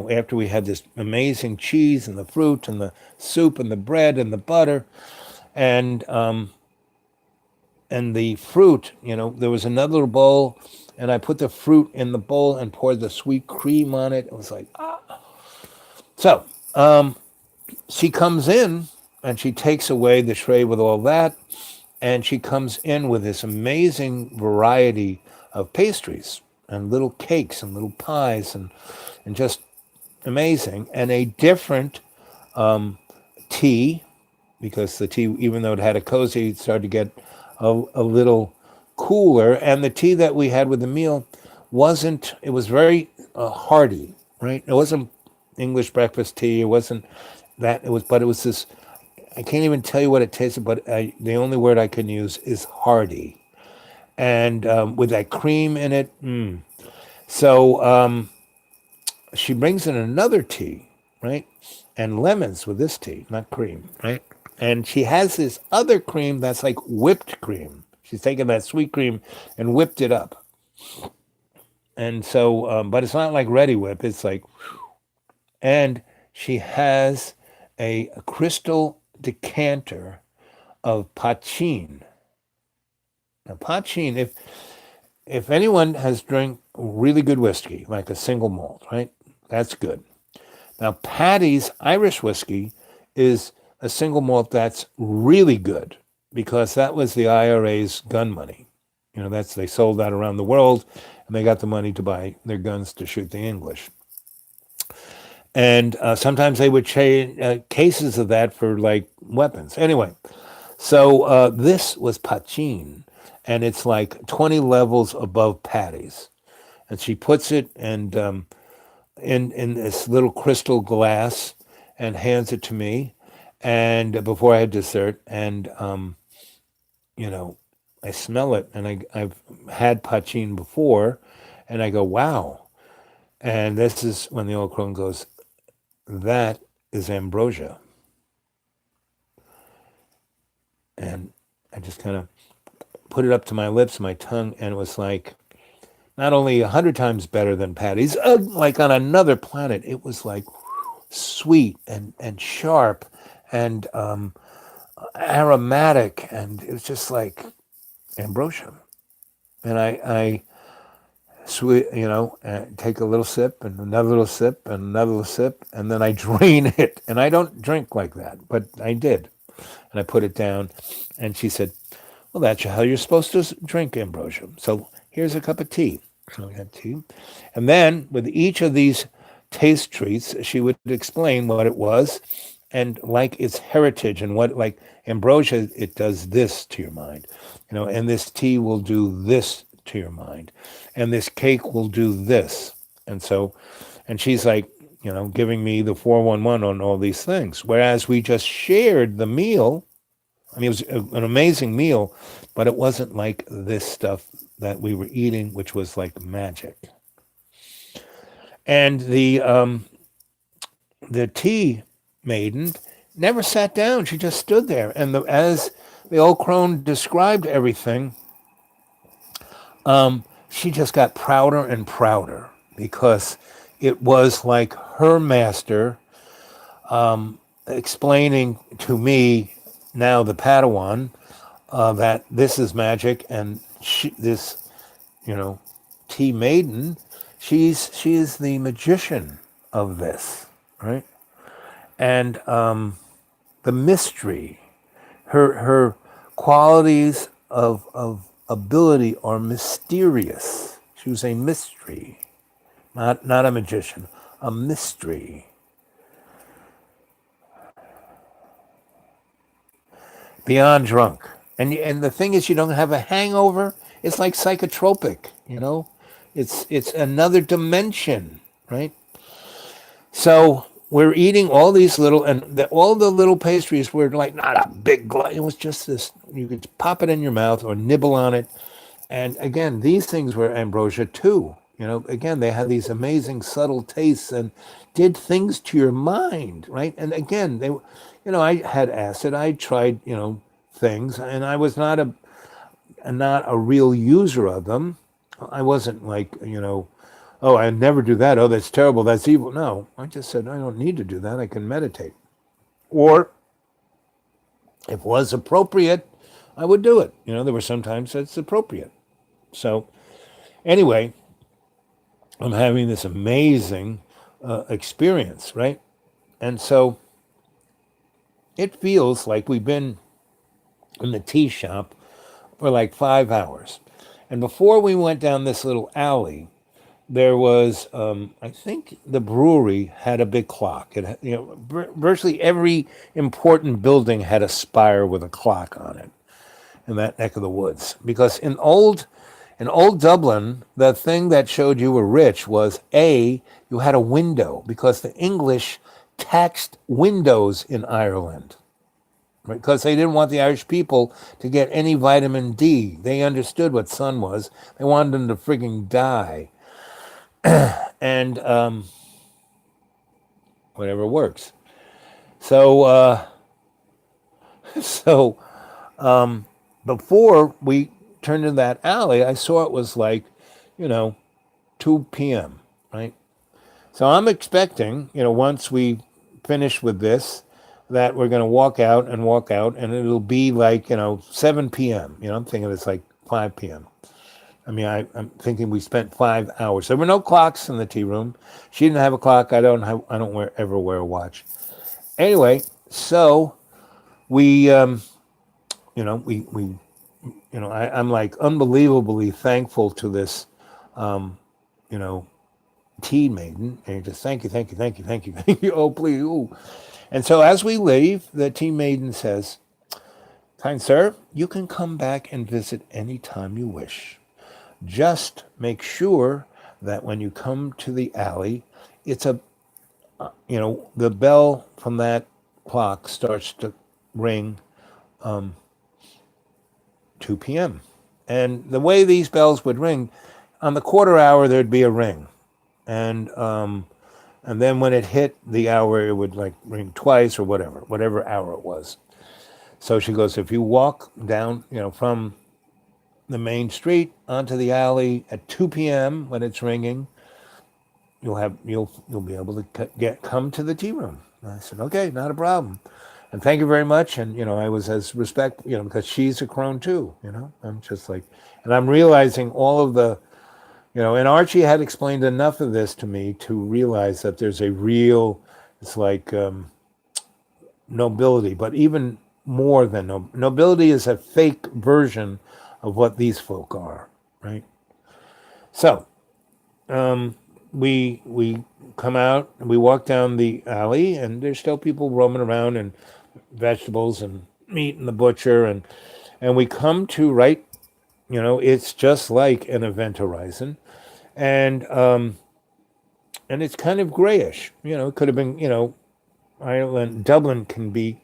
after we had this amazing cheese and the fruit and the soup and the bread and the butter, and the fruit, there was another little bowl, and I put the fruit in the bowl and poured the sweet cream on it. It was like, ah. So she comes in and she takes away the tray with all that, and she comes in with this amazing variety of pastries and little cakes and little pies and just amazing. And a different tea, because the tea, even though it had a cozy, it started to get a little cooler. And the tea that we had with the meal it was very hearty, right? It wasn't English breakfast tea. It wasn't that. But it was this, I can't even tell you what it tasted, but the only word I can use is hearty. And with that cream in it. So she brings in another tea, right? And lemons with this tea, not cream, right? And she has this other cream that's like whipped cream. She's taken that sweet cream and whipped it up. And so, but it's not like Ready Whip. It's like, and she has a crystal decanter of poitín. Now, poitín, if anyone has drank really good whiskey, like a single malt, right? That's good. Now, Paddy's Irish whiskey is a single malt that's really good because that was the IRA's gun money. They sold that around the world, and they got the money to buy their guns to shoot the English. And sometimes they would trade cases of that for like weapons. Anyway, so this was poitín, and it's like 20 levels above Paddy's. And she puts it in this little crystal glass and hands it to me. And before I had dessert, and I smell it, and I've had poitín before, and I go, wow. And this is when the old crone goes, that is ambrosia. And I just kind of put it up to my lips, my tongue, and it was like not only 100 times better than Paddy's, like on another planet. It was like sweet and sharp and aromatic, and it was just like ambrosia. And I take a little sip and another little sip and another little sip, and then I drain it. And I don't drink like that, but I did. And I put it down, and she said, well, that's how you're supposed to drink ambrosia. So here's a cup of tea. So we had tea. And then with each of these taste treats, she would explain what it was and like its heritage and what, like ambrosia, it does this to your mind, and this tea will do this to your mind, and this cake will do this. And so, and she's like, giving me the 411 on all these things. Whereas we just shared the meal. I mean, it was an amazing meal, but it wasn't like this stuff that we were eating, which was like magic. And the tea maiden never sat down. She just stood there. And as the old crone described everything, she just got prouder and prouder because it was like her master explaining to me, now the Padawan, that this is magic, and this, tea maiden, she is the magician of this, right? And the mystery, her qualities of ability are mysterious. She was a mystery, not a magician, a mystery. Beyond drunk. And the thing is, you don't have a hangover. It's like psychotropic, It's another dimension, right? So we're eating all these little, and all the little pastries were like not a big, it was just this, you could pop it in your mouth or nibble on it. And again, these things were ambrosia too. Again, they had these amazing subtle tastes and did things to your mind, right? And again, I had acid. I tried, things, and I was not a real user of them. I wasn't like, oh, I never do that. Oh, that's terrible. That's evil. No, I just said, I don't need to do that. I can meditate. Or if it was appropriate, I would do it. There were some times that's appropriate. So anyway, I'm having this amazing experience, right? And so it feels like we've been in the tea shop for like 5 hours. And before we went down this little alley, there was, I think the brewery had a big clock. Virtually every important building had a spire with a clock on it in that neck of the woods. Because in old Dublin, the thing that showed you were rich was you had a window, because the English taxed windows in Ireland, right? Because they didn't want the Irish people to get any vitamin D. They understood what sun was. They wanted them to frigging die. And whatever works. So, so before we turned into that alley, I saw it was like, you know, 2 p.m., right? So I'm expecting, once we finish with this, that we're going to walk out, and it'll be like, 7 p.m. I'm thinking it's like 5 p.m. I mean, I'm thinking we spent 5 hours. There were no clocks in the tea room. She didn't have a clock. I don't ever wear a watch. Anyway, so we, I'm like unbelievably thankful to this, you know, tea maiden, and just thank you, thank you, thank you, thank you, thank you. Oh, please, ooh. And so as we leave, the tea maiden says, "Kind sir, you can come back and visit any time you wish. Just make sure that when you come to the alley, it's the bell from that clock starts to ring 2 p.m. And the way these bells would ring, on the quarter hour, there'd be a ring. And then when it hit the hour, it would like ring twice or whatever hour it was." So she goes, if you walk down, from the main street onto the alley at 2 p.m. when it's ringing, you'll be able to come to the tea room. And I said, okay, not a problem. And thank you very much. And, I was as respect, because she's a crone too, I'm just like, and I'm realizing all of the, and Archie had explained enough of this to me to realize that there's a real, it's like nobility, but even more than nobility is a fake version of what these folk are, right? So we come out and we walk down the alley, and there's still people roaming around, and vegetables and meat in the butcher, and we come to right, it's just like an event horizon, and it's kind of grayish. It could have been, Ireland, Dublin can be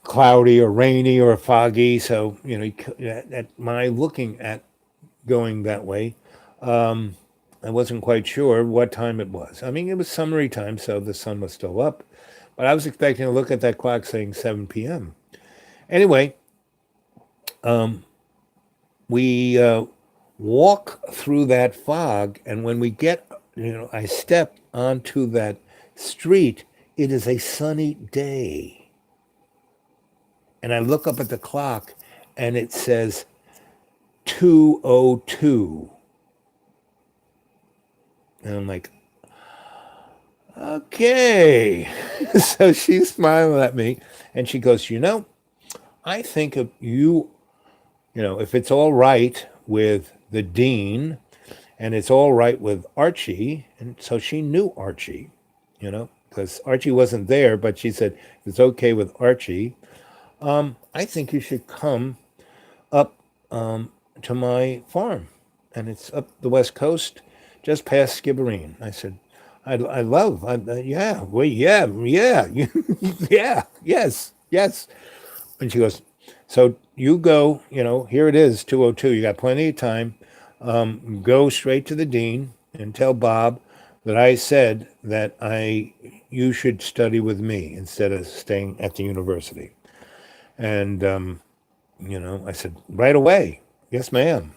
cloudy or rainy or foggy. So, at my looking at going that way, I wasn't quite sure what time it was. I mean, it was summery time, so the sun was still up. But I was expecting to look at that clock saying 7 p.m. Anyway, we walk through that fog, and when we get, I step onto that street, it is a sunny day. And I look up at the clock, and it says 2:02. And I'm like, okay. So she's smiling at me, and she goes, I think if if it's all right with the dean, and it's all right with Archie, and so she knew Archie, because Archie wasn't there, but she said, if it's okay with Archie, I think you should come up to my farm. And it's up the west coast, just past Skibbereen. I said, I love, yeah, well, yeah, yeah, yes. And she goes, so you go, here it is, 2:02. You got plenty of time. Go straight to the dean and tell Bob that I said that you should study with me instead of staying at the university. And, I said, right away. Yes, ma'am.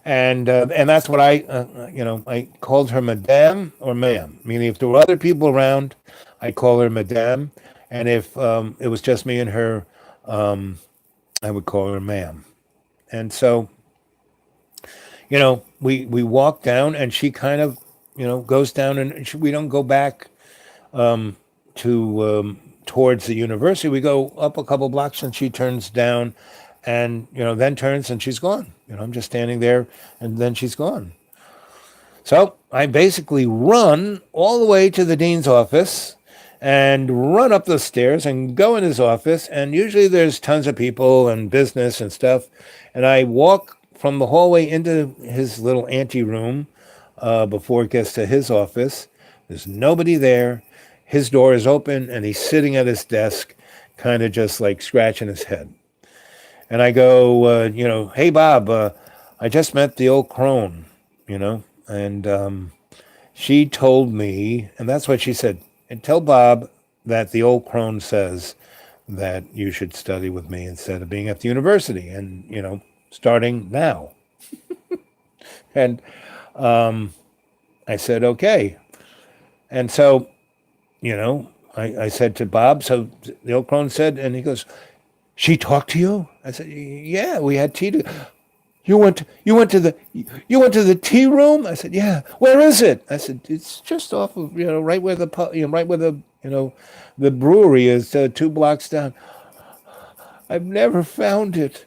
And that's what I called her Madame or Ma'am. Meaning, if there were other people around, I'd call her Madame, and if it was just me and her, I would call her Ma'am. And so, we walk down, and she kind of, goes down, and we don't go back to towards the university. We go up a couple blocks, and she turns down, and then turns, and she's gone. I'm just standing there, and then she's gone. So I basically run all the way to the dean's office and run up the stairs and go in his office. And usually there's tons of people and business and stuff. And I walk from the hallway into his little ante room before it gets to his office. There's nobody there. His door is open and he's sitting at his desk, kind of just like scratching his head. And I go, hey, Bob, I just met the old crone, and she told me, and that's what she said, and tell Bob that the old crone says that you should study with me instead of being at the university and, starting now. And I said, okay. And so, I said to Bob, so the old crone said, and he goes, she talked to you? I said, yeah, we had tea. You went to the tea room? I said, yeah. Where is it? I said, it's just off of, right where right where the, the brewery is, 2 blocks down. I've never found it.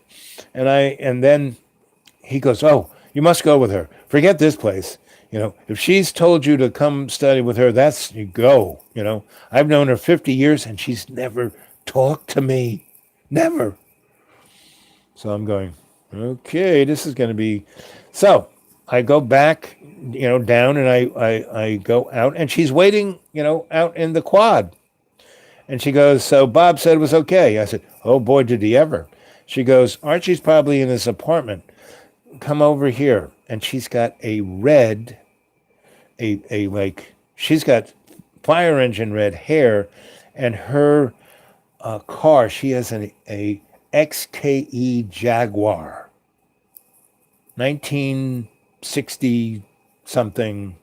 And then he goes, oh, you must go with her. Forget this place. If she's told you to come study with her, you go. I've known her 50 years and she's never talked to me. Never. So I'm going, okay, this is going to be. So I go back, down, and I go out, and she's waiting, out in the quad. And she goes, so Bob said it was okay. I said, oh boy, did he ever. She goes, Archie's probably in his apartment. Come over here. And she's got a red, she's got fire engine red hair, and her car, she has a XKE Jaguar, 1960 something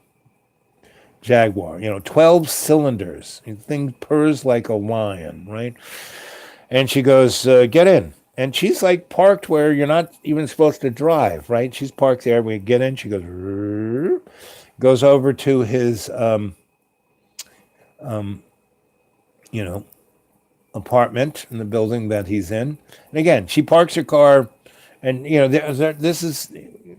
Jaguar, 12 cylinders. The thing purrs like a lion, right? And she goes, get in. And she's like parked where you're not even supposed to drive, right? She's parked there. We get in. She goes over to his, apartment in the building that he's in. And again, she parks her car, and this is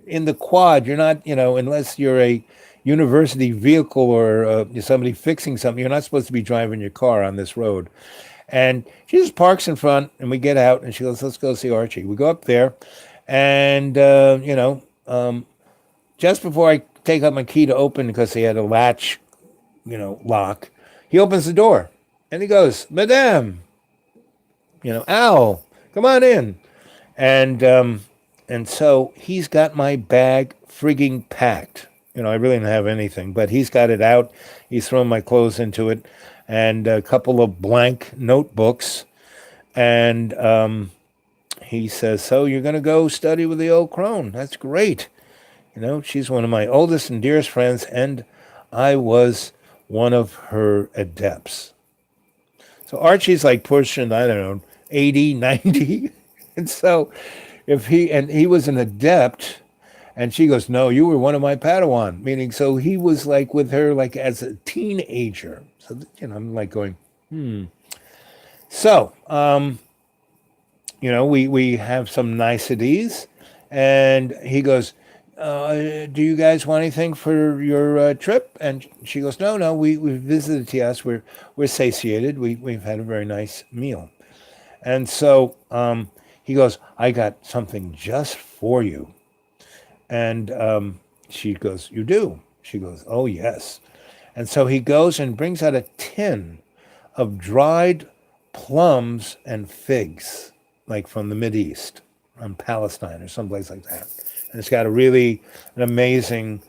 in the quad. You're not, unless you're a university vehicle or somebody fixing something, you're not supposed to be driving your car on this road. And she just parks in front, and we get out, and she goes, let's go see Archie. We go up there, and just before I take out my key to open, because he had a latch, lock, he opens the door. And he goes, Madame, Al, come on in. And so he's got my bag frigging packed. I really didn't have anything, but he's got it out. He's thrown my clothes into it and a couple of blank notebooks. And he says, so you're going to go study with the old crone. That's great. She's one of my oldest and dearest friends, and I was one of her adepts. So Archie's like pushing, I don't know, 80, 90. And so he was an adept, and she goes, no, you were one of my Padawan, meaning, so he was like with her like as a teenager. So, I'm like going, So, we have some niceties, and he goes, do you guys want anything for your trip? And she goes, no, we visited TS. We're satiated. We've had a very nice meal. And so he goes, I got something just for you. And she goes, you do? She goes, oh, yes. And so he goes and brings out a tin of dried plums and figs, like from the Mideast, from Palestine or someplace like that. And it's got a really an amazing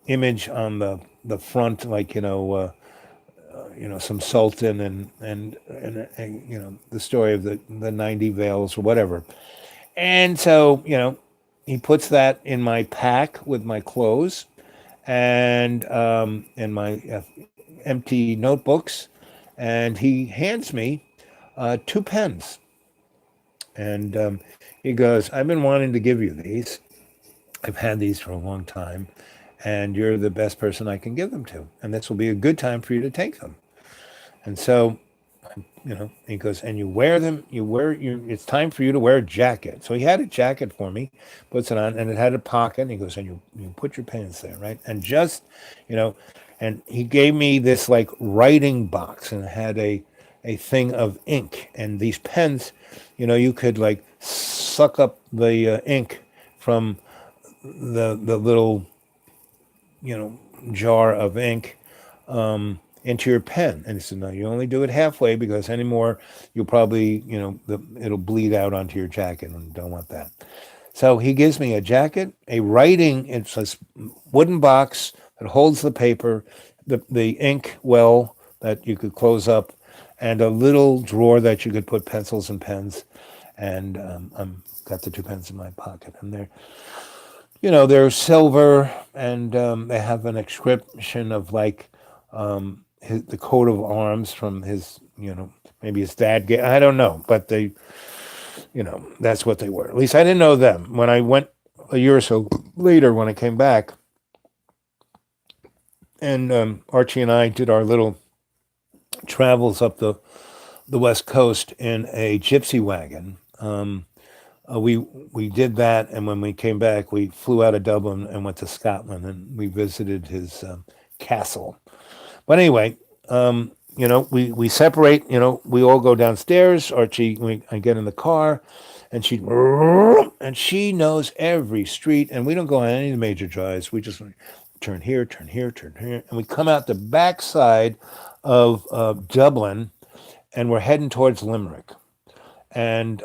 image on the front, like some sultan and the story of the 90 veils or whatever. And so he puts that in my pack with my clothes and my empty notebooks, and he hands me two pens. And he goes, "I've been wanting to give you these. I've had these for a long time, and you're the best person I can give them to. And this will be a good time for you to take them." And so, he goes, "And you wear them, it's time for you to wear a jacket." So he had a jacket for me, puts it on, and it had a pocket. And he goes, "And you put your pens there, right?" And just, you know, and he gave me this like writing box, and it had a thing of ink. And these pens, you could like suck up the ink from the little, jar of ink into your pen. And he said, "No, you only do it halfway because anymore you'll probably, it'll bleed out onto your jacket, and don't want that." So he gives me a jacket, it's a wooden box that holds the paper, the ink well that you could close up, and a little drawer that you could put pencils and pens. And I'm got the two pens in my pocket, and they're silver, and they have an inscription of like the coat of arms from his, maybe his dad. I don't know, but that's what they were. At least I didn't know them. When I went a year or so later, when I came back, and Archie and I did our little travels up the West Coast in a gypsy wagon. We did that, and when we came back, we flew out of Dublin and went to Scotland, and we visited his castle. But anyway, we separate. We all go downstairs. I get in the car, and she knows every street, and we don't go on any of the major drives. We just turn here, turn here, turn here, and we come out the backside of Dublin, and we're heading towards Limerick. And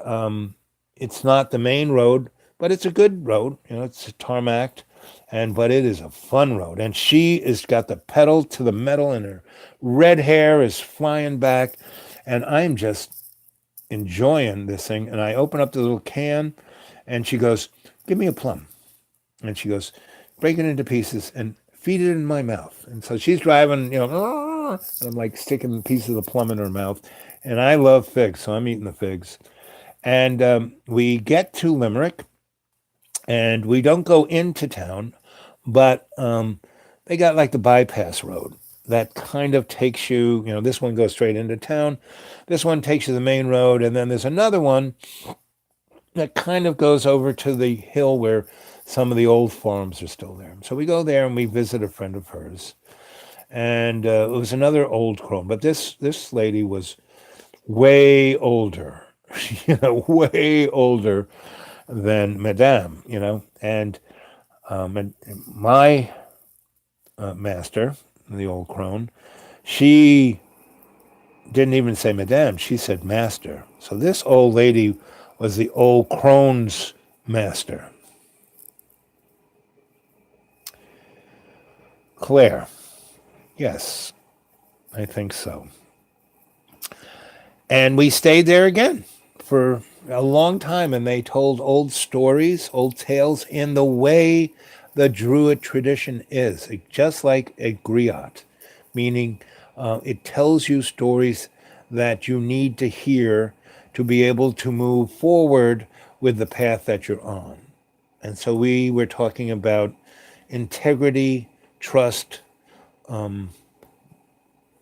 it's not the main road, but it's a good road. It's a tarmac, but it is a fun road. And she has got the pedal to the metal, and her red hair is flying back, and I'm just enjoying this thing. And I open up the little can, and she goes, "Give me a plum." And she goes, "Break it into pieces and feed it in my mouth." And so she's driving, and I'm like sticking pieces of the plum in her mouth. And I love figs, so I'm eating the figs. And we get to Limerick, and we don't go into town, but they got like the bypass road that kind of takes you, this one goes straight into town. This one takes you to the main road. And then there's another one that kind of goes over to the hill where some of the old farms are still there. So we go there and we visit a friend of hers. And it was another old crone, but this lady was way older, way older than Madame, and my master, the old crone, she didn't even say Madame, she said Master. So this old lady was the old crone's master. Claire. Yes, I think so. And we stayed there again for a long time, and they told old stories, old tales in the way the Druid tradition is, just like a griot, meaning it tells you stories that you need to hear to be able to move forward with the path that you're on. And so we were talking about integrity, trust,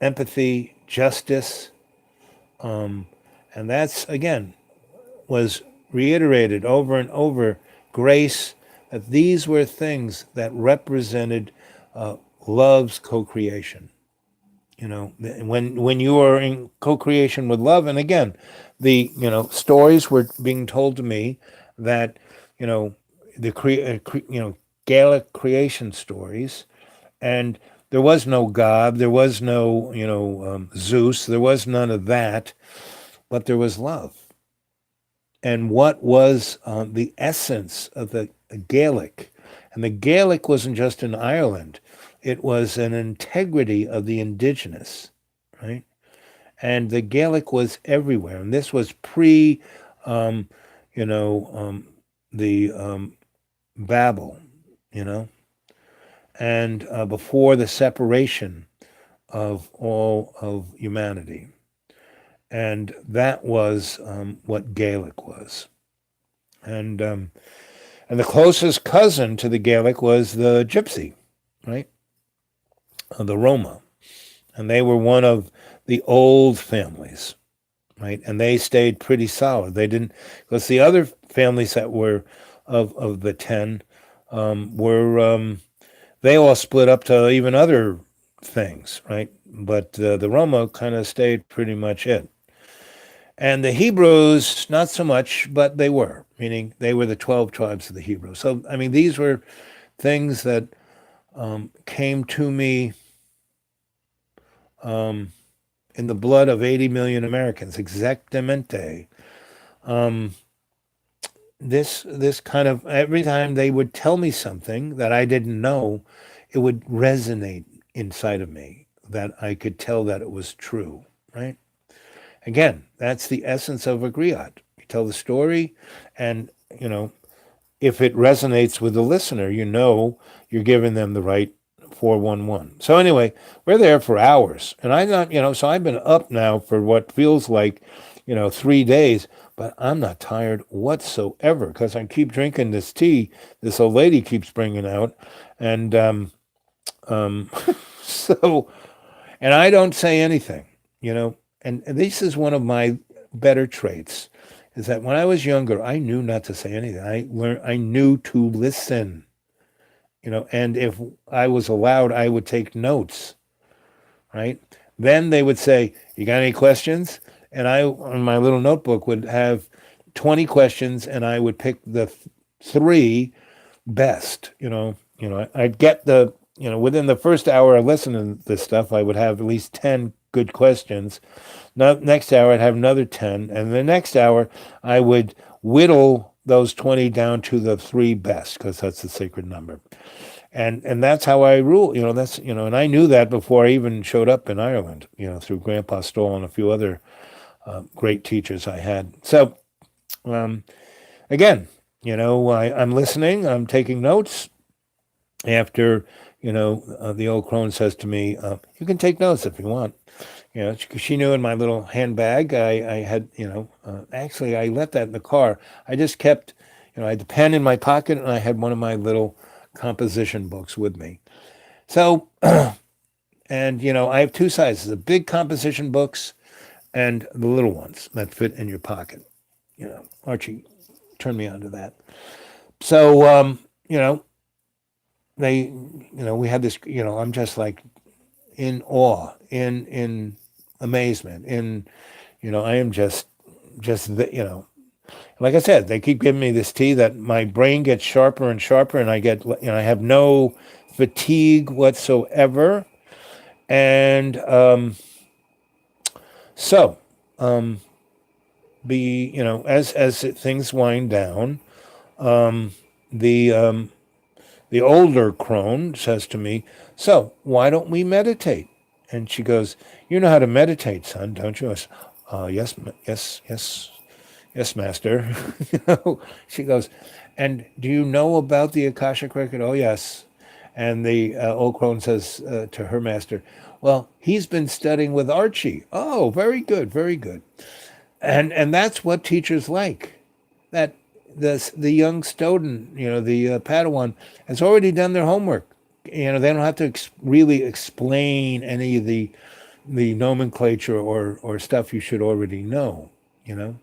empathy, justice, and that's, again, was reiterated over and over, grace, that these were things that represented love's co-creation. When you are in co-creation with love, and again, the stories were being told to me that the Gaelic creation stories, and There was no God. There was no, Zeus. There was none of that. But there was love. And what was the essence of the Gaelic? And the Gaelic wasn't just in Ireland. It was an integrity of the indigenous, right? And the Gaelic was everywhere. And this was pre, um, you know, um, the Babel, you know, and before the separation of all of humanity. And that was what Gaelic was. And and the closest cousin to the Gaelic was the Gypsy, right? The Roma. And they were one of the old families, right? And they stayed pretty solid. They didn't, because the other families that were of the 10 were, they all split up to even other things, right? But the Roma kind of stayed pretty much it. And the Hebrews, not so much, but they were, meaning they were the 12 tribes of the Hebrews. So, I mean, these were things that came to me um, in the blood of 80 million Americans, exactamente. Um, this kind of, every time they would tell me something that I didn't know, it would resonate inside of me that I could tell that it was true, right? Again, that's the essence of a griot. You tell the story, and if it resonates with the listener, you're giving them the right 411. So anyway, we're there for hours, and I'm not, so I've been up now for what feels like, 3 days, but I'm not tired whatsoever because I keep drinking this tea this old lady keeps bringing out, and um, so, and I don't say anything, and this is one of my better traits is that when I was younger, I knew not to say anything. I knew to listen, and if I was allowed, I would take notes, right? Then they would say, "You got any questions?" And I, on my little notebook, would have 20 questions, and I would pick the three best. I'd get within the first hour of listening to this stuff, I would have at least 10 good questions. Now, next hour, I'd have another 10. And the next hour, I would whittle those 20 down to the three best because that's the sacred number. And that's how I rule. And I knew that before I even showed up in Ireland, through Grandpa Stoll and a few other great teachers I had. So, again, I'm listening, I'm taking notes. After, the old crone says to me, you can take notes if you want. She knew in my little handbag, I had, actually, I left that in the car. I just kept, I had the pen in my pocket and I had one of my little composition books with me. So, and, I have two sizes, the big composition books and the little ones that fit in your pocket. Archie turned me on to that. So, we had this, I'm just like in awe, in amazement, I am just, like I said, they keep giving me this tea that my brain gets sharper and sharper, and I get, I have no fatigue whatsoever. And so, as things wind down, the the older crone says to me, "So why don't we meditate?" And she goes, "You know how to meditate, son, don't you?" I said, "Yes, yes, yes, yes, master." She goes, "And do you know about the Akashic record?" "Oh, yes." And the old crone says to her master, "Well, he's been studying with Archie." "Oh, very good, very good." And that's what teachers like. That the young student, the Padawan, has already done their homework. They don't have to really explain any of the nomenclature or stuff you should already know. You know,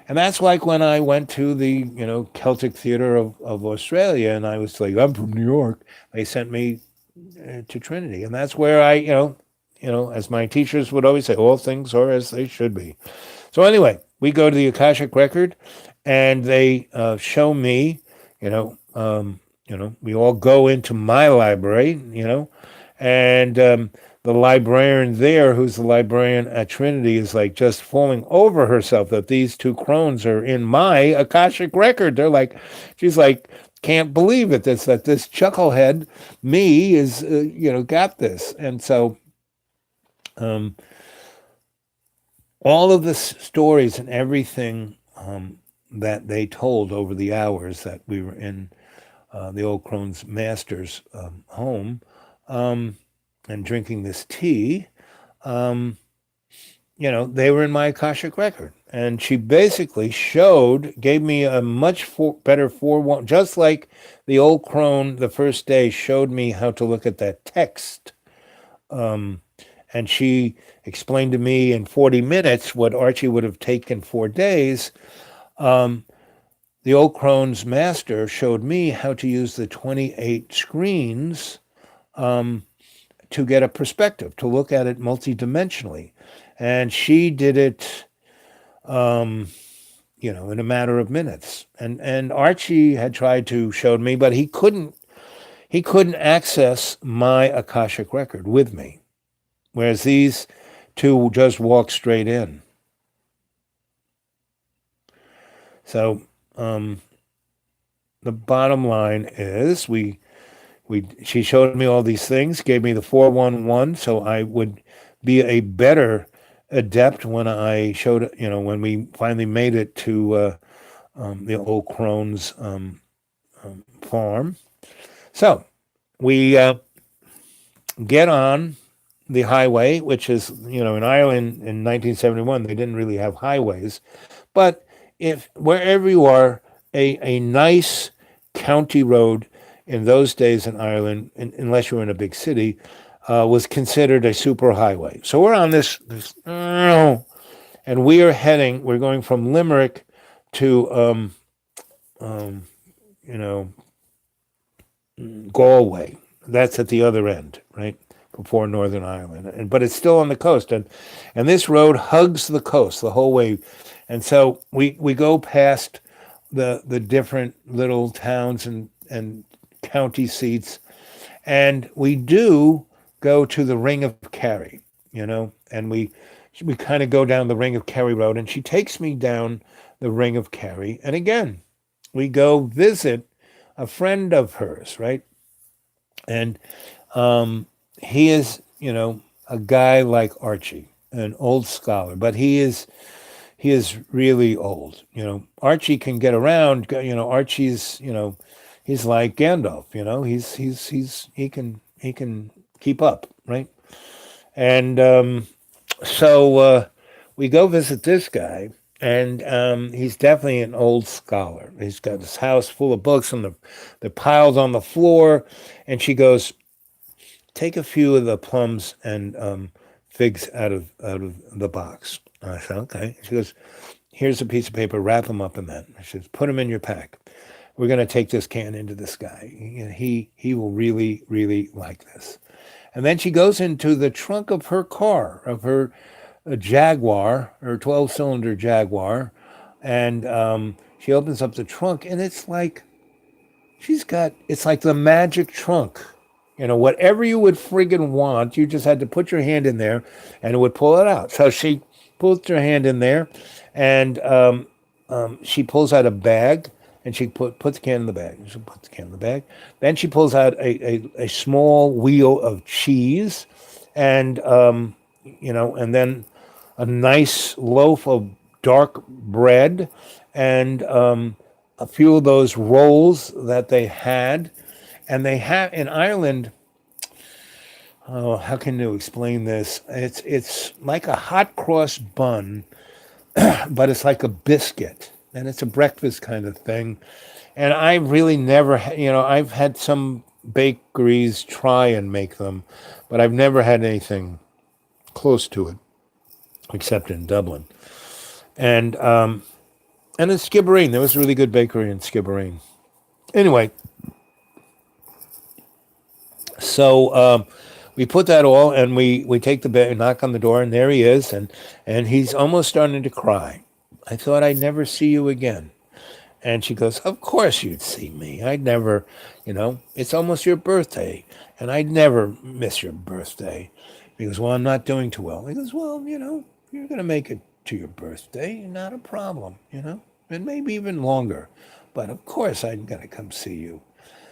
and that's like when I went to the Celtic Theatre of Australia, and I was like, I'm from New York. They sent me to Trinity, and that's where I as my teachers would always say, all things are as they should be. So anyway, we go to the Akashic Record, and they show me, we all go into my library, And the librarian there, who's the librarian at Trinity, is like just falling over herself that these two crones are in my Akashic record. They're like, she's like, can't believe it. That this chucklehead me is, got this. And so all of the stories and everything that they told over the hours that we were in the old crone's master's home and drinking this tea, they were in my Akashic record. And she basically gave me a much better forewarning, just like the old crone the first day showed me how to look at that text. And she explained to me in 40 minutes what Archie would have taken 4 days. The old crone's master showed me how to use the 28 screens to get a perspective, to look at it multidimensionally. And she did it, in a matter of minutes. And Archie had tried to show me, but he couldn't access my Akashic record with me. Whereas these two just walked straight in. So the bottom line is she showed me all these things, gave me the 411, so I would be a better adept when I showed, when we finally made it to the old crone's farm. So we get on the highway, which is, in Ireland in 1971, they didn't really have highways. But if wherever you are, a nice county road in those days in Ireland, unless you were in a big city, was considered a super highway. So we're on this, and we're going from Limerick to, Galway. That's at the other end, right? Before Northern Ireland. But it's still on the coast. And this road hugs the coast the whole way. And so we go past the different little towns and county seats. And we do go to the Ring of Kerry, and we kind of go down the Ring of Kerry road. And she takes me down the Ring of Kerry. And again, we go visit a friend of hers, right? And he is, a guy like Archie, an old scholar, but he is really old. Archie can get around. Archie's, he's like Gandalf. He can keep up, right? And so we go visit this guy, and he's definitely an old scholar. He's got his house full of books, and they're piled on the floor. And she goes, take a few of the plums and figs out of the box. I said, okay. She goes, here's a piece of paper, wrap them up in that. She says, put them in your pack. We're going to take this can into this guy. He will really, really like this. And then she goes into the trunk of her car, of her Jaguar, her 12-cylinder Jaguar, and she opens up the trunk, and it's like it's like the magic trunk. Whatever you would friggin' want, you just had to put your hand in there and it would pull it out. So she puts her hand in there, and she pulls out a bag, and she puts the can in the bag. She puts the can in the bag. Then she pulls out a small wheel of cheese, and and then a nice loaf of dark bread, and a few of those rolls that they had. And they have in Ireland. Oh, how can you explain this? It's like a hot cross bun, but it's like a biscuit, and it's a breakfast kind of thing. And I really never, I've had some bakeries try and make them, but I've never had anything close to it, except in Dublin. And in Skibbereen, there was a really good bakery in Skibbereen. Anyway. So we put that all, and we take the bed, knock on the door, and there he is, and he's almost starting to cry. I thought I'd never see you again. And she goes, "Of course you'd see me. I'd never, it's almost your birthday, and I'd never miss your birthday." He goes, "Well, I'm not doing too well." He goes, "Well, you're going to make it to your birthday, not a problem, and maybe even longer. But of course I'm going to come see you."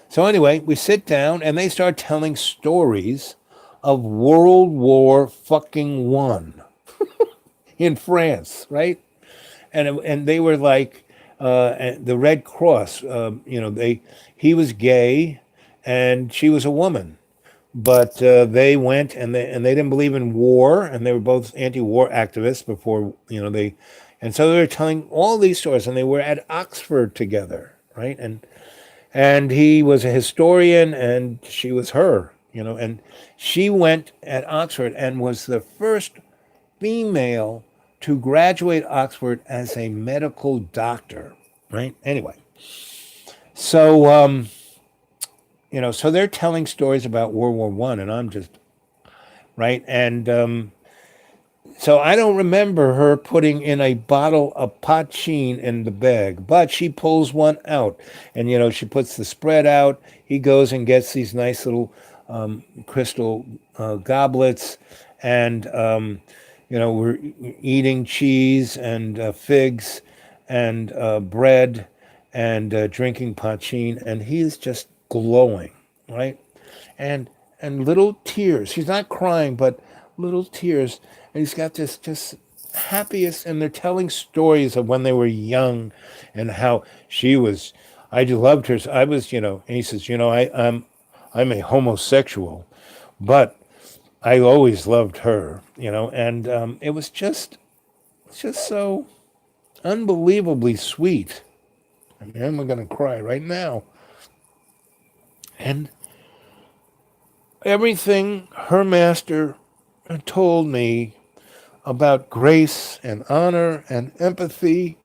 So anyway, we sit down and they start telling stories of World War fucking one in France, right? And they were like the Red Cross. They he was gay, and she was a woman, but they went and they didn't believe in war, and they were both anti-war activists before and so they were telling all these stories, and they were at Oxford together, right? And he was a historian, and she was her, and she went at Oxford and was the first female to graduate Oxford as a medical doctor, right? Anyway, so so they're telling stories about World War One, and I'm just right, and so I don't remember her putting in a bottle of poutine in the bag, but she pulls one out, and she puts the spread out. He goes and gets these nice little crystal goblets, and we're eating cheese and figs and bread and drinking poutine, and he's just glowing, right? And little tears. He's not crying, but little tears. And he's got this just happiest. And they're telling stories of when they were young, and how she was. I just loved her. I was, And he says, I'm a homosexual, but I always loved her, And it was just so unbelievably sweet. I mean, I'm going to cry right now. And everything her master told me about grace and honor and empathy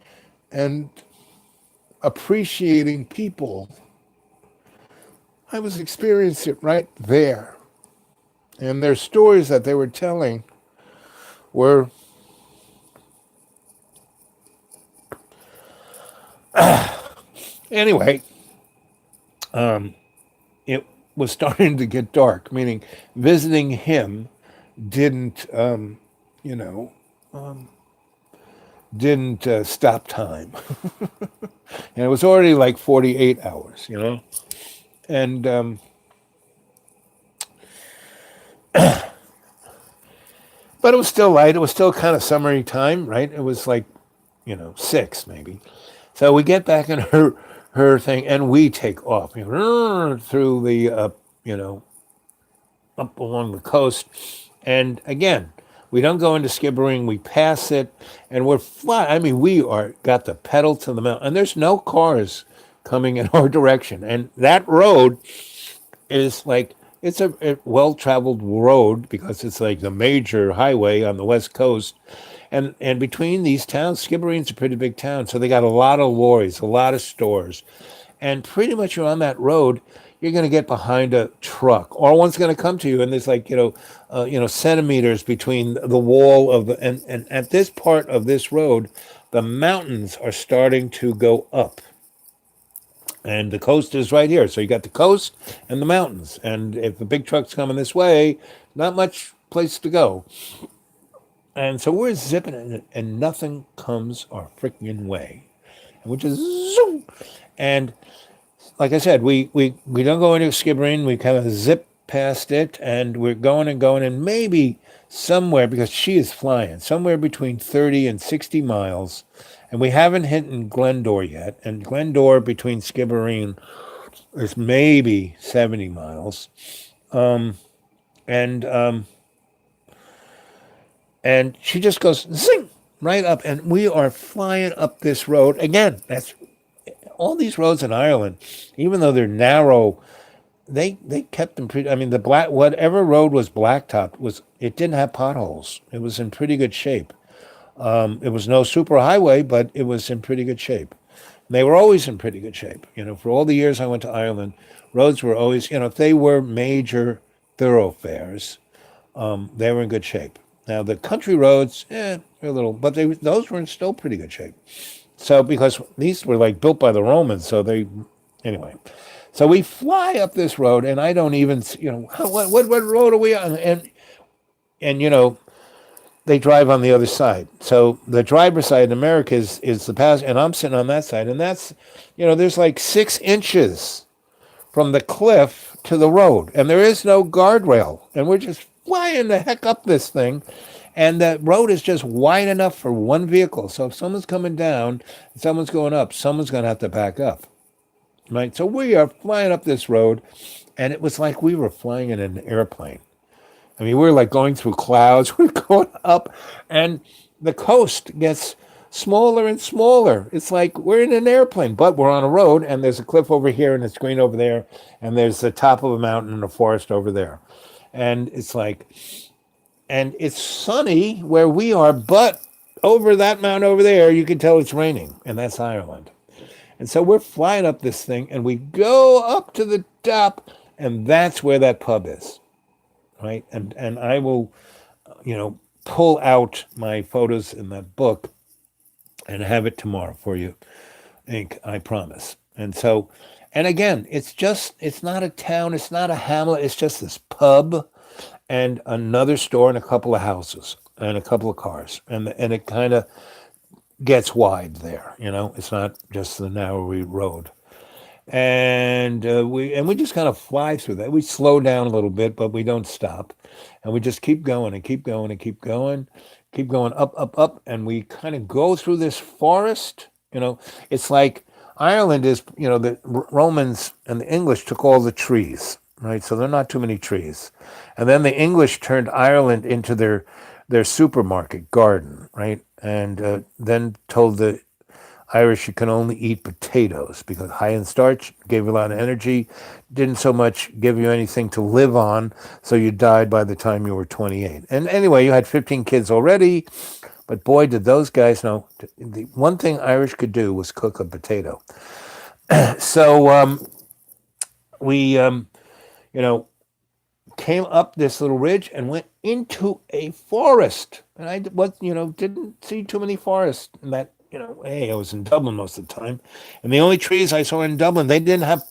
and appreciating people, I was experiencing it right there. And their stories that they were telling were, anyway, it was starting to get dark, meaning visiting him didn't, you know, didn't stop time. And it was already like 48 hours. And but it was still light. It was still kind of summery time, right? It was like, 6 maybe. So we get back in her thing, and we take off through the you know up along the coast. And again, we don't go into Skibbereen. We pass it, and we're fly. I mean, we are got the pedal to the metal, and there's no cars coming in our direction. And that road is like it's a well-traveled road because it's like the major highway on the west coast. And between these towns, Skibbereen's a pretty big town, so they got a lot of lorries, a lot of stores, and pretty much you're on that road. You're going to get behind a truck, or one's going to come to you, and there's like centimeters between the wall of the and at this part of this road, the mountains are starting to go up, and the coast is right here. So you got the coast and the mountains, and if the big truck's coming this way, not much place to go. And so we're zipping it, and nothing comes our freaking way. And we just zoom. And like I said, we don't go into Skibbereen. We kind of zip past it, and we're going and going, and maybe somewhere, because she is flying, somewhere between 30 and 60 miles. And we haven't hit in Glendore yet. And Glendore between Skibbereen is maybe 70 miles. And and she just goes zing right up, and we are flying up this road again. That's all these roads in Ireland, even though they're narrow, they kept them pretty. I mean, the black whatever road was blacktop it didn't have potholes. It was in pretty good shape. It was no super highway, but it was in pretty good shape. And they were always in pretty good shape. For all the years I went to Ireland, roads were always, if they were major thoroughfares, they were in good shape. Now the country roads, they're a little, but those were in still pretty good shape. So because these were like built by the Romans, so they anyway. So we fly up this road, and I don't even, what road are we on? And they drive on the other side. So the driver's side in America is the pass, and I'm sitting on that side, and that's, there's like 6 inches from the cliff to the road, and there is no guardrail, and we're just flying the heck up this thing, and the road is just wide enough for one vehicle. So if someone's coming down, someone's going up, someone's going to have to back up, right? So we are flying up this road, and it was like we were flying in an airplane. I mean, we're like going through clouds. We're going up, and the coast gets smaller and smaller. It's like we're in an airplane, but we're on a road, and there's a cliff over here, and it's green over there, and there's the top of a mountain and a forest over there. And it's like, and it's sunny where we are, but over that mountain over there, you can tell it's raining, and that's Ireland. And so we're flying up this thing, and we go up to the top, and that's where that pub is. Right, and I will, pull out my photos in that book and have it tomorrow for you, Inc. I promise. And so, and again, it's not a town, it's not a hamlet, it's just this pub and another store and a couple of houses and a couple of cars, and it kind of gets wide there. It's not just the narrow road. And we just kind of fly through that. We slow down a little bit, but we don't stop, and we just keep going and keep going and keep going, up, and we kind of go through this forest. It's like Ireland is, the Romans and the English took all the trees, right? So there are not too many trees, and then the English turned Ireland into their supermarket garden, right? And then told the Irish, you can only eat potatoes because high in starch, gave you a lot of energy, didn't so much give you anything to live on, so you died by the time you were 28. And anyway, you had 15 kids already, but boy, did those guys know. The one thing Irish could do was cook a potato. So we, came up this little ridge and went into a forest. And I didn't see too many forests in that. Hey, I was in Dublin most of the time. And the only trees I saw in Dublin, they didn't have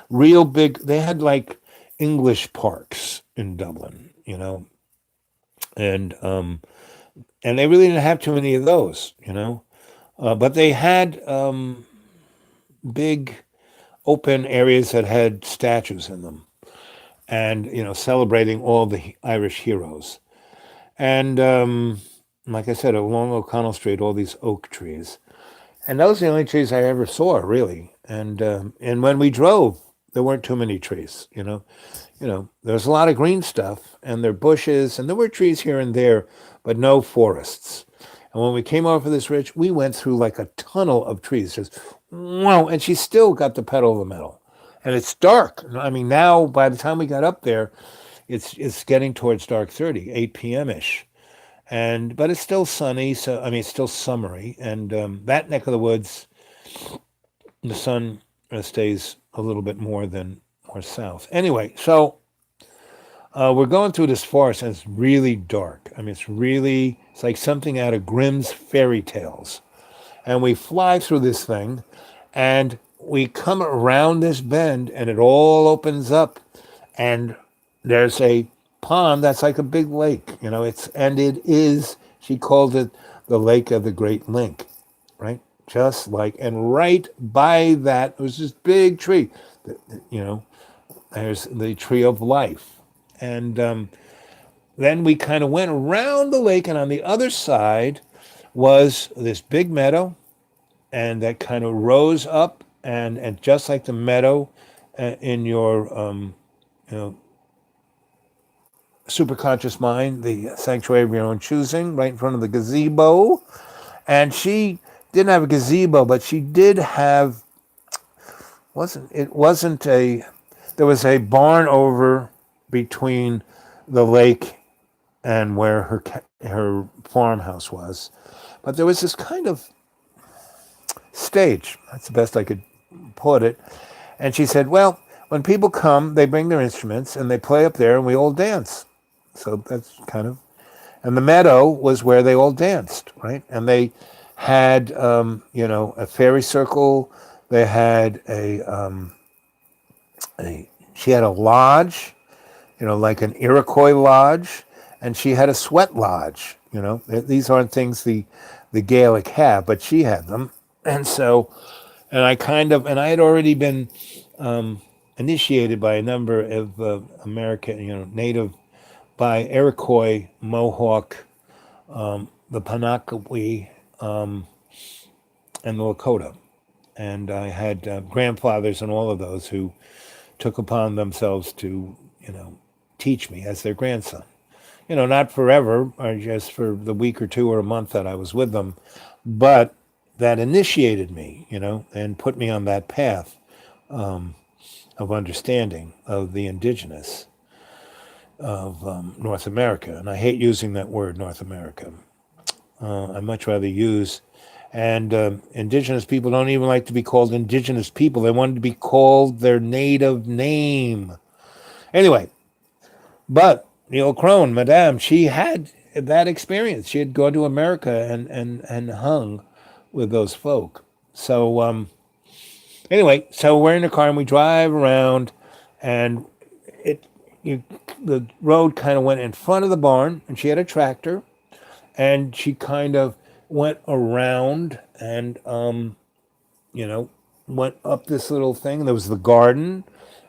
real big, they had like English parks in Dublin, and they really didn't have too many of those, but they had big open areas that had statues in them and, celebrating all the Irish heroes. And like I said, along O'Connell Street, all these oak trees. And those are the only trees I ever saw, really. And when we drove, there weren't too many trees, there was a lot of green stuff, and there were bushes, and there were trees here and there, but no forests. And when we came over this ridge, we went through like a tunnel of trees, just wow. And she still got the pedal of the metal. And it's dark. I mean, now by the time we got up there, it's getting towards dark 30, 8 p.m. ish. But it's still sunny, so I mean it's still summery, and that neck of the woods, the sun stays a little bit more south. Anyway, so we're going through this forest, and it's really dark. I mean, it's like something out of Grimm's fairy tales. And we fly through this thing, and we come around this bend, and it all opens up, and there's a pond that's like a big lake, she called it the Lake of the Great Link, right? And right by that was this big tree, there's the tree of life. And then we kind of went around the lake, and on the other side was this big meadow, and that kind of rose up, and just like the meadow in your superconscious mind, the sanctuary of your own choosing, right in front of the gazebo. And she didn't have a gazebo, but she did have, there was a barn over between the lake and where her farmhouse was. But there was this kind of stage, that's the best I could put it. And she said, well, when people come, they bring their instruments and they play up there and we all dance. So that's and the meadow was where they all danced, right? And they had a fairy circle. They had she had a lodge, like an Iroquois lodge, and she had a sweat lodge. These aren't things the Gaelic have, but she had them, and so and I had already been initiated by a number of American, native by Iroquois, Mohawk, the Panakawi, and the Lakota. And I had grandfathers and all of those who took upon themselves to, teach me as their grandson. Not forever, or just for the week or two or a month that I was with them, but that initiated me, and put me on that path of understanding of the indigenous of North America. And I hate using that word, North America. I much rather use, and indigenous people don't even like to be called indigenous people. They wanted to be called their native name. Anyway, but the old crone, Madame, she had that experience. She had gone to America and hung with those folk. So anyway, so we're in the car and we drive around, and it the road kind of went in front of the barn, and she had a tractor, and she kind of went around and went up this little thing. There was the garden,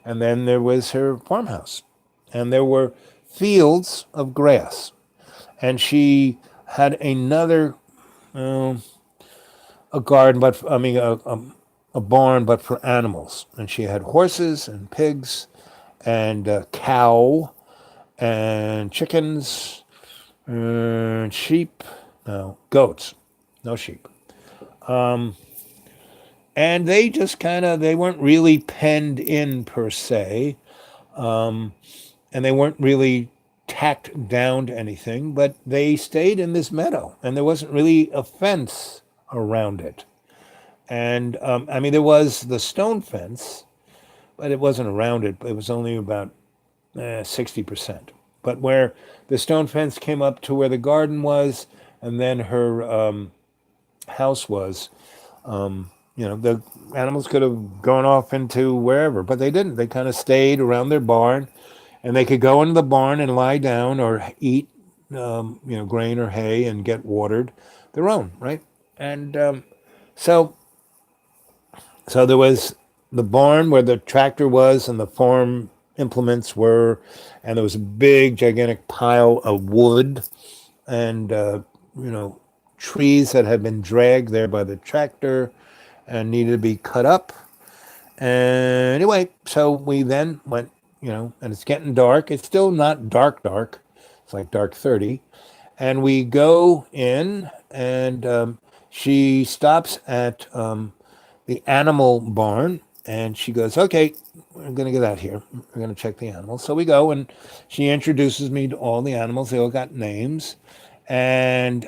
and then there was her farmhouse, and there were fields of grass, and she had another a garden, but I mean a barn, but for animals, and she had horses and pigs and cow and chickens and sheep, no goats, no sheep. And they just they weren't really penned in per se, and they weren't really tacked down to anything, but they stayed in this meadow, and there wasn't really a fence around it. And I mean, there was the stone fence, but it wasn't around it. It was only about 60%. But where the stone fence came up to where the garden was, and then her house was, the animals could have gone off into wherever, but they didn't. They kind of stayed around their barn, and they could go into the barn and lie down or eat, grain or hay and get watered their own, right? And so there was the barn where the tractor was and the farm implements were, and there was a big, gigantic pile of wood and, trees that had been dragged there by the tractor and needed to be cut up. And anyway, so we then went, and it's getting dark. It's still not dark, dark. It's like dark 30. And we go in, and she stops at the animal barn, and she goes, okay, we're going to get out here. We're going to check the animals. So we go, and she introduces me to all the animals. They all got names. And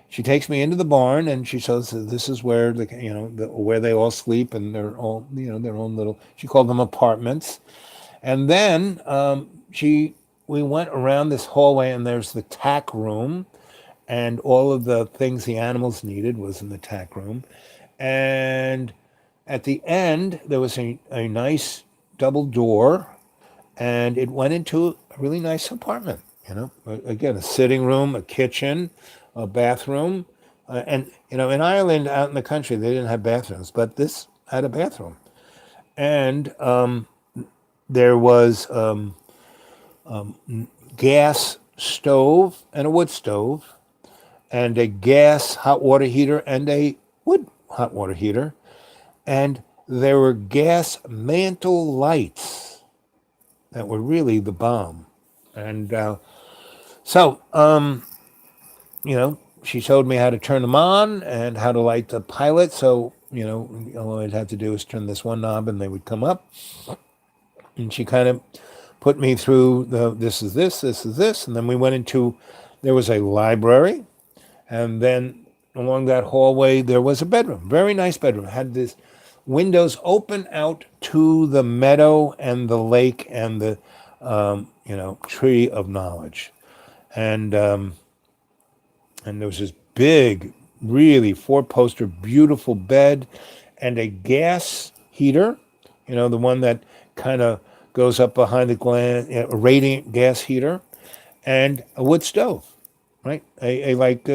she takes me into the barn, and she says, this is where where they all sleep, and they're all, their own little, she called them apartments. And then we went around this hallway, and there's the tack room, and all of the things the animals needed was in the tack room. And at the end, there was a nice double door, and it went into a really nice apartment. Again, a sitting room, a kitchen, a bathroom, and in Ireland, out in the country, they didn't have bathrooms, but this had a bathroom, and there was gas stove and a wood stove, and a gas hot water heater and a wood hot water heater, and there were gas mantle lights that were really the bomb. And so, she showed me how to turn them on and how to light the pilot. So, all I'd have to do is turn this one knob and they would come up. And she kind of put me through this is this, this is this. And then we went into, there was a library. And then along that hallway, there was a bedroom, very nice bedroom. It had this windows open out to the meadow and the lake and the, tree of knowledge. And there was this big really four-poster, beautiful bed, and a gas heater, the one that kind of goes up behind the glass, a radiant gas heater, and a wood stove, right? A like,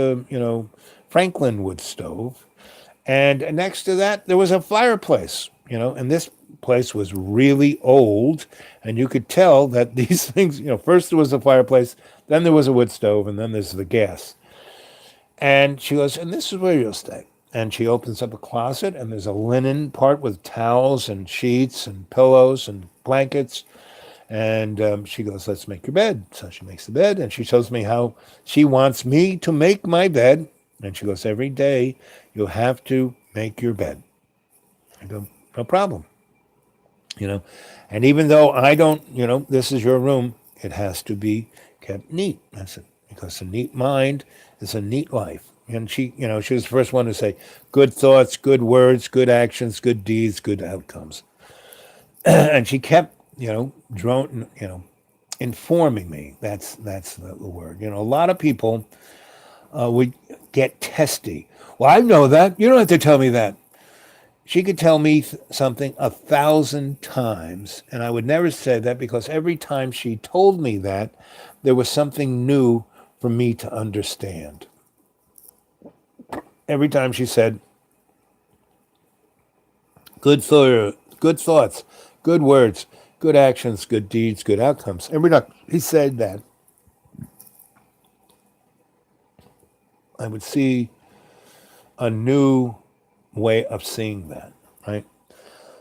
Franklin wood stove. And next to that, there was a fireplace, and this place was really old. And you could tell that these things, first there was a fireplace, then there was a wood stove, and then there's the gas. And she goes, and this is where you'll stay. And she opens up a closet, and there's a linen part with towels and sheets and pillows and blankets. And she goes, let's make your bed. So she makes the bed, and she shows me how she wants me to make my bed. And she goes, every day you have to make your bed. I go, no problem. And even though I don't, this is your room, it has to be kept neat. That's it. Because a neat mind is a neat life. And she was the first one to say, good thoughts, good words, good actions, good deeds, good outcomes. And she kept, drone, informing me. That's the word. A lot of people would get testy. Well, I know that. You don't have to tell me that. She could tell me something 1,000 times, and I would never say that because every time she told me that, there was something new for me to understand. Every time she said, good thoughts, good words, good actions, good deeds, good outcomes. Every time he said that, I would see a new way of seeing that, right?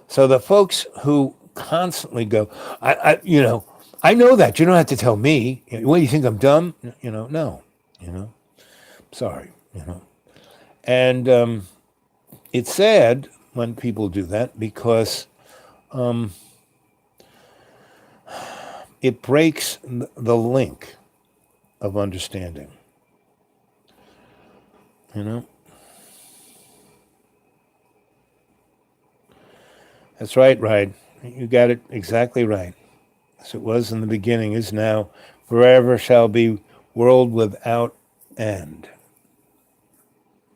So the folks who constantly go, I know that. You don't have to tell me. What, you think I'm dumb? No. Sorry. And it's sad when people do that because it breaks the link of understanding. That's right, Ride. You got it exactly right. As it was in the beginning, is now, forever shall be, world without end.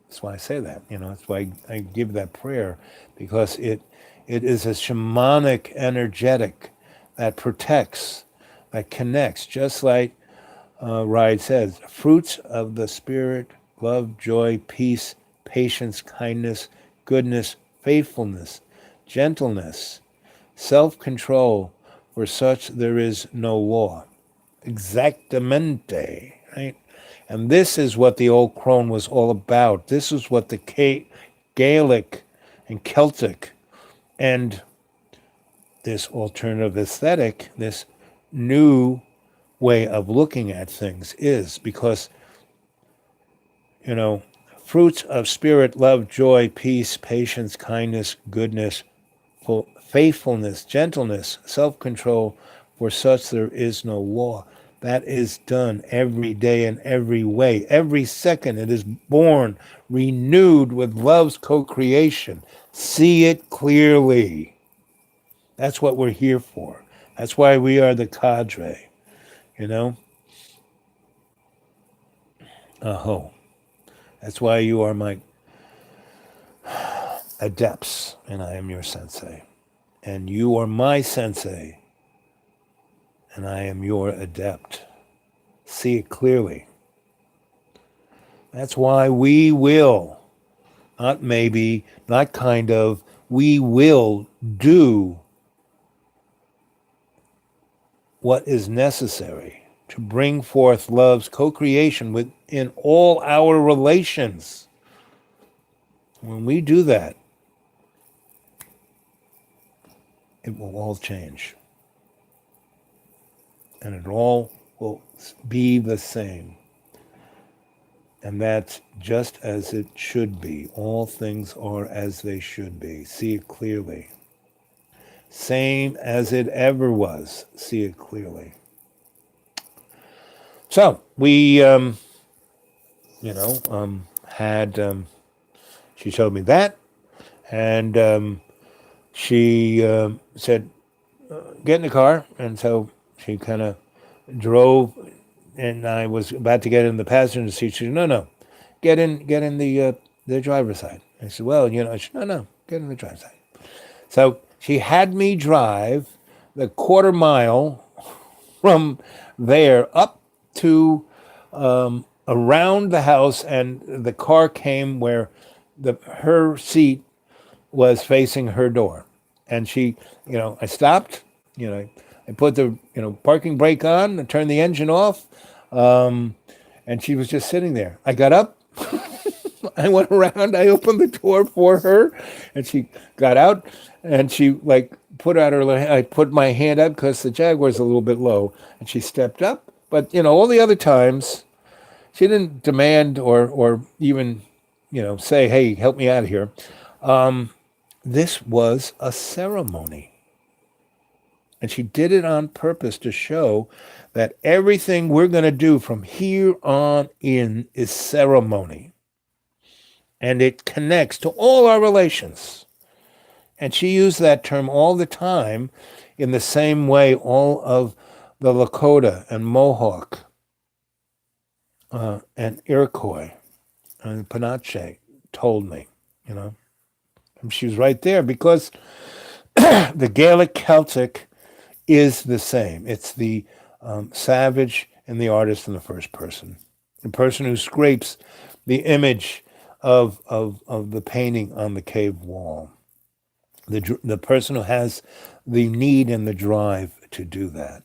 That's why I say that. That's why I give that prayer, because it is a shamanic energetic that protects, that connects, just like Ride says, fruits of the Spirit, love, joy, peace, patience, kindness, goodness, faithfulness, gentleness, self-control, for such there is no law. Exactamente, right? And this is what the old crone was all about. This is what the Gaelic and Celtic and this alternative aesthetic, this new way of looking at things is, because, fruits of spirit, love, joy, peace, patience, kindness, goodness, faithfulness, gentleness, self-control, for such there is no law. That is done every day in every way. Every second it is born, renewed with love's co-creation. See it clearly. That's what we're here for. That's why we are the cadre, Aho. That's why you are my adepts, and I am your sensei. And you are my sensei, and I am your adept. See it clearly. That's why we will, not maybe, not kind of, we will do what is necessary to bring forth love's co-creation within all our relations. When we do that, it will all change. And it all will be the same. And that's just as it should be. All things are as they should be. See it clearly. Same as it ever was. See it clearly. So we, had, she showed me that, and she said, get in the car. And so she kind of drove, and I was about to get in the passenger seat. She said, no, get in the driver's side. I said, well, she said, no, get in the driver's side. So she had me drive the quarter mile from there up to around the house, and the car came where her seat was facing her door, and she, I stopped, I put the parking brake on, and turned the engine off, and she was just sitting there. I got up, I went around, I opened the door for her, and she got out, and she like put out her. I put my hand up because the Jaguar's a little bit low, and she stepped up. But all the other times, she didn't demand or even say, "Hey, help me out of here." This was a ceremony, and she did it on purpose to show that everything we're going to do from here on in is ceremony. And it connects to all our relations. And she used that term all the time in the same way all of the Lakota and Mohawk and Iroquois and Panache told me, And she was right there because the Gaelic Celtic is the same. It's the savage and the artist in the first person. The person who scrapes the image of the painting on the cave wall. The person who has the need and the drive to do that.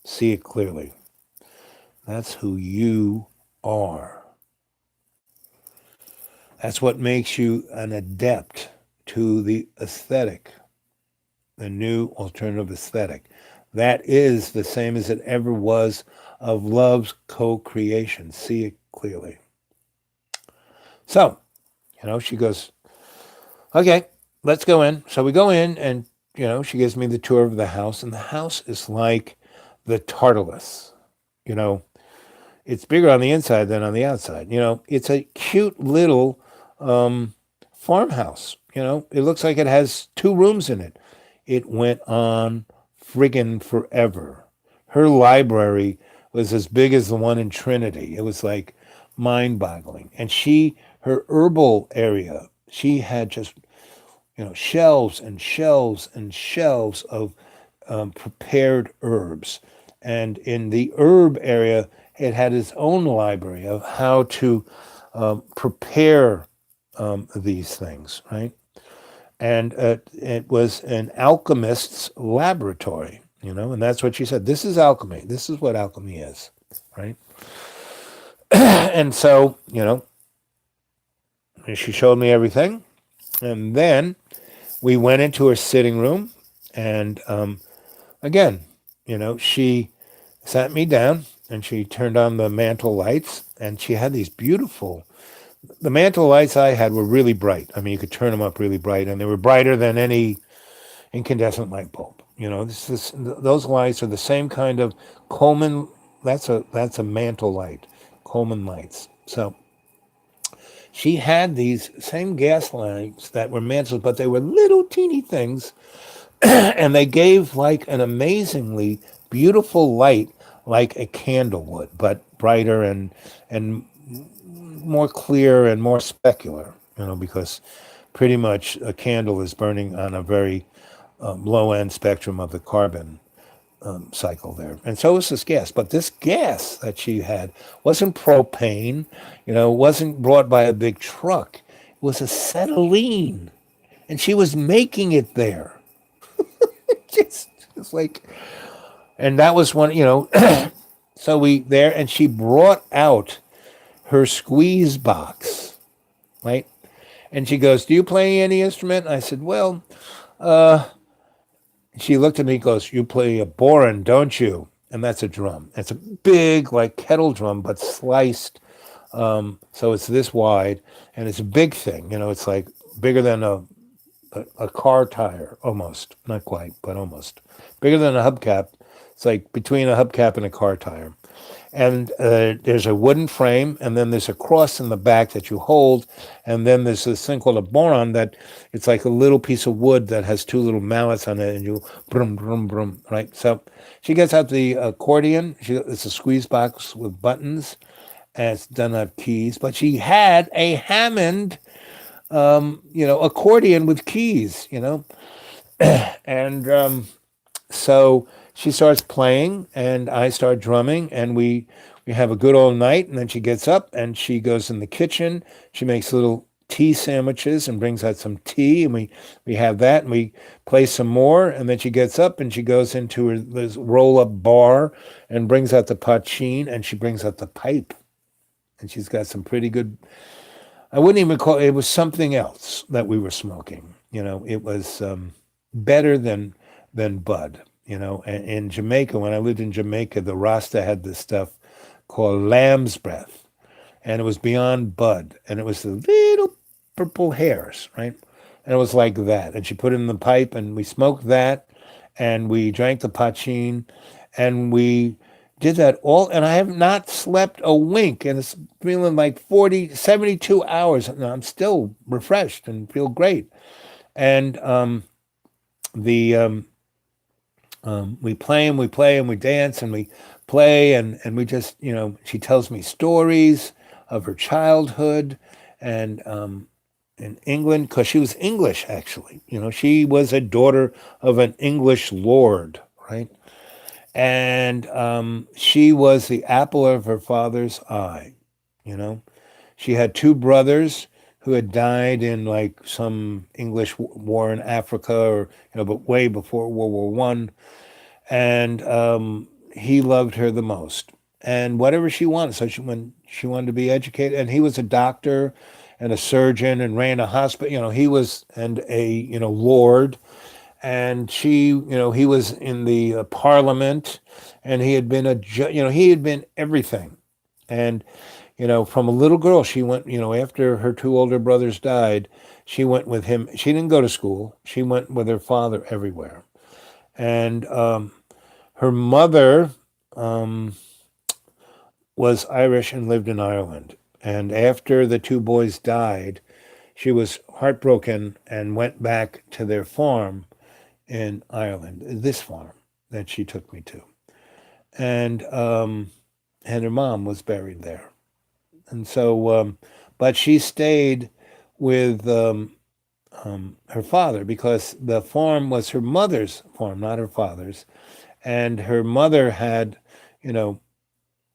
See it clearly. That's who you are. That's what makes you an adept to the aesthetic, the new alternative aesthetic. That is the same as it ever was of love's co-creation. See it clearly. So, she goes, okay, let's go in. So we go in, and, she gives me the tour of the house, and the house is like the Tartarus. It's bigger on the inside than on the outside. It's a cute little farmhouse. It looks like it has 2 rooms in it. It went on friggin' forever. Her library was as big as the one in Trinity. It was like mind-boggling. And her herbal area, she had just, shelves and shelves and shelves of prepared herbs. And in the herb area, it had its own library of how to prepare these things, right? And it was an alchemist's laboratory, and that's what she said. This is alchemy. This is what alchemy is, right? And so, she showed me everything. And then we went into her sitting room, and again, she sat me down, and she turned on the mantle lights, and she had these beautiful. The mantle lights I had were really bright. I mean, you could turn them up really bright, and they were brighter than any incandescent light bulb. Those lights are the same kind of Coleman. That's a mantle light, Coleman lights. So she had these same gas lights that were mantles, but they were little teeny things, and they gave like an amazingly beautiful light, like a candle would, but brighter and more clear and more specular, because pretty much a candle is burning on a very low end spectrum of the carbon cycle there. And so is this gas. But this gas that she had wasn't propane, wasn't brought by a big truck. It was acetylene. And she was making it there. it's like, and that was one, so we there, and she brought out her squeeze box, right? And she goes, do you play any instrument? I said, well, she looked at me and goes, you play a boron, don't you? And that's a drum. It's a big, like kettle drum, but sliced. So it's this wide, and it's a big thing. It's like bigger than a car tire, almost. Not quite, but almost. Bigger than a hubcap. It's like between a hubcap and a car tire. And there's a wooden frame, and then there's a cross in the back that you hold, and then there's this thing called a boron that it's like a little piece of wood that has 2 little mallets on it, and you brum, brum, brum, right? So she gets out the accordion. It's a squeeze box with buttons, as done on keys, but she had a Hammond, accordion with keys, and so she starts playing, and I start drumming, and we have a good old night. And then she gets up and she goes in the kitchen. She makes little tea sandwiches and brings out some tea, and we have that, and we play some more. And then she gets up and she goes into her this roll up bar and brings out the pochine, and she brings out the pipe, and she's got some pretty good. I wouldn't even call it. It was something else that we were smoking. It was better than bud. In Jamaica, when I lived in Jamaica, the Rasta had this stuff called lamb's breath, and it was beyond bud, and it was the little purple hairs, right? And it was like that. And she put it in the pipe, and we smoked that, and we drank the pochine, and we did that all. And I have not slept a wink, and it's feeling like 72 hours. And I'm still refreshed and feel great. And the we play, and we dance, and we play, and we just, she tells me stories of her childhood, and in England, because she was English, actually. She was a daughter of an English lord, right? And she was the apple of her father's eye. You know, she had two brothers who had died in like some English war in Africa, or but way before World War I. And he loved her the most, and whatever she wanted. So when she wanted to be educated, and he was a doctor and a surgeon and ran a hospital. He was and a lord, and he was in the parliament, and he had been he had been everything. And from a little girl, she went. After her two older brothers died, she went with him. She didn't go to school. She went with her father everywhere, and her mother was Irish and lived in Ireland. And after the two boys died, she was heartbroken and went back to their farm in Ireland, this farm that she took me to. And her mom was buried there. And so, but she stayed with her father, because the farm was her mother's farm, not her father's. And her mother had, you know,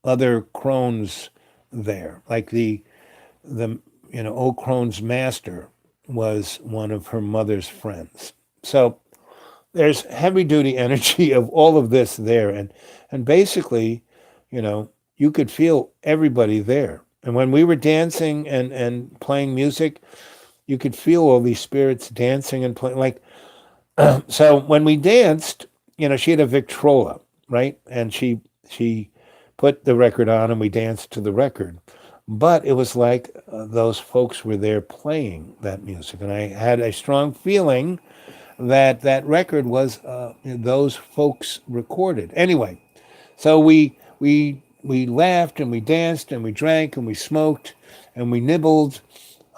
other crones there, like the old crone's master was one of her mother's friends. So there's heavy duty energy of all of this there, and basically, you could feel everybody there. And when we were dancing and playing music, you could feel all these spirits dancing and playing. Like, so when we danced, she had a Victrola, right? And she put the record on, and we danced to the record. But it was like those folks were there playing that music, and I had a strong feeling that that record was those folks recorded. Anyway, so we laughed, and we danced, and we drank, and we smoked, and we nibbled,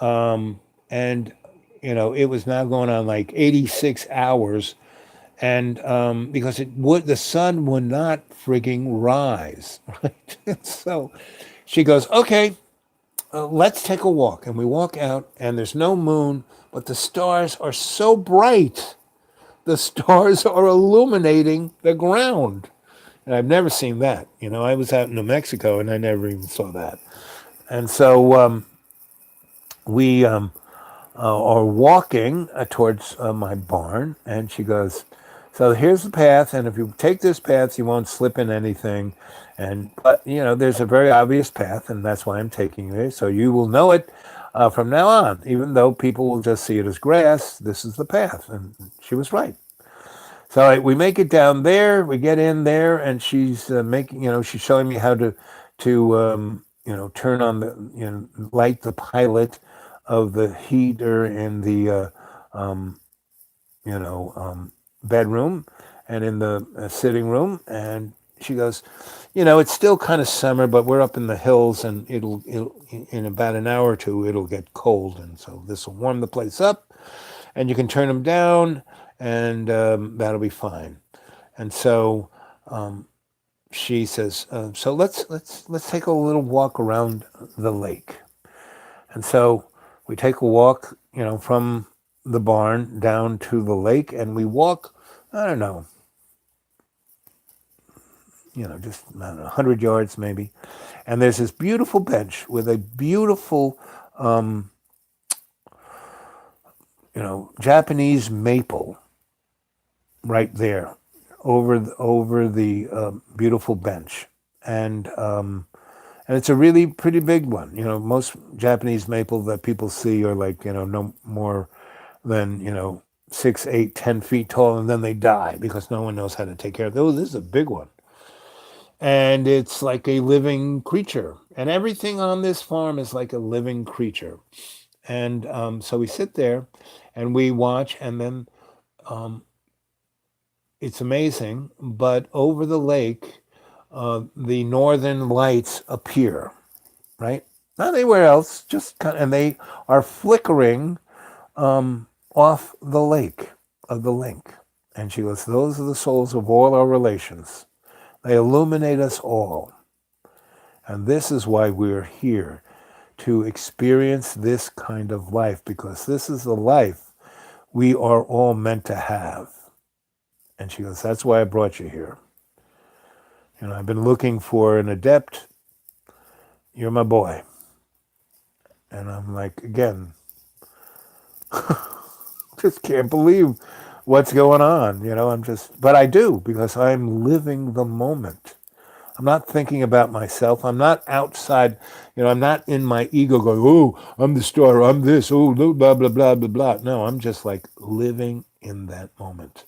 and it was now going on like 86 hours, and because the sun would not frigging rise, right? So she goes, okay, let's take a walk. And we walk out, and there's no moon, but the stars are so bright. The stars are illuminating the ground. And I've never seen that. I was out in New Mexico, and I never even saw that. And so we are walking towards my barn, and she goes, so here's the path, and if you take this path, you won't slip in anything. But there's a very obvious path, and that's why I'm taking you there. So you will know it from now on, even though people will just see it as grass. This is the path, and she was right. So we make it down there. We get in there, and she's making. She's showing me how to turn on light the pilot of the heater in the bedroom and in the sitting room. And she goes, it's still kind of summer, but we're up in the hills, and it'll in about an hour or two, it'll get cold. And so this will warm the place up, and you can turn them down, and that'll be fine. And so she says, "So let's take a little walk around the lake." And so we take a walk, from the barn down to the lake, and we walk, I don't know, just I don't know, 100 yards maybe. And there's this beautiful bench with a beautiful, Japanese maple right there over the beautiful bench. And it's a really pretty big one. Most Japanese maple that people see are like, no more than, 6, 8, 10 feet tall, and then they die because no one knows how to take care of those. This is a big one. And it's like a living creature. And everything on this farm is like a living creature. And so we sit there and we watch, and then it's amazing. But over the lake, the northern lights appear, right? Not anywhere else, just and they are flickering off the lake of the link. And she goes, those are the souls of all our relations. They illuminate us all. And this is why we're here, to experience this kind of life, because this is the life we are all meant to have. And she goes, that's why I brought you here. I've been looking for an adept. You're my boy. And I'm like, again, just can't believe what's going on. But I do, because I'm living the moment. I'm not thinking about myself. I'm not outside. I'm not in my ego going, oh, I'm the star, I'm this, oh, blah, blah, blah, blah, blah. No, I'm just like living in that moment.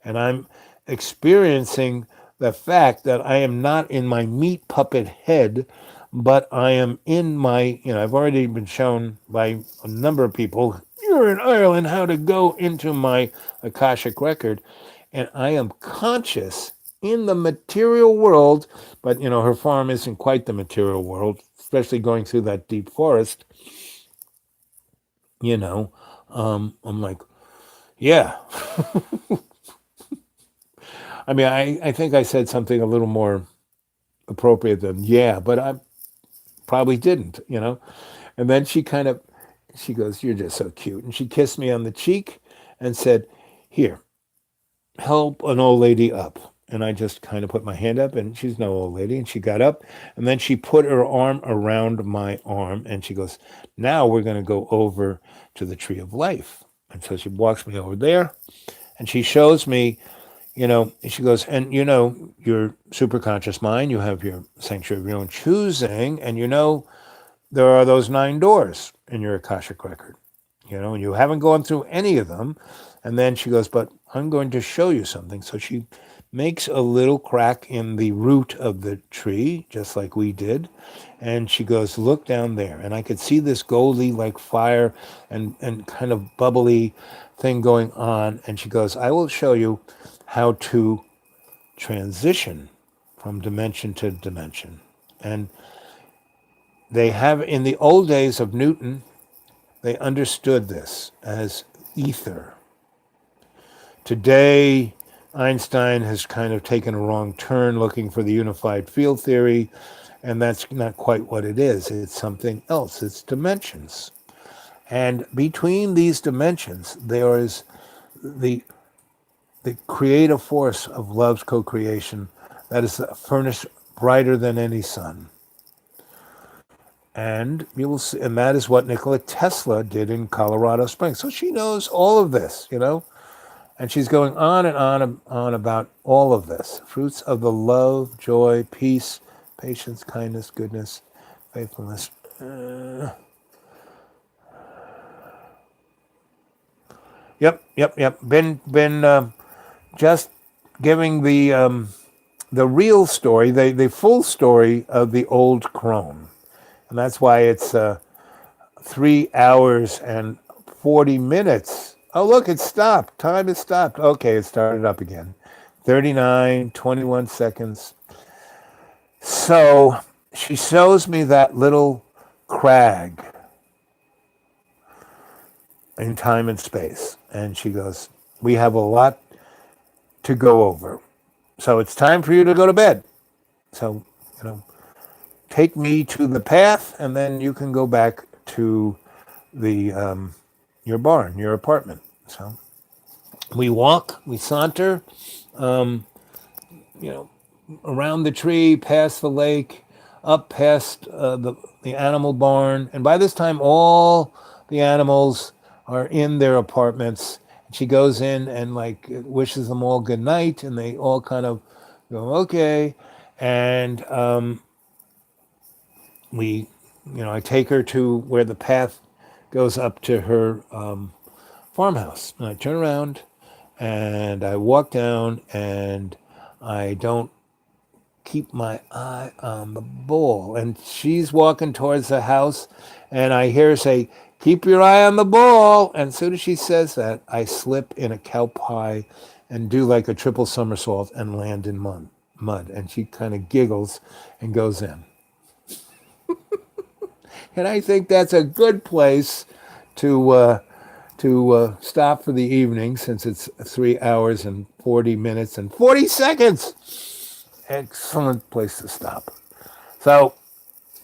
And I'm experiencing the fact that I am not in my meat puppet head, but I am in my, I've already been shown by a number of people, you're in Ireland, how to go into my Akashic record. And I am conscious in the material world, but, her farm isn't quite the material world, especially going through that deep forest. I'm like, yeah. I mean, I think I said something a little more appropriate than yeah, but I probably didn't. And then she goes, you're just so cute. And she kissed me on the cheek and said, here, help an old lady up. And I just kind of put my hand up, and she's no old lady. And she got up, and then she put her arm around my arm, and she goes, now we're going to go over to the tree of life. And so she walks me over there, and she shows me, she goes, and your superconscious mind, you have your sanctuary of your own choosing, and there are those 9 doors in your Akashic record, and you haven't gone through any of them. And then she goes, but I'm going to show you something. So she makes a little crack in the root of the tree, just like we did. And she goes, look down there. And I could see this goldy like fire and kind of bubbly thing going on. And she goes, I will show you how to transition from dimension to dimension. And they have, in the old days of Newton, they understood this as ether. Today, Einstein has kind of taken a wrong turn looking for the unified field theory, and that's not quite what it is. It's something else. It's dimensions. And between these dimensions, there is the creative force of love's co-creation that is furnished brighter than any sun. And you will see, and that is what Nikola Tesla did in Colorado Springs. So she knows all of this, and she's going on and on and on about all of this. Fruits of the love, joy, peace, patience, kindness, goodness, faithfulness. Yep. Been just giving the real story, the full story of the old crone. And that's why it's 3 hours and 40 minutes. Oh, look, it stopped. Time has stopped. Okay, it started up again. 39, 21 seconds. So she shows me that little crag in time and space. And she goes, we have a lot to go over. So it's time for you to go to bed. So, you know, take me to the path, and then you can go back to the your barn, your apartment. So we walk, we saunter, you know, around the tree, past the lake, up past the animal barn, and by this time, all the animals are in their apartments. She goes in and like wishes them all good night, and they all kind of go okay, and we, you know, I take her to where the path goes up to her farmhouse, and I turn around and I walk down, and I don't keep my eye on the ball. And she's walking towards the house, and I hear her say, "Keep your eye on the ball." And as soon as she says that, I slip in a cow pie and do like a triple somersault and land in mud. And she kind of giggles and goes in. And I think that's a good place to stop for the evening, since it's 3 hours and 40 minutes and 40 seconds. Excellent place to stop. So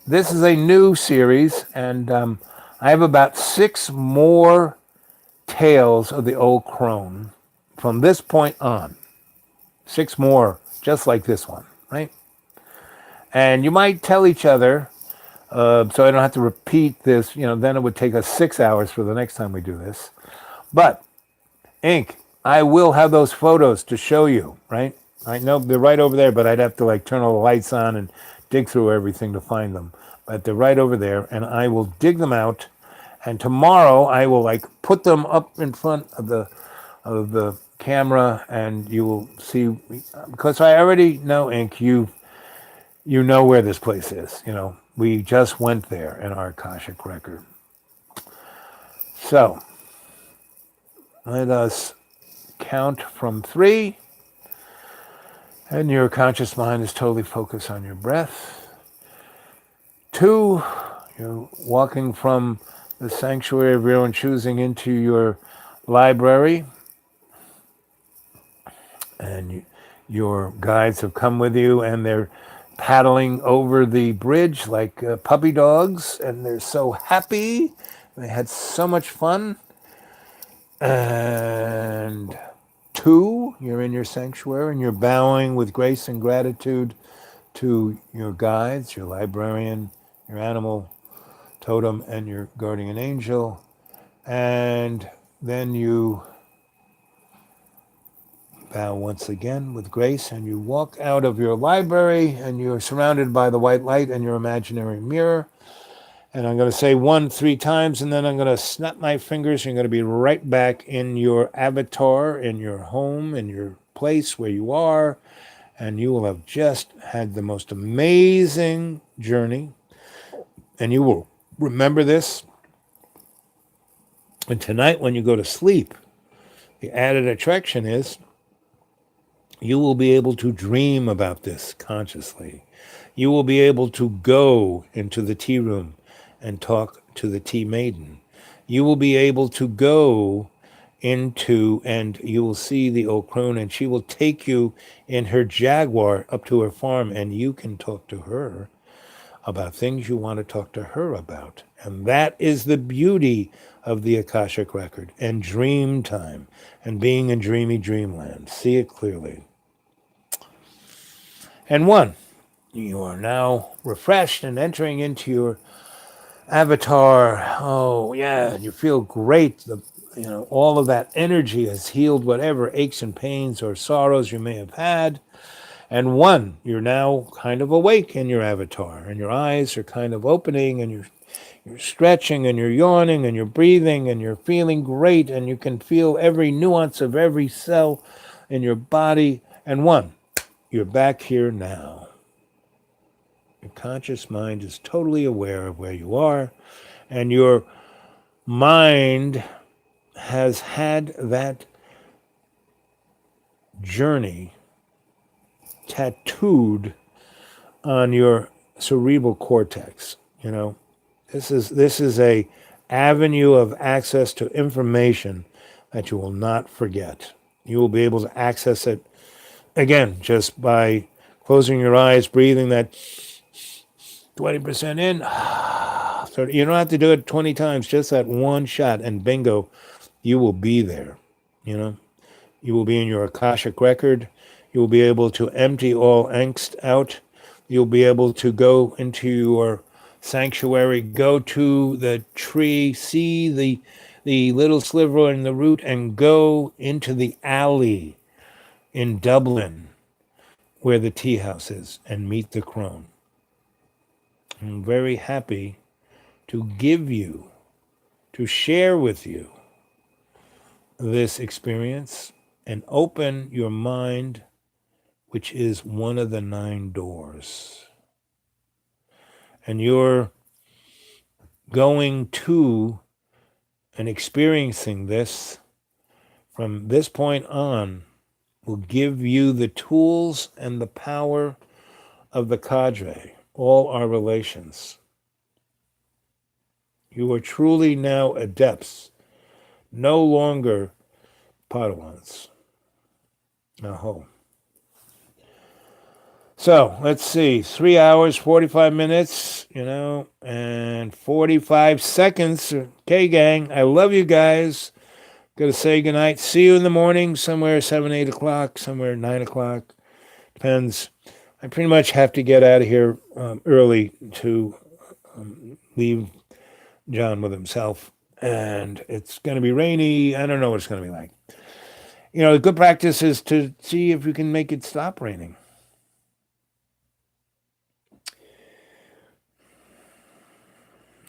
this is a new series, and I have about 6 more tales of the old crone from this point on. 6 more, just like this one, right? And you might tell each other, so I don't have to repeat this, you know, then it would take us 6 hours for the next time we do this. But, Ink, I will have those photos to show you, right? I know they're right over there, but I'd have to like turn all the lights on and dig through everything to find them. But they're right over there, and I will dig them out. And tomorrow I will like put them up in front of the camera, and you will see, because I already know, Ink, you know where this place is. You know, we just went there in our Akashic record. So let us count from 3, and your conscious mind is totally focused on your breath. 2, you're walking from the sanctuary of your own choosing into your library, and your guides have come with you, and they're paddling over the bridge like puppy dogs, and they're so happy. They had so much fun. And 2, you're in your sanctuary, and you're bowing with grace and gratitude to your guides, your librarian, your animal totem, and your guardian angel. And then you bow once again with grace, and you walk out of your library, and you're surrounded by the white light and your imaginary mirror. And I'm going to say 1 3 times, and then I'm going to snap my fingers. You're going to be right back in your avatar, in your home, in your place where you are. And you will have just had the most amazing journey. And you will remember this. And tonight, when you go to sleep, the added attraction is you will be able to dream about this consciously. You will be able to go into the tea room and talk to the tea maiden. You will be able to go into, and you will see the old crone, and she will take you in her Jaguar up to her farm, and you can talk to her about things you want to talk to her about. And that is the beauty of the Akashic record and dream time and being in dreamy dreamland. See it clearly. And 1, you are now refreshed and entering into your avatar. Oh yeah, you feel great. All of that energy has healed whatever aches and pains or sorrows you may have had. And 1, you're now kind of awake in your avatar, and your eyes are kind of opening, and you're stretching, and you're yawning, and you're breathing, and you're feeling great, and you can feel every nuance of every cell in your body. And 1, you're back here now. Your conscious mind is totally aware of where you are, and your mind has had that journey tattooed on your cerebral cortex. This is a avenue of access to information that you will not forget. You will be able to access it again just by closing your eyes, breathing that 20% in. 30. You don't have to do it 20 times, just that one shot, and bingo, you will be there. You know, you will be in your Akashic record. You will be able to empty all angst out. You'll be able to go into your sanctuary, go to the tree, see the little sliver in the root, and go into the alley in Dublin where the tea house is and meet the crone. I'm very happy to give you, to share with you this experience and open your mind, which is one of the 9 doors. And you're going to and experiencing this from this point on will give you the tools and the power of the cadre, all our relations. You are truly now adepts, no longer Padawans. Aho. So let's see, 3 hours, 45 minutes, and 45 seconds. Okay, gang, I love you guys. Gotta say goodnight. See you in the morning, somewhere 7, 8 o'clock, somewhere 9 o'clock. Depends. I pretty much have to get out of here early to leave John with himself. And it's going to be rainy. I don't know what it's going to be like. The good practice is to see if you can make it stop raining.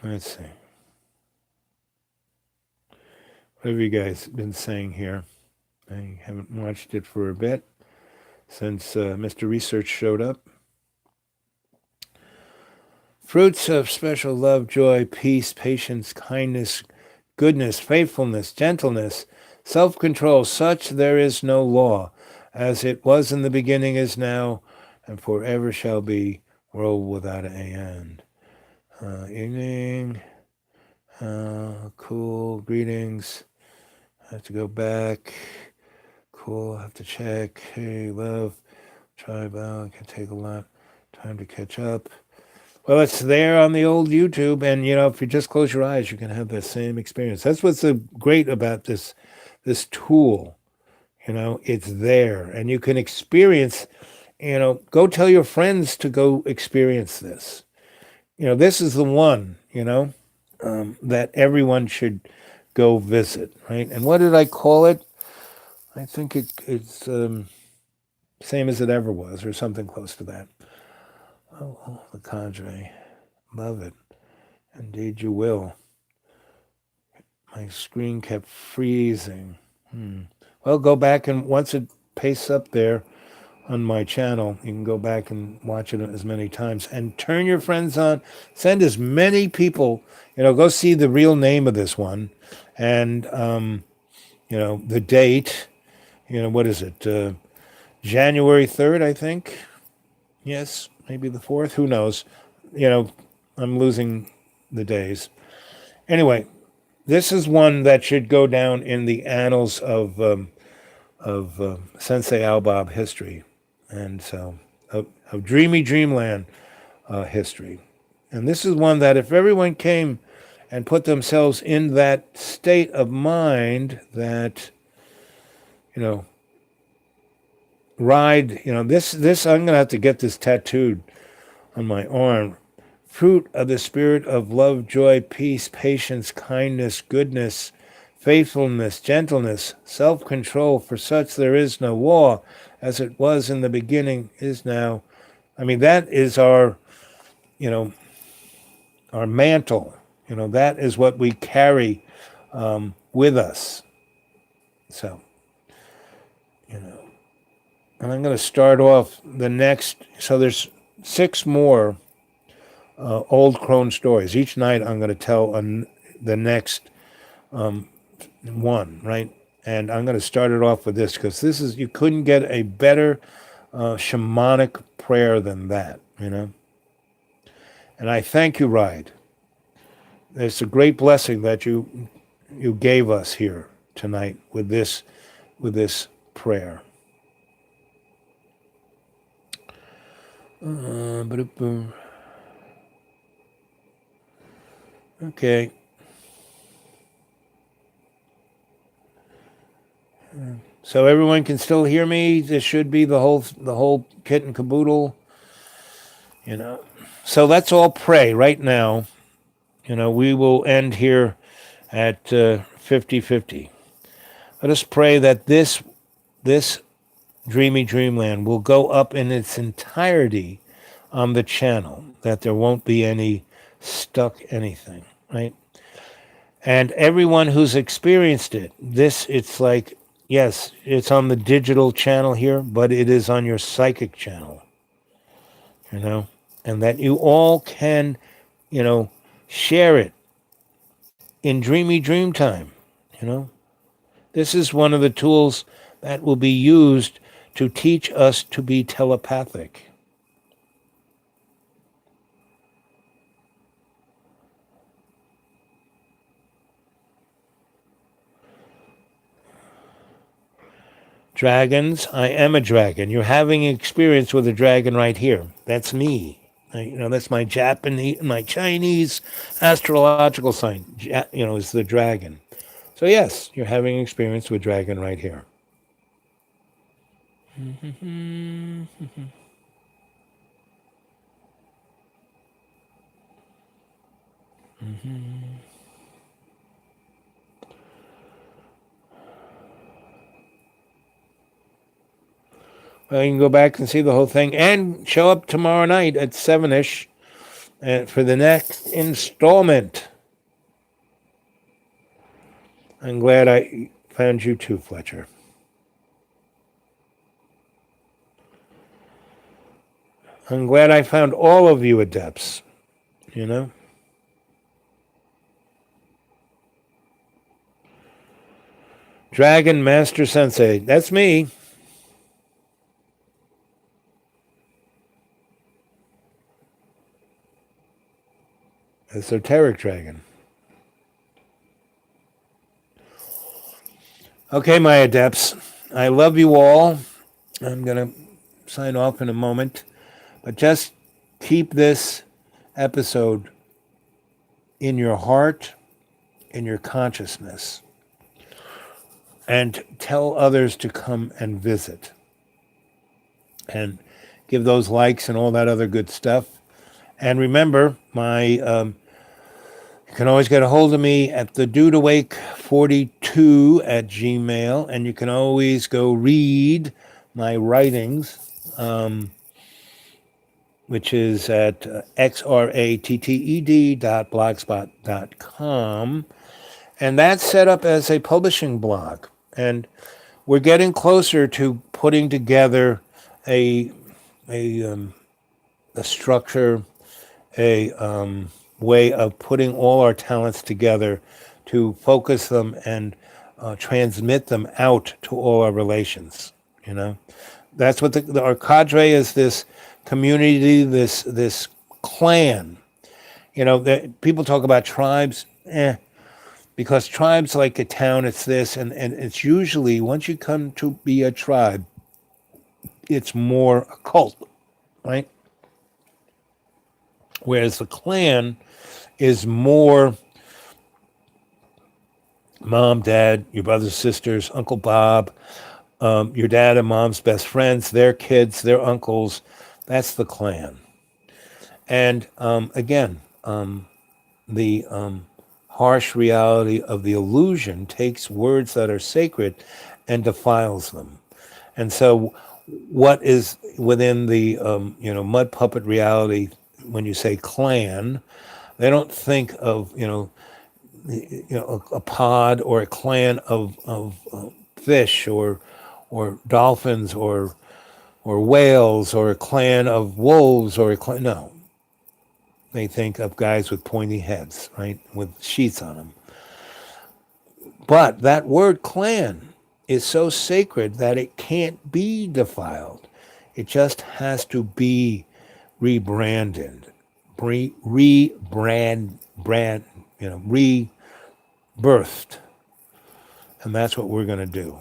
Let's see. What have you guys been saying here? I haven't watched it for a bit since Mr. Research showed up. Fruits of special love, joy, peace, patience, kindness, goodness, faithfulness, gentleness, self-control, such there is no law, as it was in the beginning, is now, and forever shall be, world without an end. Evening, cool, greetings. I have to go back. Cool, I have to check. Hey, love, tribe out. It can take a lot time to catch up. Well, it's there on the old YouTube, and if you just close your eyes, you can have the same experience. That's what's so great about this tool. It's there, and you can experience. Go tell your friends to go experience this. This is the one. That everyone should go visit, right? And what did I call it? I think it's same as it ever was, or something close to that. Oh, the cadre. Love it. Indeed you will. My screen kept freezing. Well, go back, and once it pastes up there on my channel, you can go back and watch it as many times. And turn your friends on. Send as many people, go see the real name of this one. And, the date, what is it? January 3rd, I think. Yes, maybe the 4th. Who knows? I'm losing the days. Anyway, this is one that should go down in the annals of Sensei Albob history, and so of dreamy dreamland history. And this is one that if everyone came and put themselves in that state of mind that, ride, this I'm going to have to get this tattooed on my arm. Fruit of the spirit of love, joy, peace, patience, kindness, goodness, faithfulness, gentleness, self-control, for such there is no law, as it was in the beginning, is now. I mean, that is our mantle. That is what we carry with us. So, and I'm going to start off the next, so there's 6 more old crone stories. Each night I'm going to tell the next one, right? And I'm going to start it off with this, because you couldn't get a better shamanic prayer than that, And I thank you, Ride. It's a great blessing that you gave us here tonight with this prayer. Okay. So everyone can still hear me. This should be the whole kit and caboodle. You know. So let's all pray right now. We will end here at 50-50. Let us pray that this dreamy dreamland will go up in its entirety on the channel, that there won't be any stuck anything, right? And everyone who's experienced it, it's like, yes, it's on the digital channel here, but it is on your psychic channel, you know, and that you all can, share it in dreamy dream time, you know. This is one of the tools that will be used to teach us to be telepathic. Dragons, I am a dragon. You're having experience with a dragon right here. That's me. That's my Chinese astrological sign. Is the dragon. So yes, you're having experience with dragon right here. Well, you can go back and see the whole thing and show up tomorrow night at 7-ish for the next installment. I'm glad I found you too, Fletcher. I'm glad I found all of you adepts, you know? Dragon Master Sensei, that's me. Esoteric dragon. Okay, my adepts, I love you all. I'm going to sign off in a moment, but just keep this episode in your heart, in your consciousness, and tell others to come and visit and give those likes and all that other good stuff. And remember, you can always get a hold of me at the Dude Awake 42 at Gmail, and you can always go read my writings, which is at xratted.blogspot.com. And that's set up as a publishing blog. And we're getting closer to putting together a structure, a way of putting all our talents together to focus them and transmit them out to all our relations. That's what our cadre is. This community, this clan. People talk about tribes, because tribes like a town. It's this, and it's usually once you come to be a tribe, it's more a cult, right? Whereas the clan is more mom, dad, your brothers, sisters, Uncle Bob, your dad and mom's best friends, their kids, their uncles. That's the clan. And again, the harsh reality of the illusion takes words that are sacred and defiles them. And so what is within the mud puppet reality, when you say clan, they don't think of a pod or a clan of fish or dolphins or whales or a clan of wolves or a clan. No, they think of guys with pointy heads, right, with sheets on them. But that word clan is so sacred that it can't be defiled. It just has to be rebranded, rebirthed. And that's what we're going to do.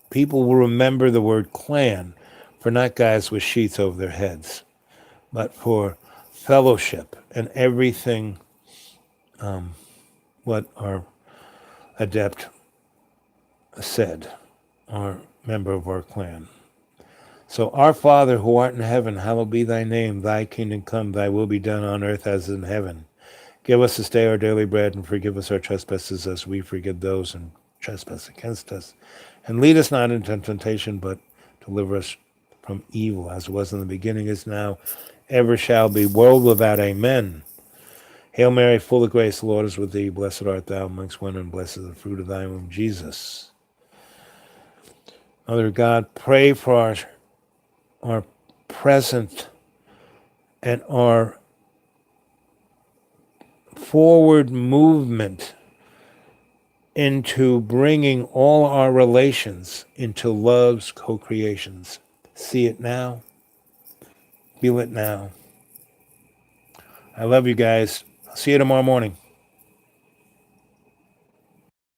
People will remember the word clan for not guys with sheets over their heads, but for fellowship and everything what our adept said, our member of our clan. So, our Father who art in heaven, hallowed be thy name. Thy kingdom come, thy will be done on earth as in heaven. Give us this day our daily bread, and forgive us our trespasses as we forgive those who trespass against us. And lead us not into temptation, but deliver us from evil, as it was in the beginning, is now, ever shall be, world without amen. Hail Mary, full of grace, the Lord is with thee. Blessed art thou amongst women, and blessed is the fruit of thy womb, Jesus. Mother God, pray for our present and our forward movement into bringing all our relations into love's co-creations. See it now. Feel it now. I love you guys. I'll see you tomorrow morning.